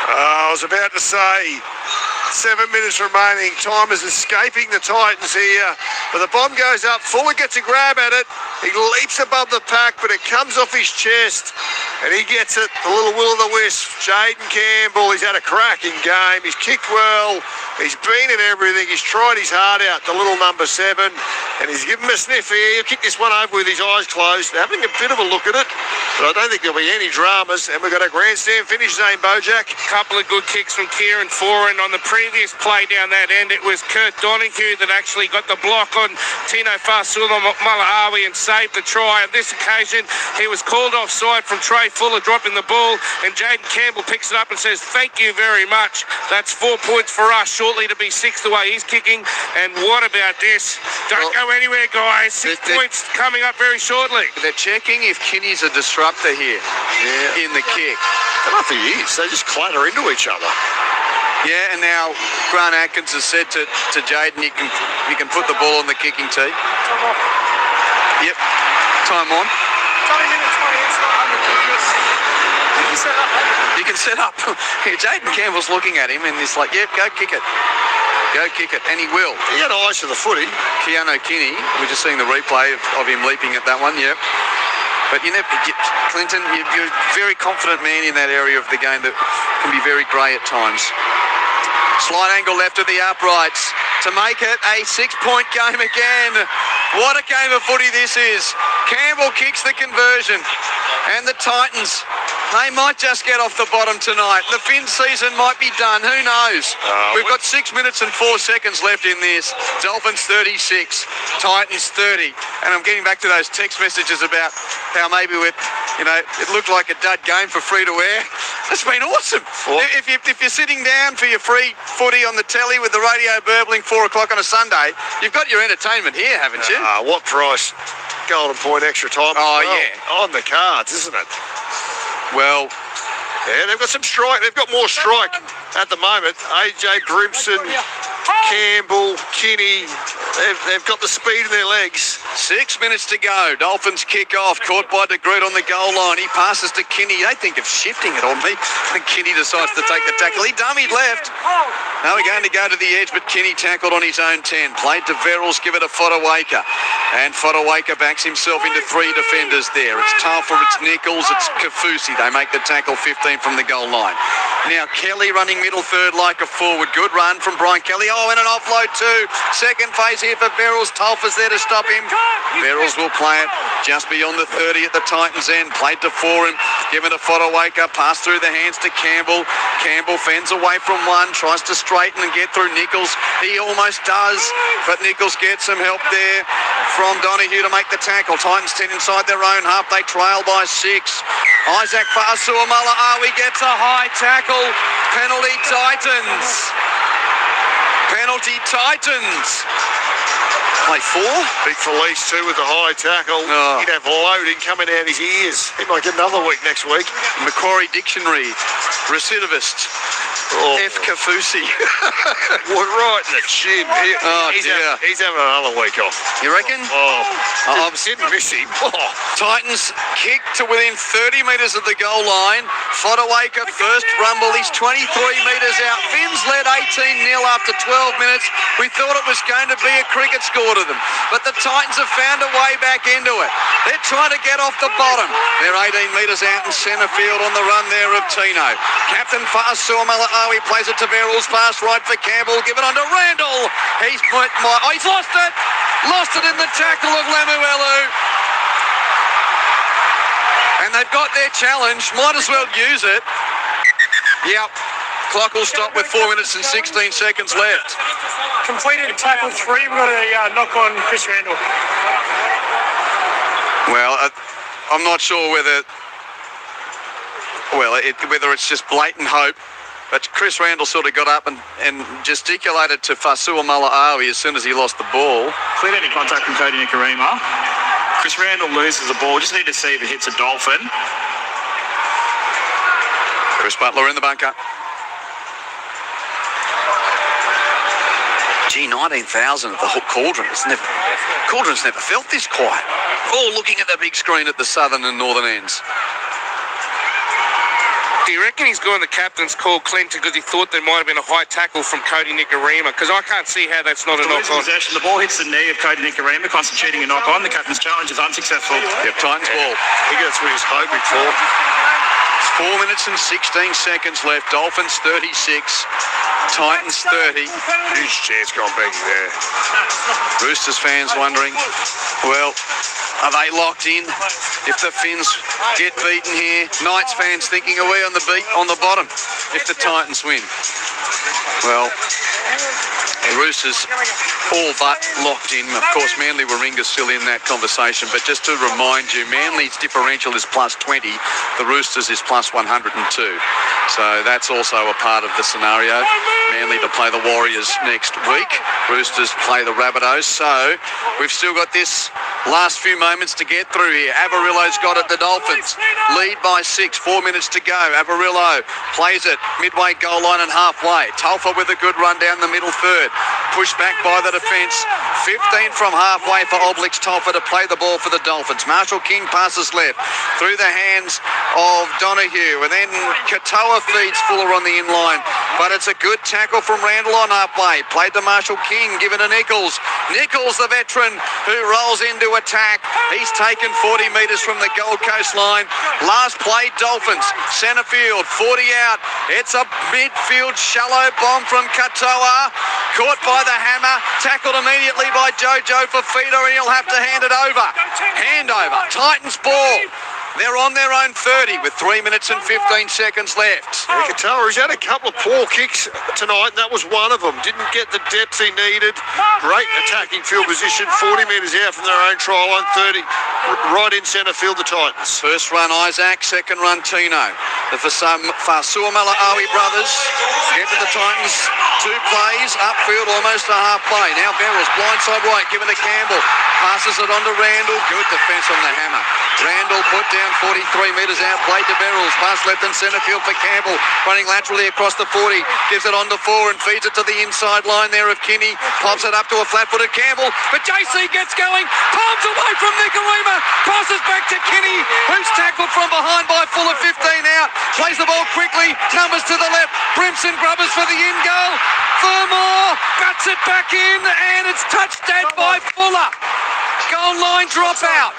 I was about to say, 7 minutes remaining. Time is escaping the Titans here. But the bomb goes up. Fuller gets a grab at it. He leaps above the pack, but it comes off his chest. And he gets it, the little will-o'-the-wisp. Jaden Campbell, he's had a cracking game. He's kicked well. He's been in everything. He's tried his heart out, the little number 7. And he's given him a sniff here. He'll kick this one over with his eyes closed. Having a bit of a look at it. But I don't think there'll be any dramas. And we've got a grandstand finish, Zane Bojack. Couple of good kicks from Kieran Foran. On the previous play down that end, it was Kurt Donahue that actually got the block on Tino Fa'asuamaleaui and saved the try. On this occasion, he was called offside from Trey Fuller dropping the ball, and Jaden Campbell picks it up and says, "Thank you very much. That's 4 points for us, shortly to be 6 the way he's kicking." And what about this? Don't go anywhere, guys. 6 points coming up very shortly. They're checking if Kinney's a disruptor here in the kick. I don't think he is. They just clatter into each other. Yeah, and now Grant Atkins has said to Jaden, you can put the ball on the kicking tee. Time off. Yep, time on. It's only minute 20. It's not under computers. You can set up, mate. You can set up. Jaden Campbell's looking at him and he's like, yep, go kick it. Go kick it. And he will. He had eyes for the footy. Keanu Kinney, we're just seeing the replay of him leaping at that one, yep. But you know, Clinton, you're a very confident man in that area of the game that can be very grey at times. Slight angle left of the uprights to make it a 6-point game again. What a game of footy this is. Campbell kicks the conversion. And the Titans, they might just get off the bottom tonight. The Finn season might be done. Who knows? We've got 6 minutes and 4 seconds left in this. Dolphins 36, Titans 30. And I'm getting back to those text messages about how maybe it looked like a dud game for free to air. It's been awesome. If you're sitting down for your free footy on the telly with the radio burbling 4 o'clock on a Sunday, you've got your entertainment here, haven't you? What price? Golden point extra time. Yeah. On the cards, isn't it? Well, yeah, they've got some strike. They've got more strike at the moment. AJ Brimson, Campbell, Kinney. They've got the speed in their legs. 6 minutes to go. Dolphins kick off. Caught by De Groot on the goal line. He passes to Kinney. They think of shifting it on me. And Kinney decides to take the tackle. He dummied left. Now we're going to go to the edge, but Kinney tackled on his own 10. Played to Verrills, give it to Fodawaker. And Fodawaker backs himself into 3 defenders there. It's Telfer, it's Nichols, it's Kafusi. They make the tackle 15 from the goal line. Now Kelly running middle third like a forward. Good run from Brian Kelly. And an offload too. Second phase here for Verrills. Telfer's there to stop him. Verrills will play it just beyond the 30 at the Titans end. Played to Foran. Given to Fodawaker. Pass through the hands to Campbell. Campbell fends away from one. Tries to straighten and get through Nichols. He almost does. But Nichols gets some help there from Donahue to make the tackle. Titans 10 inside their own half. They trail by 6. Isaac Fa'asuamaleaui gets a high tackle. Penalty Titans. Penalty Titans. Play 4. Big Felice too with the high tackle. He'd have loading coming out his ears. He might get another week next week. Macquarie Dictionary. Recidivist. F. Kafusi. Right in the chin. He's having another week off. You reckon? I'm didn't miss him. Titans kick to within 30 metres of the goal line. Fodawaker first rumble. He's 23 metres out. Finns led 18-0 after 12 minutes. We thought it was going to be a cricket score to them. But the Titans have found a way back into it. They're trying to get off the bottom. They're 18 metres out in centre field on the run there of Tino. Captain Fa'asuamaleaui plays it to Verrills. Pass right for Campbell. Give it on to Randall. He's lost it. Lost it in the tackle of Lemuelu. And they've got their challenge. Might as well use it. Yep. Clock will stop with 4 minutes and 16 seconds left. Completed tackle 3. We've got a knock on Chris Randall. Well, I'm not sure whether it's just blatant hope. But Chris Randall sort of got up and gesticulated to Fa'asuamaleaui as soon as he lost the ball. Cleared any contact from Cody Nikarima. Chris Randall loses the ball. Just need to see if it hits a Dolphin. Chris Butler in the bunker. Gee, 19,000 at the Cauldron. Cauldron's never felt this quiet. All looking at the big screen at the southern and northern ends. Do you reckon he's gone the captain's call, Clint, because he thought there might have been a high tackle from Cody Nicarima? Because I can't see how that's not a knock-on. Possession. The ball hits the knee of Cody Nicarima, constituting a knock-on. The captain's challenge is unsuccessful. Yep, Titans ball. I think that's what he was hoping for. 4 minutes and 16 seconds left. Dolphins 36, Titans 30. Huge chance gone back there. Roosters fans wondering, well, are they locked in if the Finns get beaten here? Knights fans thinking, are we on the bottom if the Titans win? Well, the Roosters all but locked in. Of course, Manly Warringah's still in that conversation, but just to remind you, Manly's differential is plus 20, the Roosters is plus 102. So that's also a part of the scenario. Manly to play the Warriors next week. Roosters play the Rabbitohs. So we've still got this last few moments to get through here. Avarillo's got it, the Dolphins lead by 6, 4 minutes to go. Avarillo plays it midway goal line and halfway. Tulfa with a good run down the middle third. Pushed back by the defence. 15 from halfway for Oblix Tulfa to play the ball for the Dolphins. Marshall King passes left through the hands of Donahue, and then Katoa feeds Fuller on the in-line. But it's a good tackle from Randall on halfway. Played to Marshall King, given to Nichols. Nichols, the veteran, who rolls into attack. He's taken 40 metres from the Gold Coast line. Last play, Dolphins. Centre field, 40 out. It's a midfield shallow bomb from Katoa. Caught by the hammer. Tackled immediately by Jojo Fafita, and he'll have to hand it over. Handover. Titans ball. They're on their own 30 with 3 minutes and 15 seconds left. Yeah, Katoa, he's had a couple of poor kicks tonight, and that was one of them. Didn't get the depth he needed. Great attacking field position, 40 metres out from their own try line, 30. Right in centre field, the Titans. First run Isaac, second run Tino. The Fasua Malaawi brothers get to the Titans. 2 plays, upfield almost to half play. Now Beryl's blindside right, given to Campbell. Passes it on to Randall. Good defence on the hammer. Randall put down 43 metres out, played to Beryl's. Pass left and centre field for Campbell. Running laterally across the 40. Gives it on to 4 and feeds it to the inside line there of Kinney. Pops it up to a flat-footed Campbell. But JC gets going. Palms away from Nicarima. Passes back to Kinney, who's tackled from behind by Fuller. 15 out. Plays the ball quickly. Numbers to the left. Brimson Grubbers for the in goal. Furmore bats it back in, and it's touched dead by Fuller. Goal line dropout.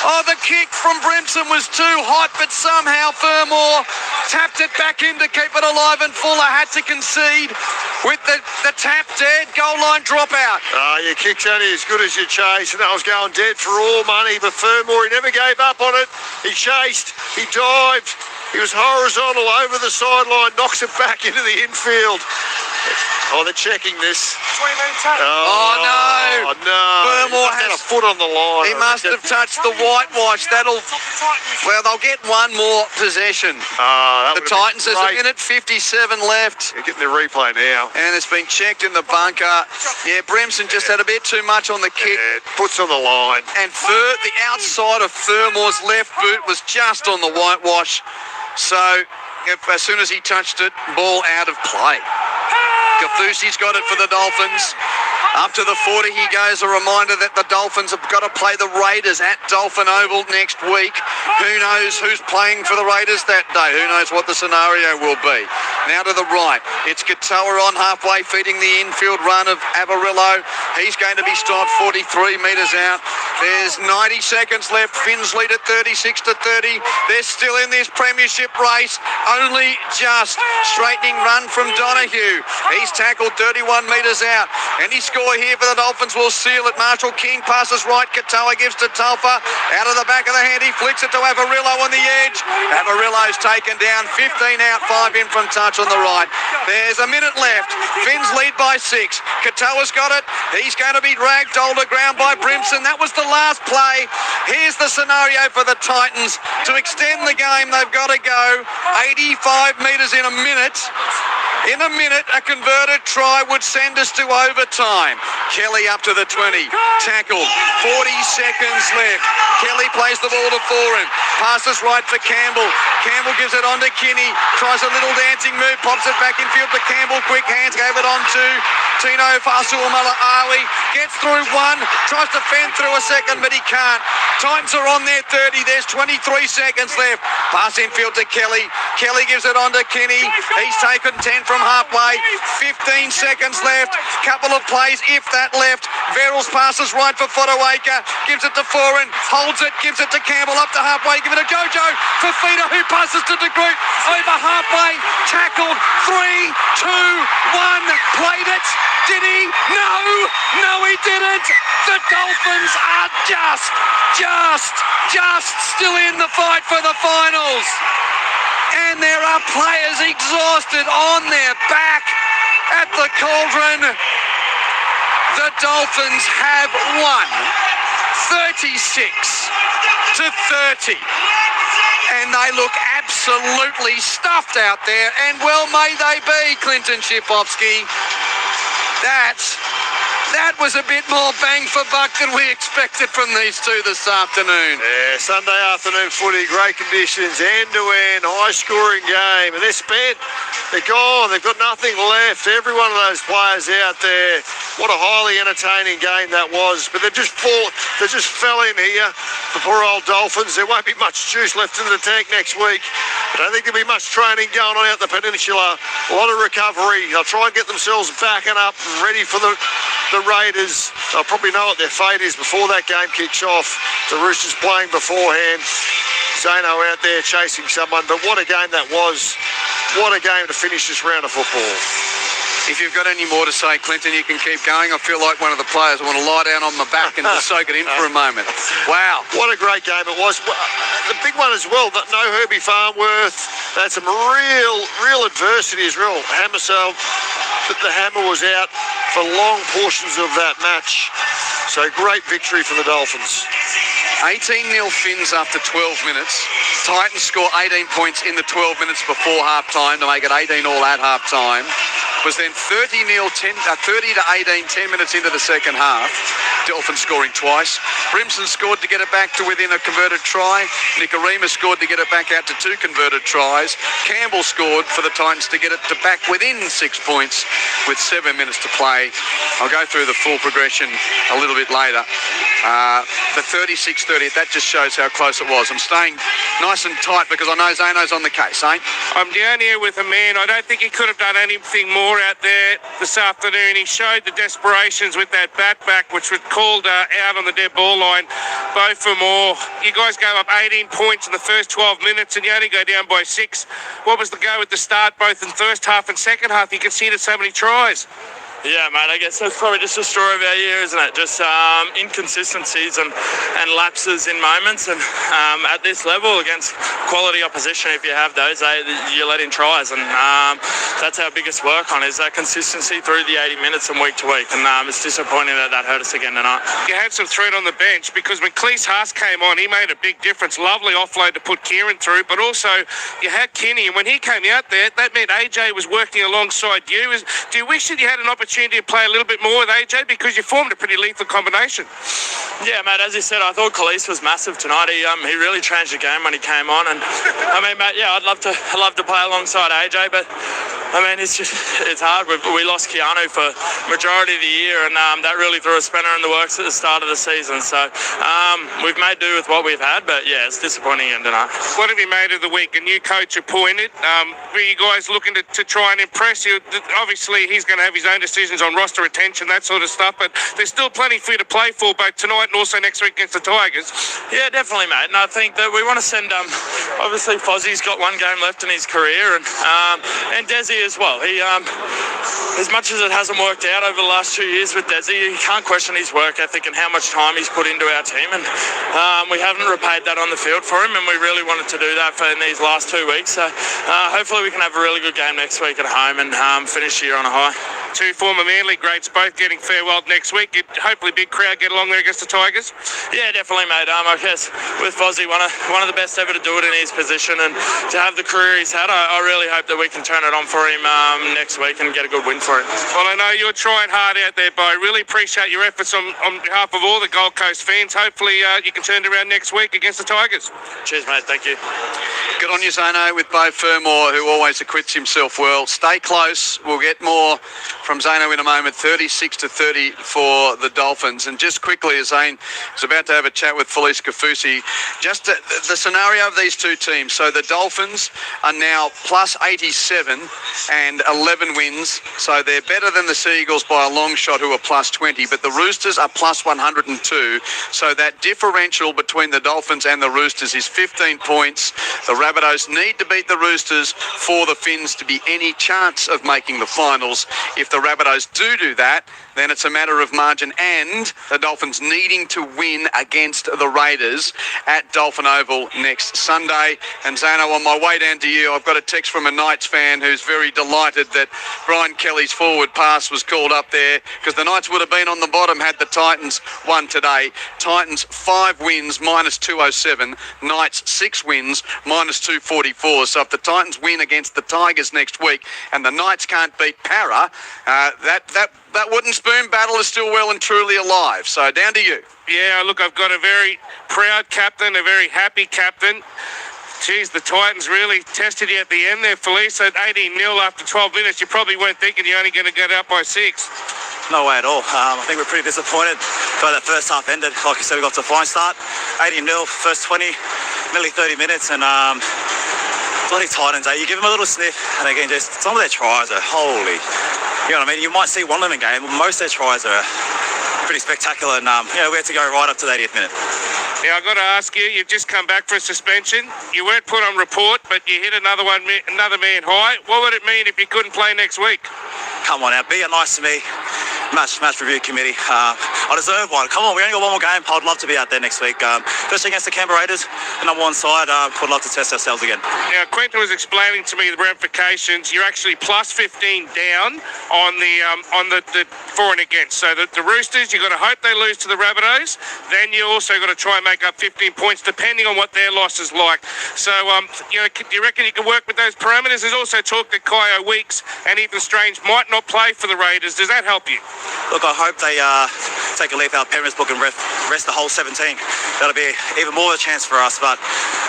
Oh, the kick from Brimson was too hot, but somehow Furmore tapped it back in to keep it alive, and Fuller had to concede with the tap dead. Goal line dropout. Your kick's only as good as your chase, and that was going dead for all money, but Furmore, he never gave up on it. He chased, he dived, he was horizontal over the sideline, knocks it back into the infield. Oh, they're checking this. Oh, no. Oh, no. Furmore has a foot on the line. He must have touched the whitewash. Well, they'll get one more possession. The Titans, there's a minute 57 left. They're getting the replay now. And it's been checked in the bunker. Yeah, Brimson just had a bit too much on the kick. Yeah, puts on the line. And the outside of Furmore's left boot was just on the whitewash. So, as soon as he touched it, ball out of play. Kafusi's got it for the Dolphins. Up to the 40 he goes. A reminder that the Dolphins have got to play the Raiders at Dolphin Oval next week. Who knows who's playing for the Raiders that day? Who knows what the scenario will be? Now to the right. It's Katoa on halfway, feeding the infield run of Avarillo. He's going to be stopped 43 metres out. There's 90 seconds left. Finns lead at 36 to 30. They're still in this premiership race. Only just. Straightening run from Donahue. He's tackled 31 metres out. Any score here for the Dolphins will seal it. Marshall King passes right. Katoa gives to Tulfa. Out of the back of the hand, he flicks it to Avarillo on the edge. Avarillo's taken down. 15 out, 5 in from touch on the right. There's a minute left. Finns lead by 6. Katoa's got it. He's going to be dragged to ground by Brimson. That was the last play. Here's the scenario for the Titans. To extend the game, they've got to go 85 metres in a minute. In a minute, a converted try would send us to overtime. Kelly up to the 20. Tackled. 40 seconds left. Kelly plays the ball to Foran. Passes right for Campbell. Campbell gives it on to Kinney. Tries a little dancing move. Pops it back in field for Campbell. Quick hands. Gave it on to Tino Fasuamala-Ali. Gets through one. Tries to fend through a second, but he can't. Times are on there, 30. There's 23 seconds left. Pass infield to Kelly. Kelly gives it on to Kinney. He's taken 10 from halfway. 15 seconds left. Couple of plays, if that left. Verrills passes right for Fodawaker. Gives it to Foran. Holds it. Gives it to Campbell up to halfway. Give it to Jojo. Fafita, who passes to De Groot. Over halfway. Tackled. 3, 2, 1. Played it. Did he? No. No, he didn't. The Dolphins are just still in the fight for the finals. And there are players exhausted on their back at the cauldron. The Dolphins have won 36-30. And they look absolutely stuffed out there. And well may they be, Clinton Shipovsky. That was a bit more bang for buck than we expected from these two this afternoon. Yeah, Sunday afternoon footy, great conditions, end-to-end, high-scoring game, and they're spent. They're gone. They've got nothing left. Every one of those players out there. What a highly entertaining game that was. But they just fell in here. The poor old Dolphins. There won't be much juice left in the tank next week. I don't think there'll be much training going on out the peninsula. A lot of recovery. They'll try and get themselves backing up and ready for the Raiders. They'll probably know what their fate is before that game kicks off. The Roosters playing beforehand. Zano out there chasing someone. But what a game that was. What a game to finish this round of football. If you've got any more to say, Clinton, you can keep going. I feel like one of the players. I want to lie down on my back and just soak it in for a moment. Wow. What a great game it was. The big one as well, but no Herbie Farnworth. They had some real adversity as well. The hammer was out for long portions of that match. So great victory for the Dolphins. 18-0 Finns after 12 minutes. Titans score 18 points in the 12 minutes before half-time to make it 18 all at half-time. Was then 30-18, 10 minutes into the second half. Dolphins scoring twice. Brimson scored to get it back to within a converted try. Nikorima scored to get it back out to 2 converted tries. Campbell scored for the Titans to get it to back within 6 points with 7 minutes to play. I'll go through the full progression a little bit later. The 36-30, that just shows how close it was. I'm staying nice and tight because I know Zano's on the case, eh? I'm down here with a man. I don't think he could have done anything more out there this afternoon. He showed the desperations with that bat back, which was called out on the dead ball line. Both for more. You guys gave up 18 points in the first 12 minutes and you only go down by 6. What was the go at the start, both in first half and second half? You conceded so many tries. Yeah, mate, I guess that's probably just a story of our year, isn't it? Just inconsistencies and lapses in moments. And at this level, against quality opposition, if you have those, you let in tries. And that's our biggest work on, is that consistency through the 80 minutes and week to week. And it's disappointing that hurt us again tonight. You had some threat on the bench because when Cleese Haas came on, he made a big difference. Lovely offload to put Kieran through. But also, you had Kinney. And when he came out there, that meant AJ was working alongside you. Do you wish that you had an opportunity to play a little bit more with AJ, because you formed a pretty lethal combination? Yeah, mate, as you said, I thought Khalees was massive tonight. He really changed the game when he came on. And I mean, mate, yeah, I'd love to play alongside AJ, but I mean, it's hard. We lost Keanu for majority of the year, and that really threw a spanner in the works at the start of the season. So we've made do with what we've had, but yeah, it's disappointing end tonight. What have you made of the week? A new coach appointed. Were you guys looking to try and impress you? Obviously, he's going to have his own decisions on roster retention, that sort of stuff, but there's still plenty for you to play for, both tonight and also next week against the Tigers. Yeah, definitely, mate. And I think that we want to send, obviously, Fozzie's got one game left in his career, and Desi as well. He, as much as it hasn't worked out over the last 2 years with Desi, you can't question his work ethic and how much time he's put into our team, and we haven't repaid that on the field for him, and we really wanted to do that in these last 2 weeks. So hopefully we can have a really good game next week at home and finish the year on a high. two former Manly greats both getting farewelled next week. Hopefully big crowd get along there against the Tigers. Yeah, definitely, mate. I guess with Fozzie, one of the best ever to do it in his position, and to have the career he's had, I really hope that we can turn it on for him next week and get a good win for him. Well, I know you're trying hard out there, Bo. Really appreciate your efforts on behalf of all the Gold Coast fans. Hopefully you can turn it around next week against the Tigers. Cheers, mate. Thank you. Good on you, Zano, with Bo Fermor, who always acquits himself well. Stay close. We'll get more from Zano in a moment. 36-30 for the Dolphins. And just quickly, as Zane is about to have a chat with Felice Kafusi, just the scenario of these two teams. So the Dolphins are now plus 87 and 11 wins. So they're better than the Seagulls by a long shot, who are plus 20. But the Roosters are plus 102. So that differential between the Dolphins and the Roosters is 15 points. The Rabbitohs need to beat the Roosters for the Finns to be any chance of making the finals. If the Rabbitohs do that, then it's a matter of margin, and the Dolphins needing to win against the Raiders at Dolphin Oval next Sunday. And Zano, on my way down to you, I've got a text from a Knights fan who's very delighted that Brian Kelly's forward pass was called up there, because the Knights would have been on the bottom had the Titans won today. Titans 5 wins, minus 207. Knights 6 wins, minus 244. So if the Titans win against the Tigers next week and the Knights can't beat Para, that wooden spoon battle is still well and truly alive. So down to you. Yeah, look, I've got a very proud captain, a very happy captain. Geez, the Titans really tested you at the end there, Felice. At 18-0 after 12 minutes, you probably weren't thinking you're only going to get out by 6. No way at all. I think we're pretty disappointed the way that first half ended. Like you said, we got to a flying start. 18-0, first 20, nearly 30 minutes, and bloody Titans, you give them a little sniff, and again, just some of their tries are holy. You know what I mean? You might see one of them in a game, but most of their tries are pretty spectacular, and we had to go right up to the 80th minute. Yeah, I've got to ask you, you've just come back for a suspension. You weren't put on report, but you hit another man high. What would it mean if you couldn't play next week? Come on now, be nice to me. Match review committee. I deserve one. Come on, we only got one more game. I'd love to be out there next week, especially against the Canberra Raiders. The number one side. Would love to test ourselves again. Now, Quentin was explaining to me the ramifications. You're actually plus 15 down on the for and against. So the Roosters, you've got to hope they lose to the Rabbitohs. Then you also got to try and make up 15 points, depending on what their loss is like. So, do you reckon you can work with those parameters? There's also talk that Kyo Weeks and Ethan Strange might not play for the Raiders. Does that help you? Look, I hope they take a leaf out of Penrith's book and rest the whole 17. That'll be even more of a chance for us. But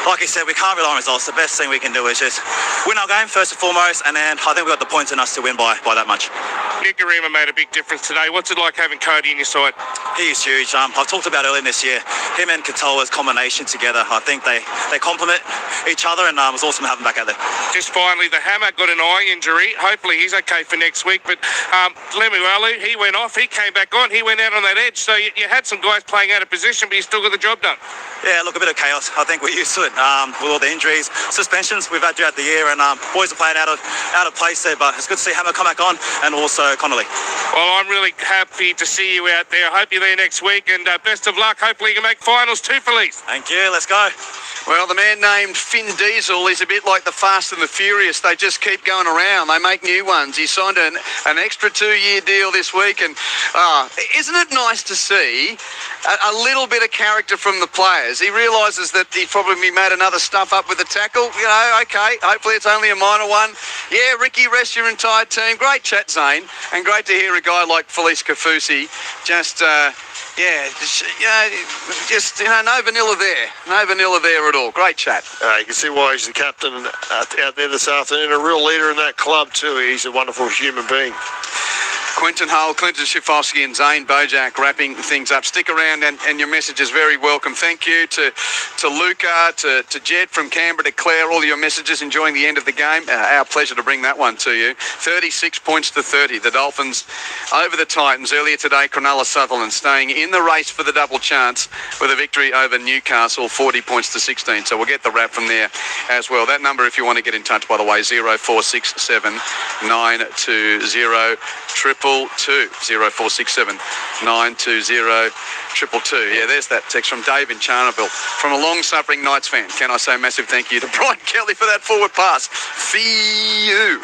like you said, we can't rely on results. The best thing we can do is just win our game first and foremost, and then I think we've got the points in us to win by that much. Nick Arima made a big difference today. What's it like having Cody in your side? He is huge. I've talked about earlier this year, him and Katoa's combination together. I think they complement each other, and it was awesome to have them back out there. Just finally, the Hammer got an eye injury. Hopefully he's okay for next week. But Lemuelu, he went off. He came back on. He went out on that edge. So you had some guys playing out of position, but you still got the job done. Yeah, look, a bit of chaos. I think we're used to it with all the injuries, suspensions we've had throughout the year, and boys are playing out of place there. But it's good to see Hammer come back on, and also Connolly. Well, I'm really happy to see you out there. I hope you're there next week, and best of luck. Hopefully you can make finals too, Felice. Thank you. Let's go. Well, the man named Finn Diesel is a bit like the Fast and the Furious. They just keep going around. They make new ones. He signed an extra 2-year deal this week. And isn't it nice to see a little bit of character from the players? He realises that he probably made another stuff up with the tackle. You know, okay, hopefully it's only a minor one. Yeah, Ricky, rest your entire team. Great chat, Zane. And great to hear a guy like Felice Kafusi just... no vanilla there. No vanilla there at all. Great chat. You can see why he's the captain out there this afternoon. A real leader in that club too. He's a wonderful human being. Quentin Hull, Clinton Schifowski and Zane Bojack wrapping things up. Stick around and your message is very welcome. Thank you to Luca, to Jed from Canberra, to Claire, all your messages enjoying the end of the game. Our pleasure to bring that one to you. 36 points to 30. The Dolphins over the Titans earlier today. Cronulla Sutherland staying in the race for the double chance with a victory over Newcastle, 40 points to 16. So we'll get the wrap from there as well. That number, if you want to get in touch, by the way, 0467 920 0467 920 222. Yeah, there's that text from Dave in Charneville. From a long-suffering Knights fan, can I say a massive thank you to Brian Kelly for that forward pass. Fee you.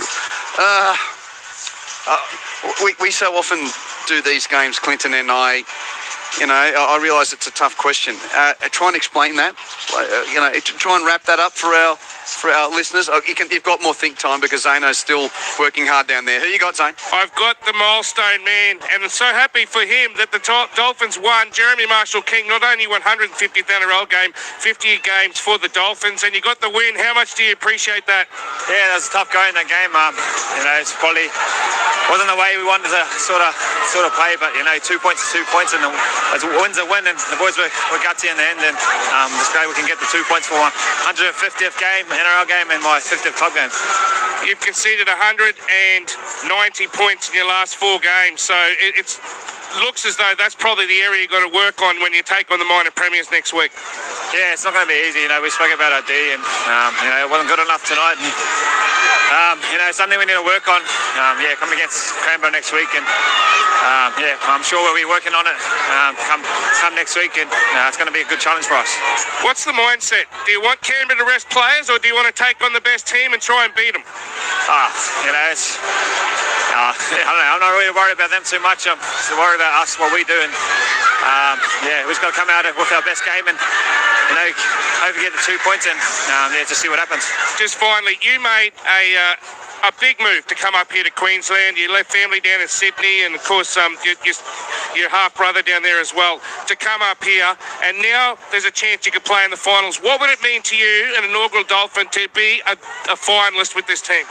We so often do these games, Clinton and I. You know, I realise it's a tough question. Try and explain that. Try and wrap that up for our listeners. You've got more think time because Zano's still working hard down there. Who you got, Zane? I've got the milestone man, and I'm so happy for him that the Dolphins won. Jeremy Marshall-King, not only 150th NRL game, 50 games for the Dolphins, and you got the win. How much do you appreciate that? Yeah, that was a tough go in that game. It's probably wasn't the way we wanted to sort of play, but 2 points is 2 points, and a win's a win. And the boys were gutsy in the end, and it's great we can get the 2 points for my 150th game, NRL game, and my 50th club game. You've conceded 190 points in your last 4 games, so it looks as though that's probably the area you've got to work on when you take on the minor premiers next week. Yeah, it's not going to be easy. We spoke about our D, and it wasn't good enough tonight. And something we need to work on. Come against Cranbourne next week, and I'm sure we'll be working on it come next week, and it's going to be a good challenge for us. What's the mindset? Do you want Canberra to rest players, or do you want to take on the best team and try and beat them? I don't know. I'm not really worried about them too much. I'm just worried about us, what we do, and we've just got to come out with our best game and hope we get the 2 points and just see what happens. Just finally, you made a big move to come up here to Queensland. You left family down in Sydney, and of course your half brother down there as well, to come up here, and now there's a chance you could play in the finals. What would it mean to you, an inaugural Dolphin, to be a finalist with this team?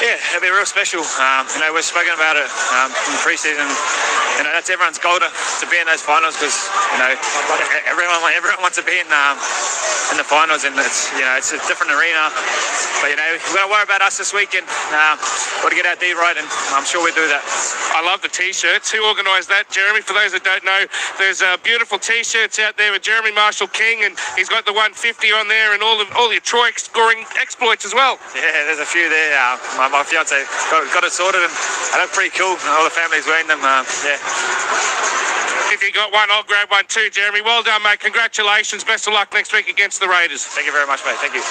Yeah, it'll be real special. We've spoken about it in the pre-season. That's everyone's goal to be in those finals, because everyone wants to be in the finals, and it's a different arena. But we've got to worry about us this weekend. Got to get our D right, and I'm sure we do that. I love the T-shirts. Who organised that, Jeremy? For those that don't know, there's beautiful T-shirts out there with Jeremy Marshall-King, and he's got the 150 on there, and all your Troy scoring exploits as well. Yeah, there's a few there. My fiance got it sorted, and they look pretty cool. All the family's wearing them. If you got one, I'll grab one too, Jeremy. Well done, mate. Congratulations. Best of luck next week against the Raiders. Thank you very much, mate. Thank you.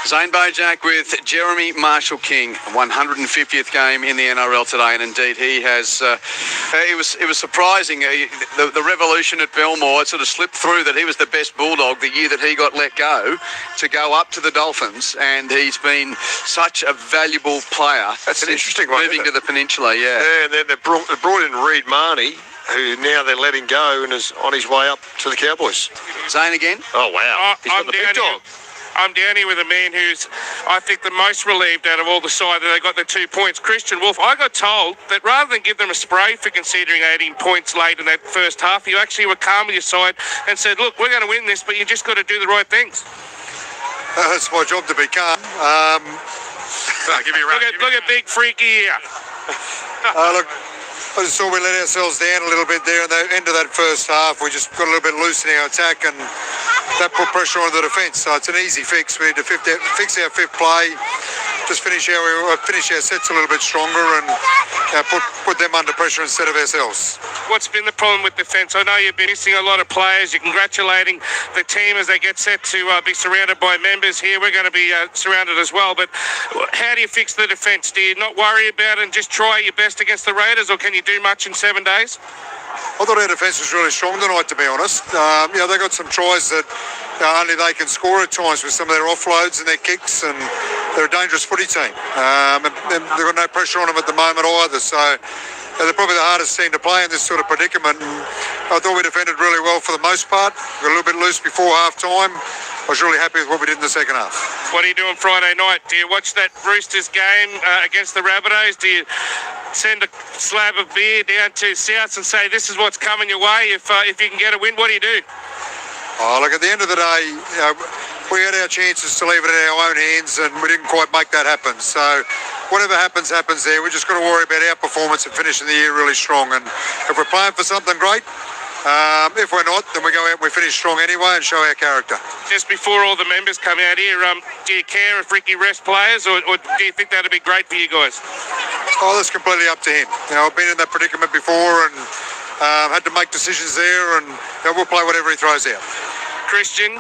Zane Bojak with Jeremy Marshall-King, 150th game in the NRL today, and indeed he has. It was surprising. The revolution at Belmore, it sort of slipped through that he was the best Bulldog the year that he got let go to go up to the Dolphins, and he's been such a valuable player. That's an interesting one. Moving to the Peninsula, yeah. Yeah, and then they brought in Reid Marnie, who now they're letting go and is on his way up to the Cowboys. Zane again? Oh, wow. He's got the big dog. I'm down here with a man who's, I think, the most relieved out of all the side that they got the 2 points. Christian Wolf, I got told that rather than give them a spray for conceding 18 points late in that first half, you actually were calm with your side and said, look, we're going to win this, but you just got to do the right things. It's my job to be calm. Give me a run. Look at big freaky here. Look, I just thought we let ourselves down a little bit there at the end of that first half. We just got a little bit loose in our attack, and that put pressure on the defence. So it's an easy fix. We need to fix our fifth play, just finish our sets a little bit stronger, and put them under pressure instead of ourselves. What's been the problem with defence? I know you've been missing a lot of players. You're congratulating the team as they get set to be surrounded by members here. We're going to be surrounded as well. But how do you fix the defence? Do you not worry about it and just try your best against the Raiders, or can you do much in 7 days? I thought our defence was really strong tonight, to be honest. They got some tries that only they can score at times with some of their offloads and their kicks, and they're a dangerous footy team. And they've got no pressure on them at the moment either, so they're probably the hardest team to play in this sort of predicament. And I thought we defended really well for the most part. Got a little bit loose before half-time. I was really happy with what we did in the second half. What are you doing Friday night? Do you watch that Roosters game against the Rabbitohs? Do you send a slab of beer down to Souths and say, this is what's coming your way if you can get a win? What do you do? Oh, look, at the end of the day, we had our chances to leave it in our own hands, and we didn't quite make that happen. So whatever happens there. We just got to worry about our performance and finishing the year really strong. And if we're playing for something great, if we're not, then we go out and we finish strong anyway and show our character. Just before all the members come out here, do you care if Ricky rests players, or do you think that'd be great for you guys? Oh, that's completely up to him. I've been in that predicament before and had to make decisions there, and we'll play whatever he throws out. Christian,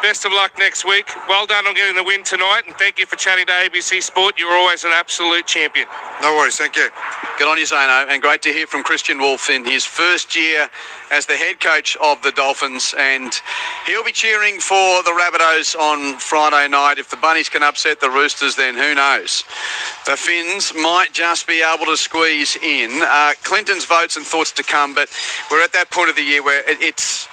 Best of luck next week. Well done on getting the win tonight, and thank you for chatting to ABC Sport. You're always an absolute champion. No worries, thank you. Good on you, Zano, and great to hear from Christian Wolf in his first year as the head coach of the Dolphins, and he'll be cheering for the Rabbitohs on Friday night. If the Bunnies can upset the Roosters, then who knows? The Finns might just be able to squeeze in. Clinton's votes and thoughts to come, but we're at that point of the year where it's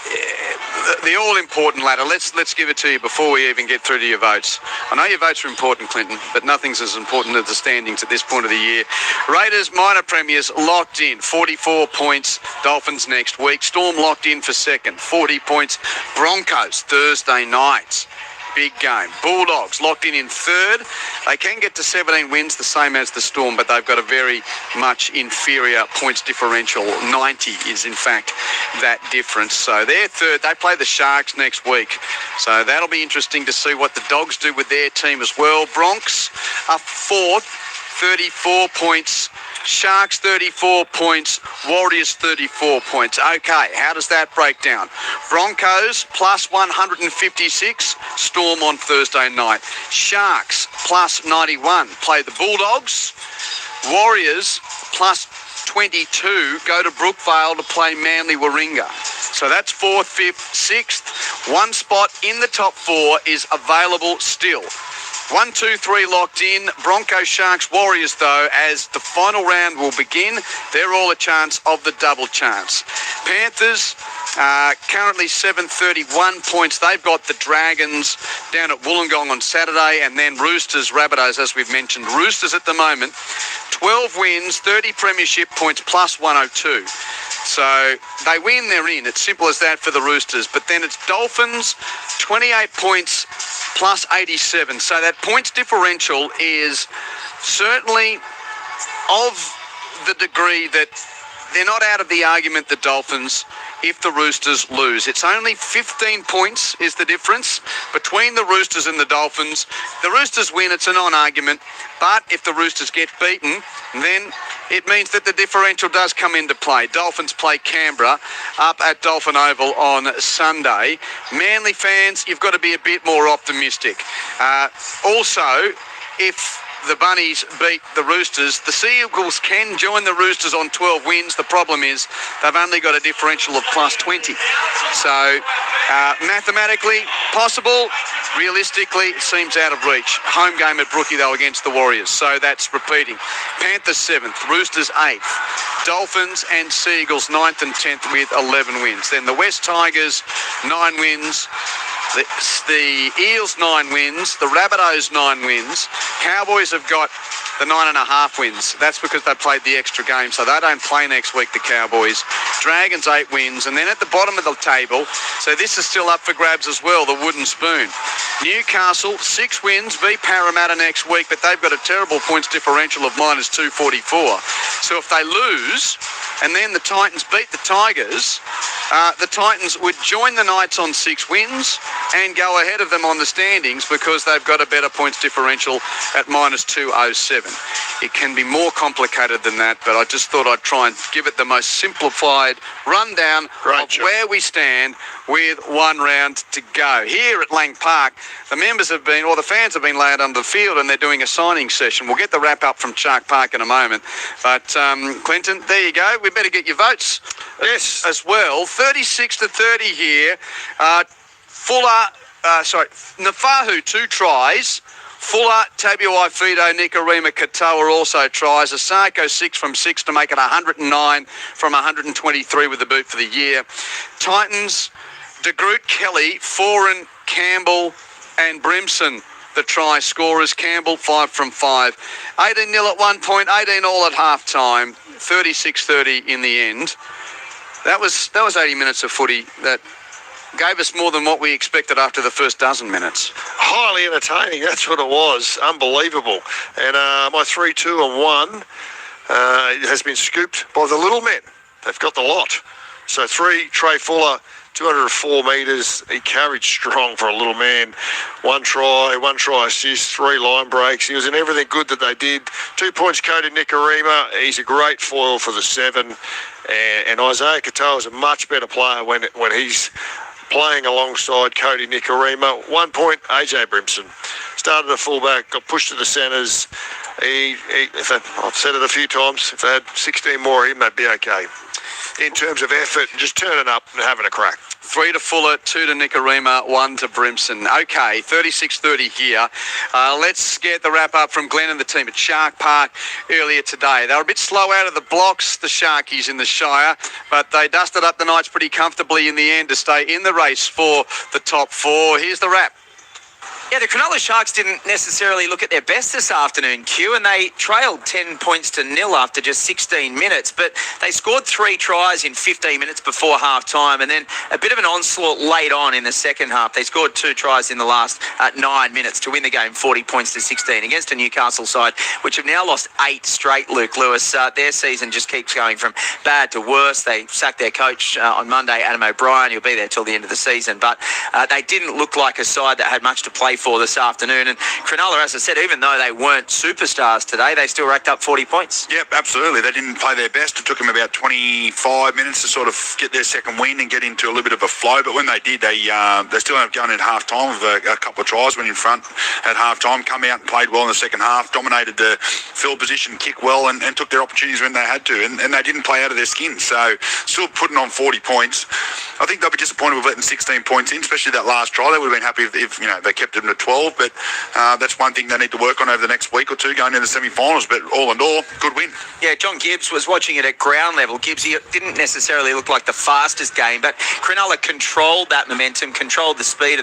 the all-important ladder. Let's give it to you before we even get through to your votes. I know your votes are important, Clinton, but nothing's as important as the standings at this point of the year. Raiders minor premiers locked in, 44 points. Dolphins next week. Storm locked in for second, 40 points. Broncos Thursday night. Big game. Bulldogs locked in third. They can get to 17 wins, the same as the Storm, but they've got a very much inferior points differential. 90 is, in fact, that difference. So they're third. They play the Sharks next week. So that'll be interesting to see what the Dogs do with their team as well. Bronx are fourth, 34 points. Sharks 34 points, Warriors 34 points. Okay, how does that break down? Broncos plus 156, Storm on Thursday night. Sharks plus 91, play the Bulldogs. Warriors plus 22, go to Brookvale to play Manly Warringah. So that's 4th, 5th, 6th. One spot in the top 4 is available still. 1, 2, 3 locked in. Broncos, Sharks, Warriors, though, as the final round will begin, they're all a chance of the double chance. Panthers, currently 731 points. They've got the Dragons down at Wollongong on Saturday, and then Roosters, Rabbitohs, as we've mentioned. Roosters at the moment, 12 wins, 30 premiership points, plus 102. So they win, they're in. It's simple as that for the Roosters. But then it's Dolphins, 28 points, plus 87. So that points differential is certainly of the degree that they're not out of the argument, the Dolphins, if the Roosters lose. It's only 15 points is the difference between the Roosters and the Dolphins. The Roosters win, it's a non-argument. But if the Roosters get beaten, then it means that the differential does come into play. Dolphins play Canberra up at Dolphin Oval on Sunday. Manly fans, you've got to be a bit more optimistic. Also, if the Bunnies beat the Roosters, the Sea Eagles can join the Roosters on 12 wins. The problem is they've only got a differential of plus 20. So mathematically possible, realistically it seems out of reach. Home game at Brookie though against the Warriors, so that's repeating. Panthers 7th, Roosters 8th, Dolphins and Sea Eagles 9th and 10th with 11 wins. Then the West Tigers 9 wins. The Eels 9 wins, the Rabbitohs 9 wins. Cowboys have got the 9.5 wins. That's because they played the extra game, so they don't play next week, the Cowboys. Dragons 8 wins, and then at the bottom of the table, so this is still up for grabs as well, the wooden spoon. Newcastle 6 wins, v Parramatta next week, but they've got a terrible points differential of minus 244. So if they lose, and then the Titans beat the Tigers, the Titans would join the Knights on 6 wins and go ahead of them on the standings because they've got a better points differential at minus 207. It can be more complicated than that, but I just thought I'd try and give it the most simplified rundown of where we stand with one round to go. Here at Lang Park, the members have been, or the fans have been laid under the field and they're doing a signing session. We'll get the wrap up from Shark Park in a moment. But Clinton, there you go. We better get your votes as well. 36-30 here. Nafahu 2 tries. Fuller, Tabuai Fido, Nikarima, Katoa also tries. Asako 6 from 6 to make it 109 from 123 with the boot for the year. Titans, DeGroot, Kelly, Foran, Campbell and Brimson, the try scorers. Campbell 5 from 5. 18-0 at one point, 18 all at half time, 36-30 in the end. That was 80 minutes of footy that gave us more than what we expected after the first dozen minutes. Highly entertaining, that's what it was. Unbelievable. And my 3-2-1 has been scooped by the little men. They've got the lot. So 3, Trey Fuller, 204 metres. He carried strong for a little man. 1 try assist, 3 line breaks. He was in everything good that they did. 2 points, Cody Nikarima. He's a great foil for the 7. And Isaiah Katoa is a much better player when he's playing alongside Cody Nikorima. 1 point, AJ Brimson. Started at fullback, got pushed to the centres. I've said it a few times, if they had 16 more of him, they'd be okay. In terms of effort and just turning up and having a crack. 3 to Fuller, 2 to Nikorima, 1 to Brimson. Okay, 36-30 here. Let's get the wrap-up from Glenn and the team at Shark Park earlier today. They were a bit slow out of the blocks, the Sharkies in the Shire, but they dusted up the Knights pretty comfortably in the end to stay in the race for the top 4. Here's the wrap. Yeah, the Cronulla Sharks didn't necessarily look at their best this afternoon, Q, and they trailed 10 points to 0 after just 16 minutes, but they scored 3 tries in 15 minutes before half-time, and then a bit of an onslaught late on in the second half. They scored 2 tries in the last 9 minutes to win the game 40 points to 16 against a Newcastle side, which have now lost 8 straight, Luke Lewis. Their season just keeps going from bad to worse. They sacked their coach on Monday, Adam O'Brien. He'll be there till the end of the season, but they didn't look like a side that had much to play for this afternoon. And Cronulla, as I said, even though they weren't superstars today, they still racked up 40 points. Yep, absolutely. They didn't play their best. It took them about 25 minutes to sort of get their second win and get into a little bit of a flow. But when they did, they still ended up going in half-time with a couple of tries, went in front at half-time, come out and played well in the second half, dominated the field position, kicked well, and took their opportunities when they had to. And they didn't play out of their skin. So still putting on 40 points. I think they'll be disappointed with letting 16 points in, especially that last try. They would have been happy if they kept them to 12. But that's one thing they need to work on over the next week or two going into the semi-finals. But all in all, good win. Yeah, John Gibbs was watching it at ground level. Gibbs didn't necessarily look like the fastest game, but Cronulla controlled that momentum, controlled the speed of the